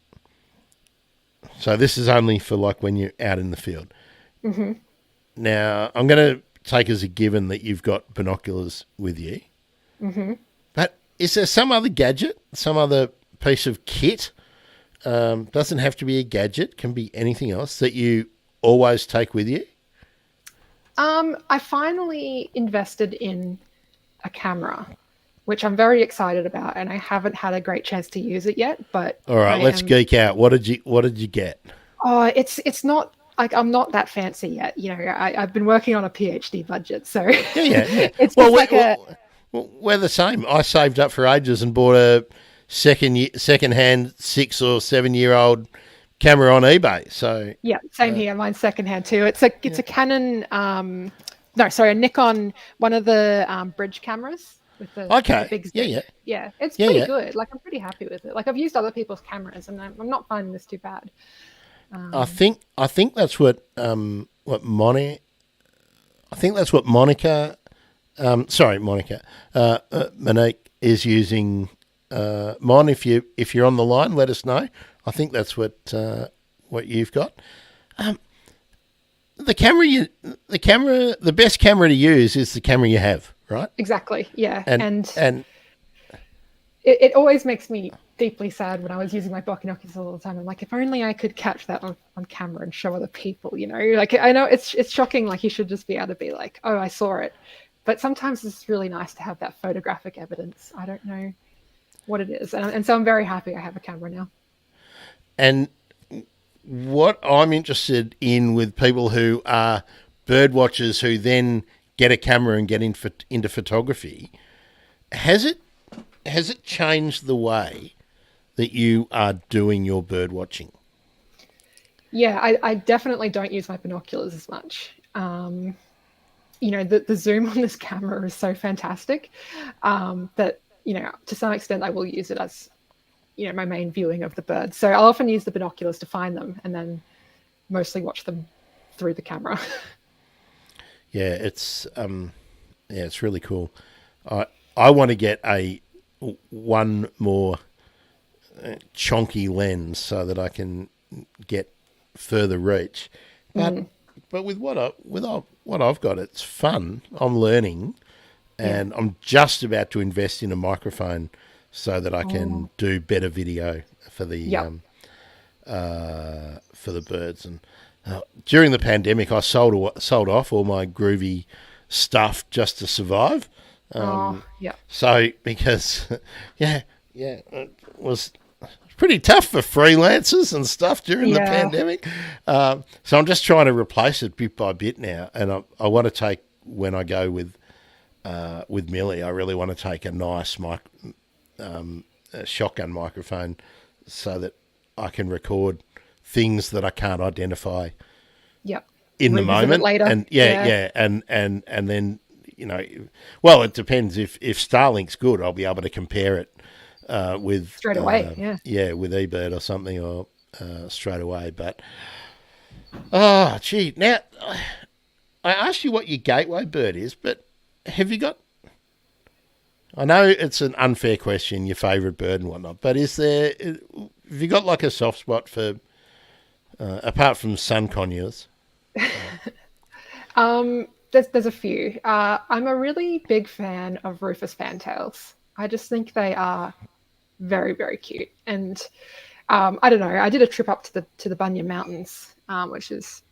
So this is only for like when you're out in the field. Mm-hmm. Now, I'm going to take as a given that you've got binoculars with you. But is there some other gadget, some other piece of kit? Doesn't have to be a gadget, can be anything else that you always take with you? I finally invested in a camera, which I'm very excited about, and I haven't had a great chance to use it yet. But All right, let's geek out. What did you get? Oh, it's not like I'm not that fancy yet. You know, I've been working on a PhD budget, so Yeah. it's Well, just we're the same. I saved up for ages and bought a second-hand 6 or 7-year-old camera on eBay. So yeah, same here. Mine's secondhand too. It's a Canon. A Nikon. One of the bridge cameras with the big zoom. Yeah. It's pretty good. Like I'm pretty happy with it. Like I've used other people's cameras, and I'm not finding this too bad. I think that's what Monica. Monique is using. Mon, if you're on the line, let us know. I think that's what you've got. The best camera to use is the camera you have, right? Exactly. Yeah, and it always makes me deeply sad when I was using my binoculars all the time. I'm like, if only I could catch that on camera and show other people, you know. Like I know it's shocking. Like you should just be able to be like, oh, I saw it. But sometimes it's really nice to have that photographic evidence. I don't know what it is, and so I'm very happy I have a camera now. And what I'm interested in with people who are bird watchers who then get a camera and get into photography, has it changed the way that you are doing your bird watching? Yeah, I definitely don't use my binoculars as much. You know, the zoom on this camera is so fantastic that, you know, to some extent I will use it as, you know, my main viewing of the birds. So I'll often use the binoculars to find them and then mostly watch them through the camera. Yeah, it's really cool. I want to get one more chonky lens so that I can get further reach. But with what I've got, it's fun. I'm learning, and I'm just about to invest in a microphone so that I can do better video for the birds. And during the pandemic, I sold off all my groovy stuff just to survive. So because it was pretty tough for freelancers and stuff during the pandemic. So I'm just trying to replace it bit by bit now, and I want to take, when I go with Millie, I really want to take a nice a shotgun microphone so that I can record things that I can't identify in the moment later. And and then, you know, well, it depends. If Starlink's good, I'll be able to compare it with straight away with eBird or something, or straight away. But now I asked you what your gateway bird is, but have you got, I know it's an unfair question, your favourite bird and whatnot, but have you got like a soft spot for, apart from sun conures? There's a few. I'm a really big fan of rufous fantails. I just think they are very, very cute. And I don't know, I did a trip up to the Bunya Mountains, which is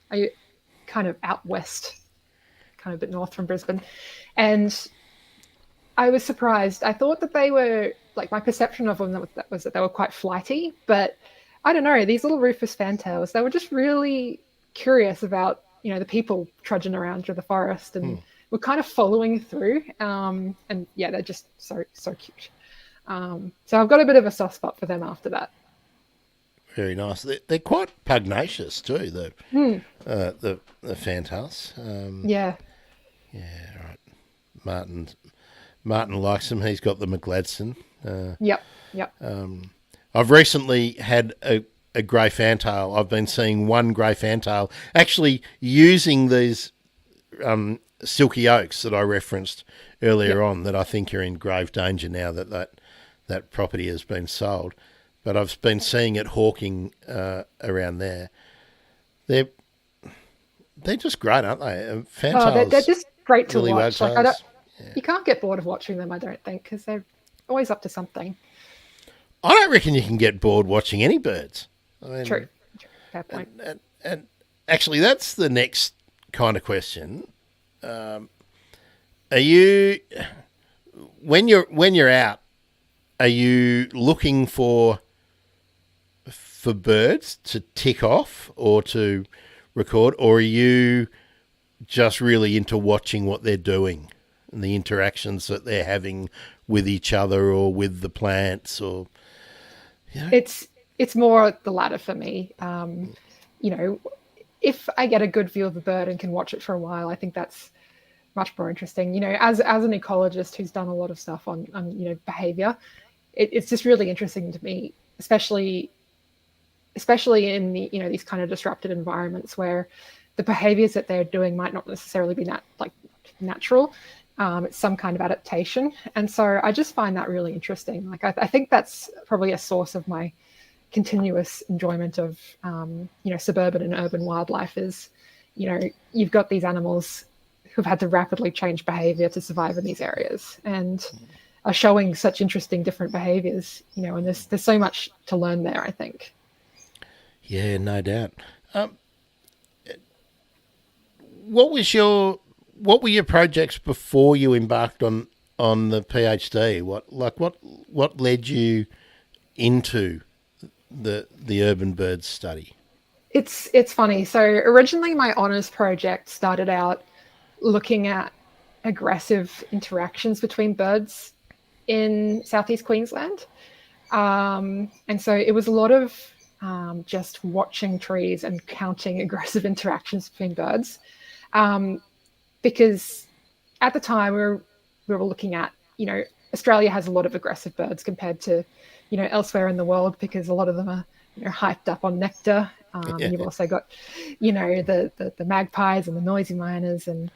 kind of out west, kind of a bit north from Brisbane. And I was surprised. I thought that they were, like, my perception of them was that they were quite flighty, but I don't know, these little rufous fantails, they were just really curious about, you know, the people trudging around through the forest, and were kind of following through. And yeah, they're just so cute. So I've got a bit of a soft spot for them after that. Very nice. They're quite pugnacious too, the fantails. Yeah, right. Martin likes them. He's got the McGladson. Yep. I've recently had a grey fantail. I've been seeing one grey fantail actually using these silky oaks that I referenced earlier on, that I think are in grave danger now that property has been sold. But I've been seeing it hawking around there. They're just great, aren't they? Fantails, they're just great to watch. Like, You can't get bored of watching them, I don't think, because they're always up to something. I don't reckon you can get bored watching any birds. I mean, True. Fair point. And actually, that's the next kind of question. Are you, when you're out, are you looking for birds to tick off or to record, or are you just really into watching what they're doing and the interactions that they're having with each other or with the plants, or It's more the latter for me. If I get a good view of a bird and can watch it for a while, I think that's much more interesting. As an ecologist who's done a lot of stuff on behavior, it's just really interesting to me, especially in the these kind of disrupted environments where the behaviors that they're doing might not necessarily be natural. It's some kind of adaptation, and so I just find that really interesting. Like I think that's probably a source of my continuous enjoyment of suburban and urban wildlife is you've got these animals who've had to rapidly change behavior to survive in these areas and are showing such interesting different behaviors, and there's so much to learn there, I think. Yeah, no doubt. What were your projects before you embarked on the PhD? What led you into the urban birds study? It's funny. So originally my honours project started out looking at aggressive interactions between birds in southeast Queensland. And so it was a lot of just watching trees and counting aggressive interactions between birds. Because at the time we were looking at, Australia has a lot of aggressive birds compared to, elsewhere in the world, because a lot of them are, hyped up on nectar. You've also got, the magpies and the noisy miners and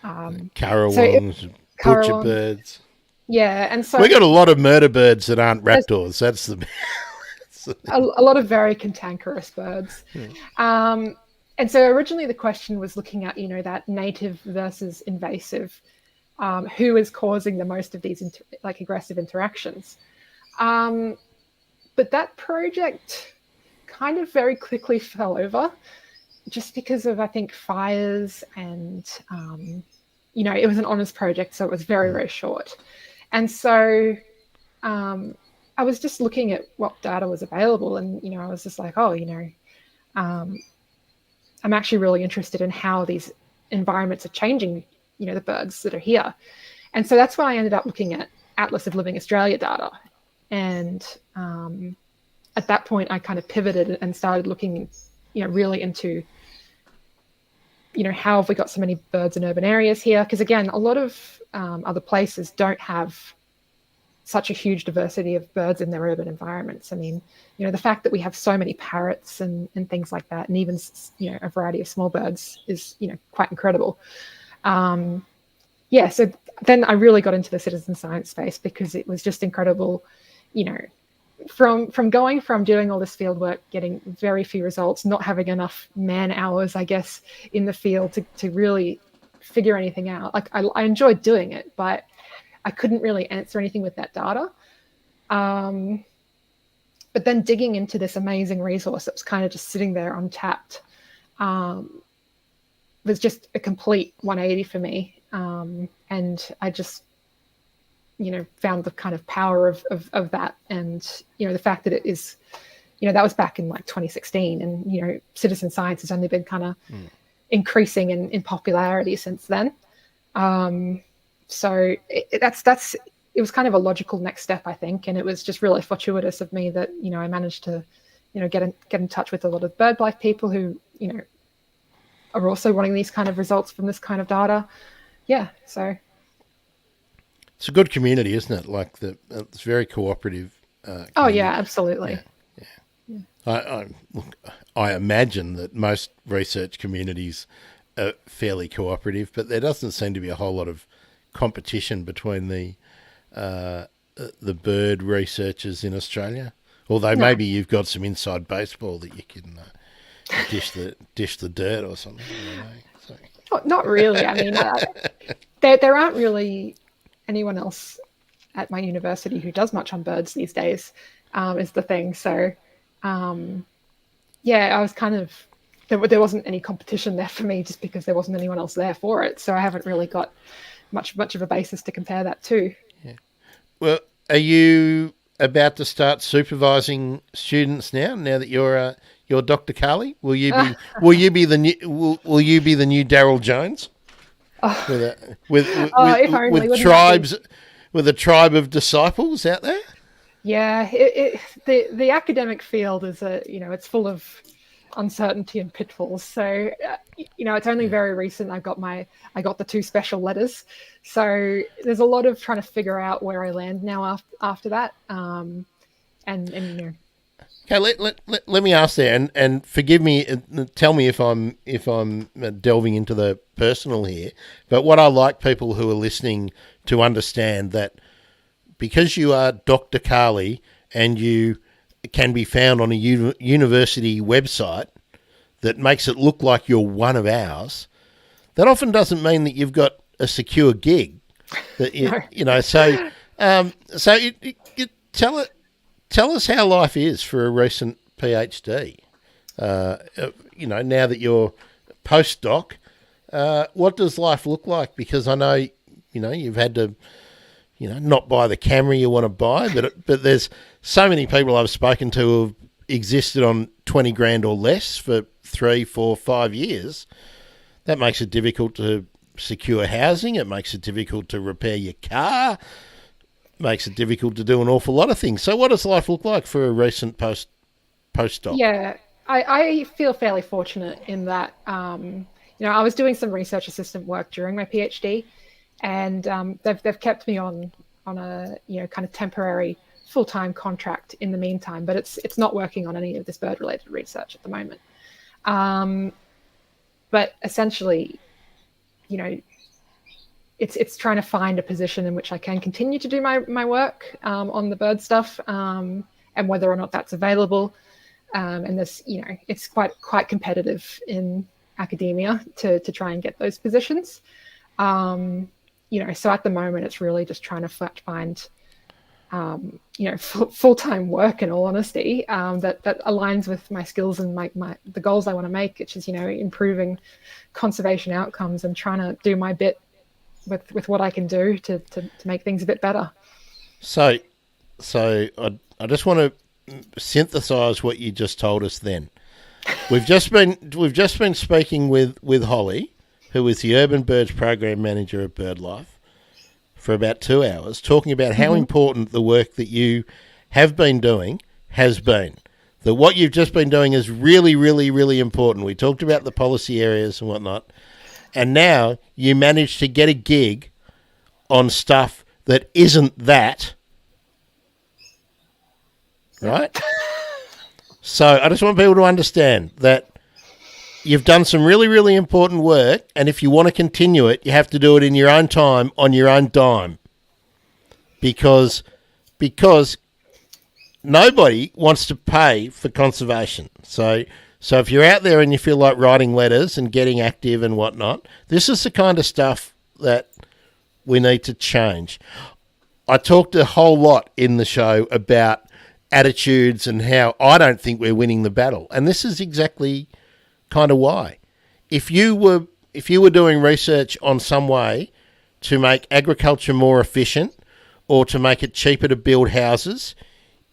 currawongs, butcher birds. Yeah, and so we got a lot of murder birds that aren't raptors. That's the a lot of very cantankerous birds. And so originally the question was looking at, that native versus invasive, who is causing the most of these aggressive interactions. But that project kind of very quickly fell over just because of, I think, fires and, it was an honours project, so it was very, very short. And so I was just looking at what data was available and, I was just like, I'm actually really interested in how these environments are changing, the birds that are here. And so that's when I ended up looking at Atlas of Living Australia data. And at that point, I kind of pivoted and started looking, really into, how have we got so many birds in urban areas here? Because again, a lot of other places don't have such a huge diversity of birds in their urban environments. I mean, the fact that we have so many parrots and things like that, and even, a variety of small birds is, quite incredible. So then I really got into the citizen science space because it was just incredible, from going from doing all this field work, getting very few results, not having enough man hours, I guess, in the field to really figure anything out. Like I enjoyed doing it, but I couldn't really answer anything with that data. But then digging into this amazing resource that was kind of just sitting there untapped was just a complete 180 for me. And I just, found the kind of power of that. And, the fact that it is, that was back in 2016 and, citizen science has only been kind of increasing in popularity since then. So it was kind of a logical next step, I think. And it was just really fortuitous of me that, I managed to, get in touch with a lot of bird life people who, are also wanting these kind of results from this kind of data. Yeah. So. It's a good community, isn't it? It's very cooperative. Oh yeah, absolutely. Yeah. I imagine that most research communities are fairly cooperative, but there doesn't seem to be a whole lot of competition between the bird researchers in Australia. Although maybe you've got some inside baseball that you can dish the dirt or something. I don't know. So. Not really. I mean, there aren't really anyone else at my university who does much on birds these days, is the thing. So, I was kind of, there wasn't any competition there for me just because there wasn't anyone else there for it. So I haven't really got much of a basis to compare that to. Yeah. Well, are you about to start supervising students now that you're Dr. Carly? Will you be the new Daryl Jones? With tribes, with a tribe of disciples out there? Yeah, the academic field is it's full of uncertainty and pitfalls. So it's only very recent I got the 2 special letters. So there's a lot of trying to figure out where I land now after that. Okay, let me ask there, and forgive me, tell me if I'm delving into the personal here, but what I like people who are listening to understand that because you are Dr. Carly and you can be found on a university website that makes it look like you're one of ours, that often doesn't mean that you've got a secure gig. That tell us how life is for a recent PhD. Now that you're postdoc, what does life look like? Because I know, you've had to, not buy the camera you want to buy, but there's so many people I've spoken to who have existed on 20 grand or less for 3, 4, 5 years. That makes it difficult to secure housing. It makes it difficult to repair your car. Makes it difficult to do an awful lot of things. So what does life look like for a recent postdoc? Yeah, I feel fairly fortunate in that, I was doing some research assistant work during my PhD, and they've kept me on a kind of temporary full-time contract in the meantime, but it's not working on any of this bird-related research at the moment. But essentially, it's trying to find a position in which I can continue to do my work on the bird stuff, and whether or not that's available. And this, it's quite competitive in academia to try and get those positions. So at the moment, it's really just trying to find, full-time work, in all honesty, that aligns with my skills and the goals I want to make, which is, improving conservation outcomes and trying to do my bit with what I can do to make things a bit better. So I just want to synthesize what you just told us then. We've just been speaking with Holly, who is the Urban Birds Program Manager at BirdLife, for about 2 hours, talking about how important the work that you have been doing has been. That what you've just been doing is really, really, really important. We talked about the policy areas and whatnot. And now you managed to get a gig on stuff that isn't that, right? So I just want people to understand that you've done some really, really important work, and if you want to continue it, you have to do it in your own time, on your own dime, because nobody wants to pay for conservation. So if you're out there and you feel like writing letters and getting active and whatnot, this is the kind of stuff that we need to change. I talked a whole lot in the show about attitudes and how I don't think we're winning the battle. And this is exactly kind of why. If you were doing research on some way to make agriculture more efficient or to make it cheaper to build houses,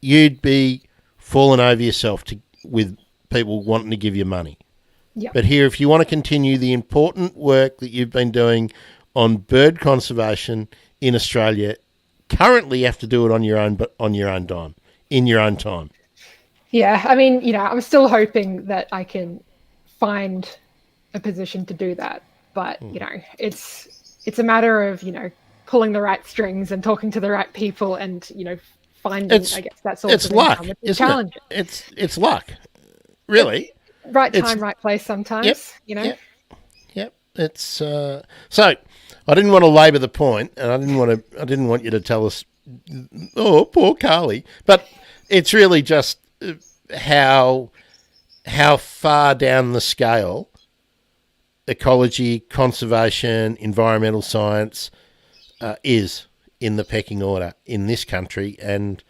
you'd be falling over yourself with people wanting to give you money. Yep. But here, if you want to continue the important work that you've been doing on bird conservation in Australia, currently you have to do it on your own dime, in your own time. Yeah, I mean, I'm still hoping that I can find a position to do that, but it's a matter of pulling the right strings and talking to the right people and finding, I guess that's all. It's luck, isn't it? It's luck. Really? Right time, right place sometimes, Yep. It's so I didn't want to labour the point, and I didn't want you to tell us, oh, poor Carly. But it's really just how far down the scale ecology, conservation, environmental science is in the pecking order in this country, and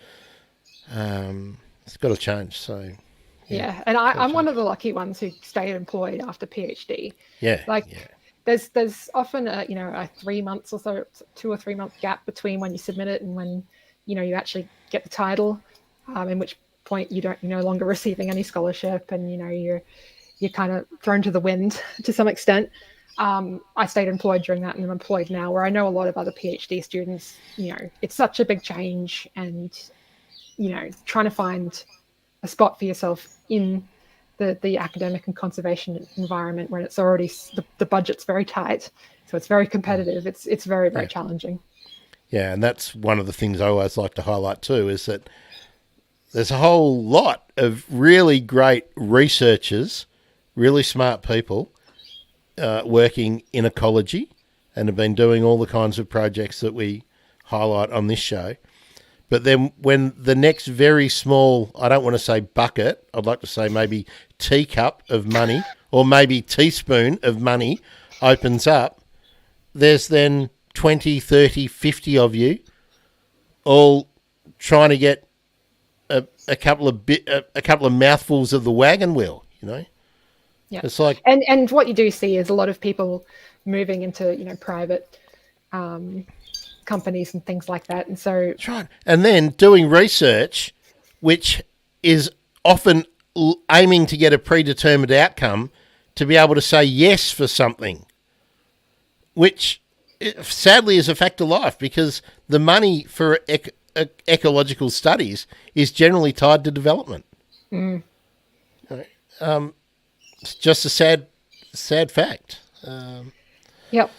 it's got to change. So yeah. And I'm one of the lucky ones who stayed employed after PhD. yeah, Like yeah. there's often a 3 months or so, 2 or 3 month gap between when you submit it and when you actually get the title, in which point you're no longer receiving any scholarship, and you're kind of thrown to the wind to some extent. I stayed employed during that, and I'm employed now, where I know a lot of other PhD students, it's such a big change, and trying to find a spot for yourself in the academic and conservation environment when it's already the budget's very tight, so it's very competitive. It's very, very challenging. Yeah, and that's one of the things I always like to highlight too, is that there's a whole lot of really great researchers, really smart people working in ecology, and have been doing all the kinds of projects that we highlight on this show. But then when the next very small, I don't want to say bucket, I'd like to say maybe teacup of money, or maybe teaspoon of money opens up, there's then 20, 30, 50 of you all trying to get a couple of mouthfuls of the wagon wheel, Yeah. It's like, and what you do see is a lot of people moving into private companies and things like that, and so that's right. And then doing research, which is often aiming to get a predetermined outcome, to be able to say yes for something, which sadly is a fact of life, because the money for ecological studies is generally tied to development. It's just a sad fact. Yep.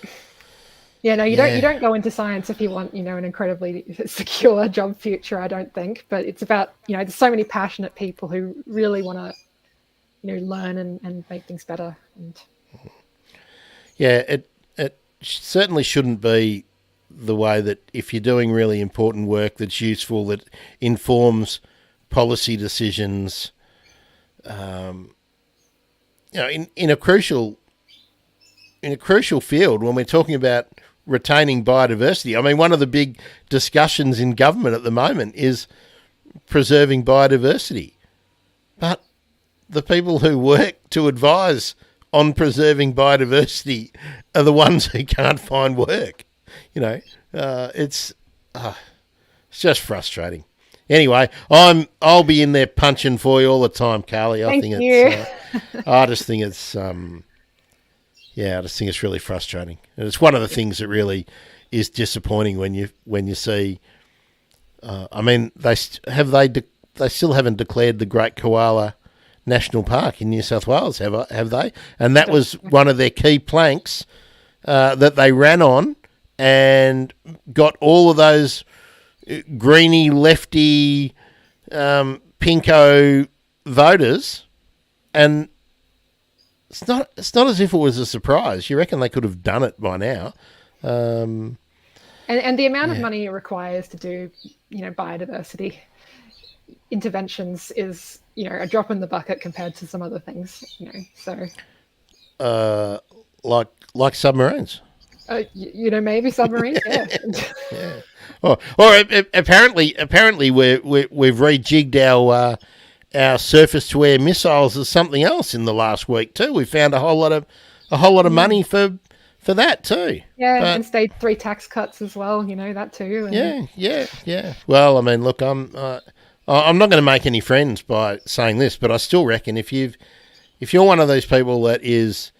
Yeah, no, you don't go into science if you want, an incredibly secure job future, I don't think. But it's about, there's so many passionate people who really want to, learn and make things better. And yeah, it certainly shouldn't be the way that if you're doing really important work that's useful, that informs policy decisions, in a crucial field, when we're talking about retaining biodiversity. I mean, one of the big discussions in government at the moment is preserving biodiversity. But the people who work to advise on preserving biodiversity are the ones who can't find work. It's just frustrating. Anyway, I'll be in there punching for you all the time, Carly. I just think it's really frustrating, and it's one of the things that really is disappointing when you see. They still haven't declared the Great Koala National Park in New South Wales, have they? And that was one of their key planks that they ran on, and got all of those greeny, lefty, pinko voters, and it's not as if it was a surprise. You reckon they could have done it by now? And the amount of money it requires to do, biodiversity interventions is, a drop in the bucket compared to some other things, So, like submarines. Maybe submarines. Yeah. Yeah. Or apparently we've rejigged our surface to air missiles as something else in the last week too. We found a whole lot of money for that too. Yeah, and stage 3 tax cuts as well. That too. And yeah. Well, I mean, look, I'm not going to make any friends by saying this, but I still reckon if you're one of those people that is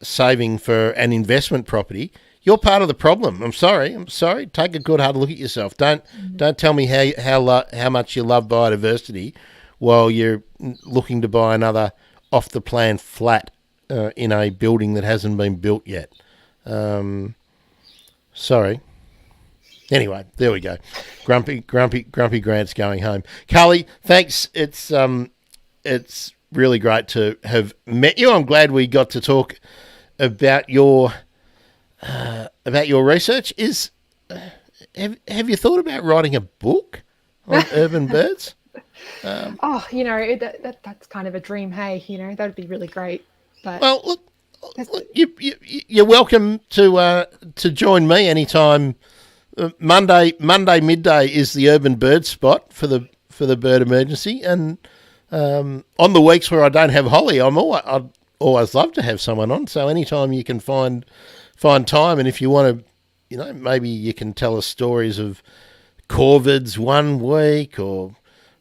saving for an investment property, you're part of the problem. I'm sorry. Take a good hard look at yourself. Don't tell me how much you love biodiversity while you're looking to buy another off the plan flat in a building that hasn't been built yet. Sorry. Anyway, there we go. Grumpy Grant's going home. Carly, thanks. It's really great to have met you. I'm glad we got to talk about your research. Have you thought about writing a book on urban birds? That's kind of a dream. Hey, that'd be really great. But well, look, you're welcome to join me anytime Monday midday is the urban bird spot for the bird emergency, and on the weeks where I don't have Holly, I'd always love to have someone on. So anytime you can find time, and if you want to, maybe you can tell us stories of corvids one week, or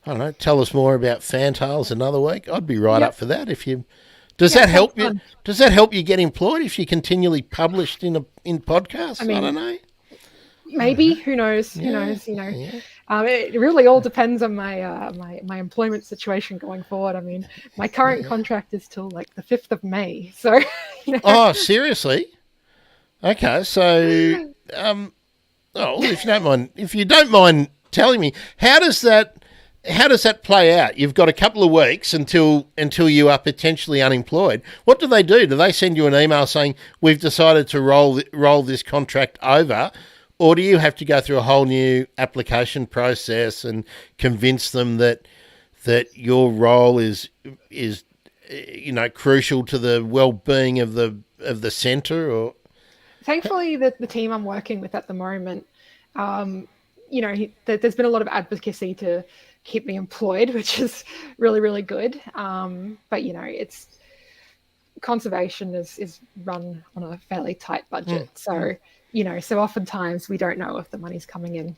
I don't know, tell us more about fantails another week. I'd be right up for that. Does that help you? Does that help you get employed if you continually published in podcasts? I don't know. Maybe, who knows? Who knows? Yeah. It really all depends on my my employment situation going forward. I mean, my current contract is till like the 5th of May. So, Oh, seriously? Okay, so if you don't mind telling me, how does that play out? You've got a couple of weeks until you are potentially unemployed. What do they do? Do they send you an email saying we've decided to roll this contract over? Or do you have to go through a whole new application process and convince them that your role is crucial to the well-being of the centre? Or thankfully, the team I'm working with at the moment, there's been a lot of advocacy to keep me employed, which is really, really good. But it's conservation is run on a fairly tight budget, so. So oftentimes we don't know if the money's coming in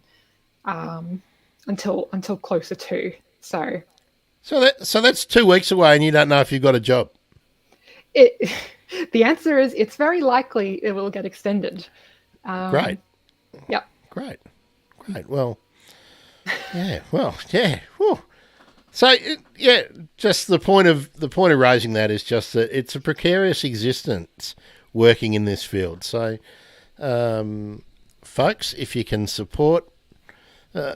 until closer to. So that's 2 weeks away, and you don't know if you've got a job. The answer is it's very likely it will get extended. Great. Yep. Great. Well, yeah. Well, yeah. Whew. So just the point of raising that is just that it's a precarious existence working in this field. So. Folks, if you can support, I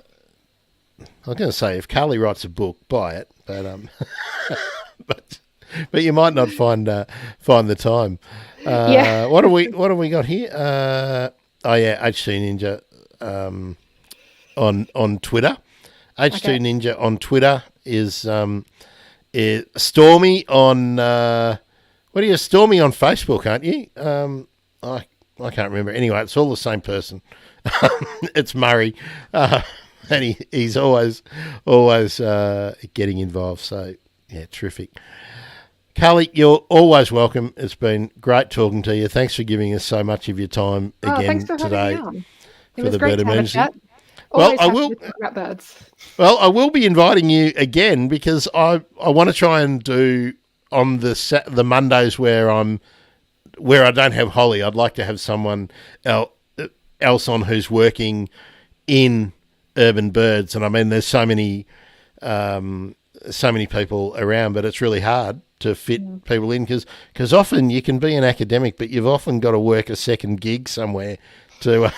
was going to say if Carly writes a book, buy it, but but you might not find the time. What do we got here? HT Ninja on Twitter. HT Ninja on Twitter is Stormy on what are you? Stormy on Facebook, aren't you? I can't remember. Anyway, it's all the same person. It's Murray, and he's always getting involved. So yeah, terrific. Carly, you're always welcome. It's been great talking to you. Thanks for giving us so much of your time again today for the bird emergency. Well, I will. About birds. Well, I will be inviting you again because I want to try and do on the Mondays where I don't have Holly. I'd like to have someone else on who's working in urban birds, and I mean, there's so many people around, but it's really hard to fit people in because often you can be an academic, but you've often got to work a second gig somewhere to.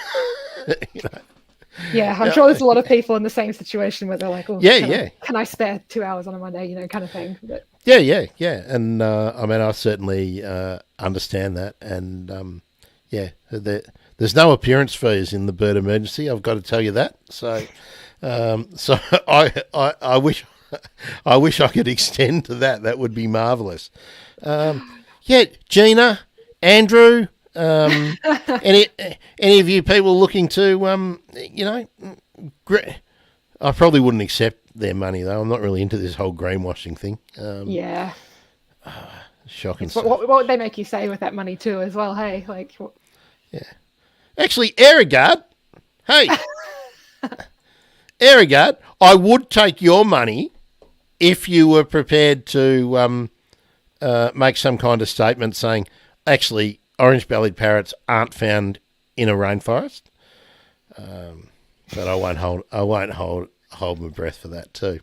Yeah, I'm sure there's a lot of people in the same situation where they're like, can I spare 2 hours on a Monday, kind of thing. But. Yeah. And I mean, I certainly understand that. And there's no appearance fees in the bird emergency. I've got to tell you that. So I wish I could extend to that. That would be marvellous. Gina, Andrew. Any of you people looking to, I probably wouldn't accept their money though. I'm not really into this whole greenwashing thing. Shocking. What would they make you say with that money too, as well? Hey, actually, Aerogard. Hey, Aerogard. I would take your money if you were prepared to make some kind of statement saying, actually, orange-bellied parrots aren't found in a rainforest, but I won't hold my breath for that too.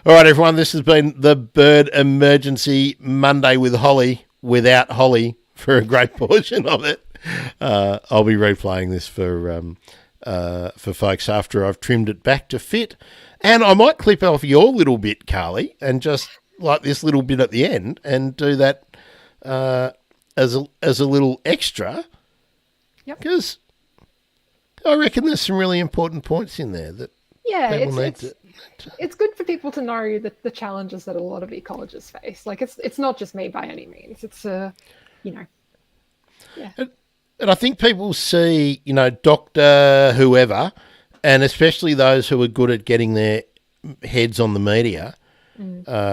All right, everyone, this has been the Bird Emergency Monday with Holly, without Holly for a great portion of it. I'll be replaying this for folks after I've trimmed it back to fit, and I might clip off your little bit, Carly, and just like this little bit at the end, and do that. As a little extra, because I reckon there's some really important points in there that people need to. It's good for people to know that the challenges that a lot of ecologists face. Like it's not just me by any means. It's And I think people see, Doctor whoever, and especially those who are good at getting their heads on the media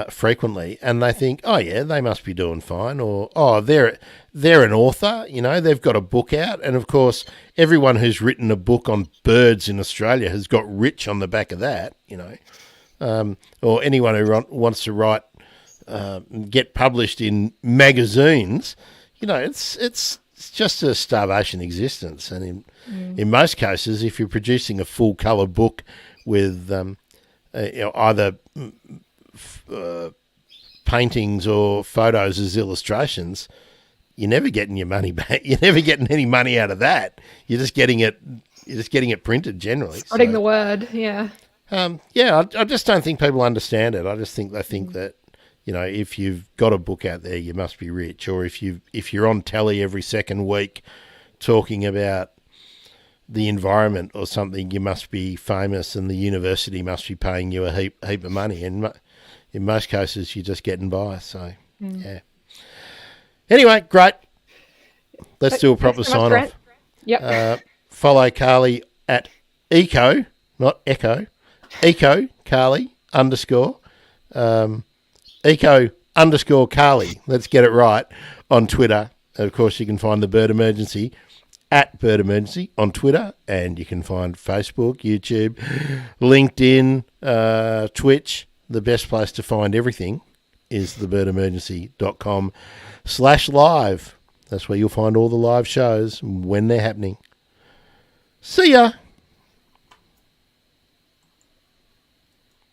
frequently, and they think, oh yeah, they must be doing fine, or oh they're an author, they've got a book out, and of course everyone who's written a book on birds in Australia has got rich on the back of that, or anyone who wants to write, get published in magazines, it's just a starvation existence, and in most cases, if you're producing a full colour book with either paintings or photos as illustrations, you're never getting your money back. You're never getting any money out of that. You're just getting it. Printed generally. Spreading the word, yeah. I just don't think people understand it. I just think they think that if you've got a book out there, you must be rich, or if you're on telly every second week talking about the environment or something, you must be famous, and the university must be paying you a heap of money. And in most cases, you're just getting by. So, yeah. Anyway, great. Let's do a proper sign off. Yep. Follow Carly at eco, not echo, eco Carly _ eco _ Carly. Let's get it right on Twitter. And of course, you can find the Bird Emergency at Bird Emergency on Twitter, and you can find Facebook, YouTube, LinkedIn, Twitch. The best place to find everything is thebirdemergency.com/live. That's where you'll find all the live shows when they're happening. See ya.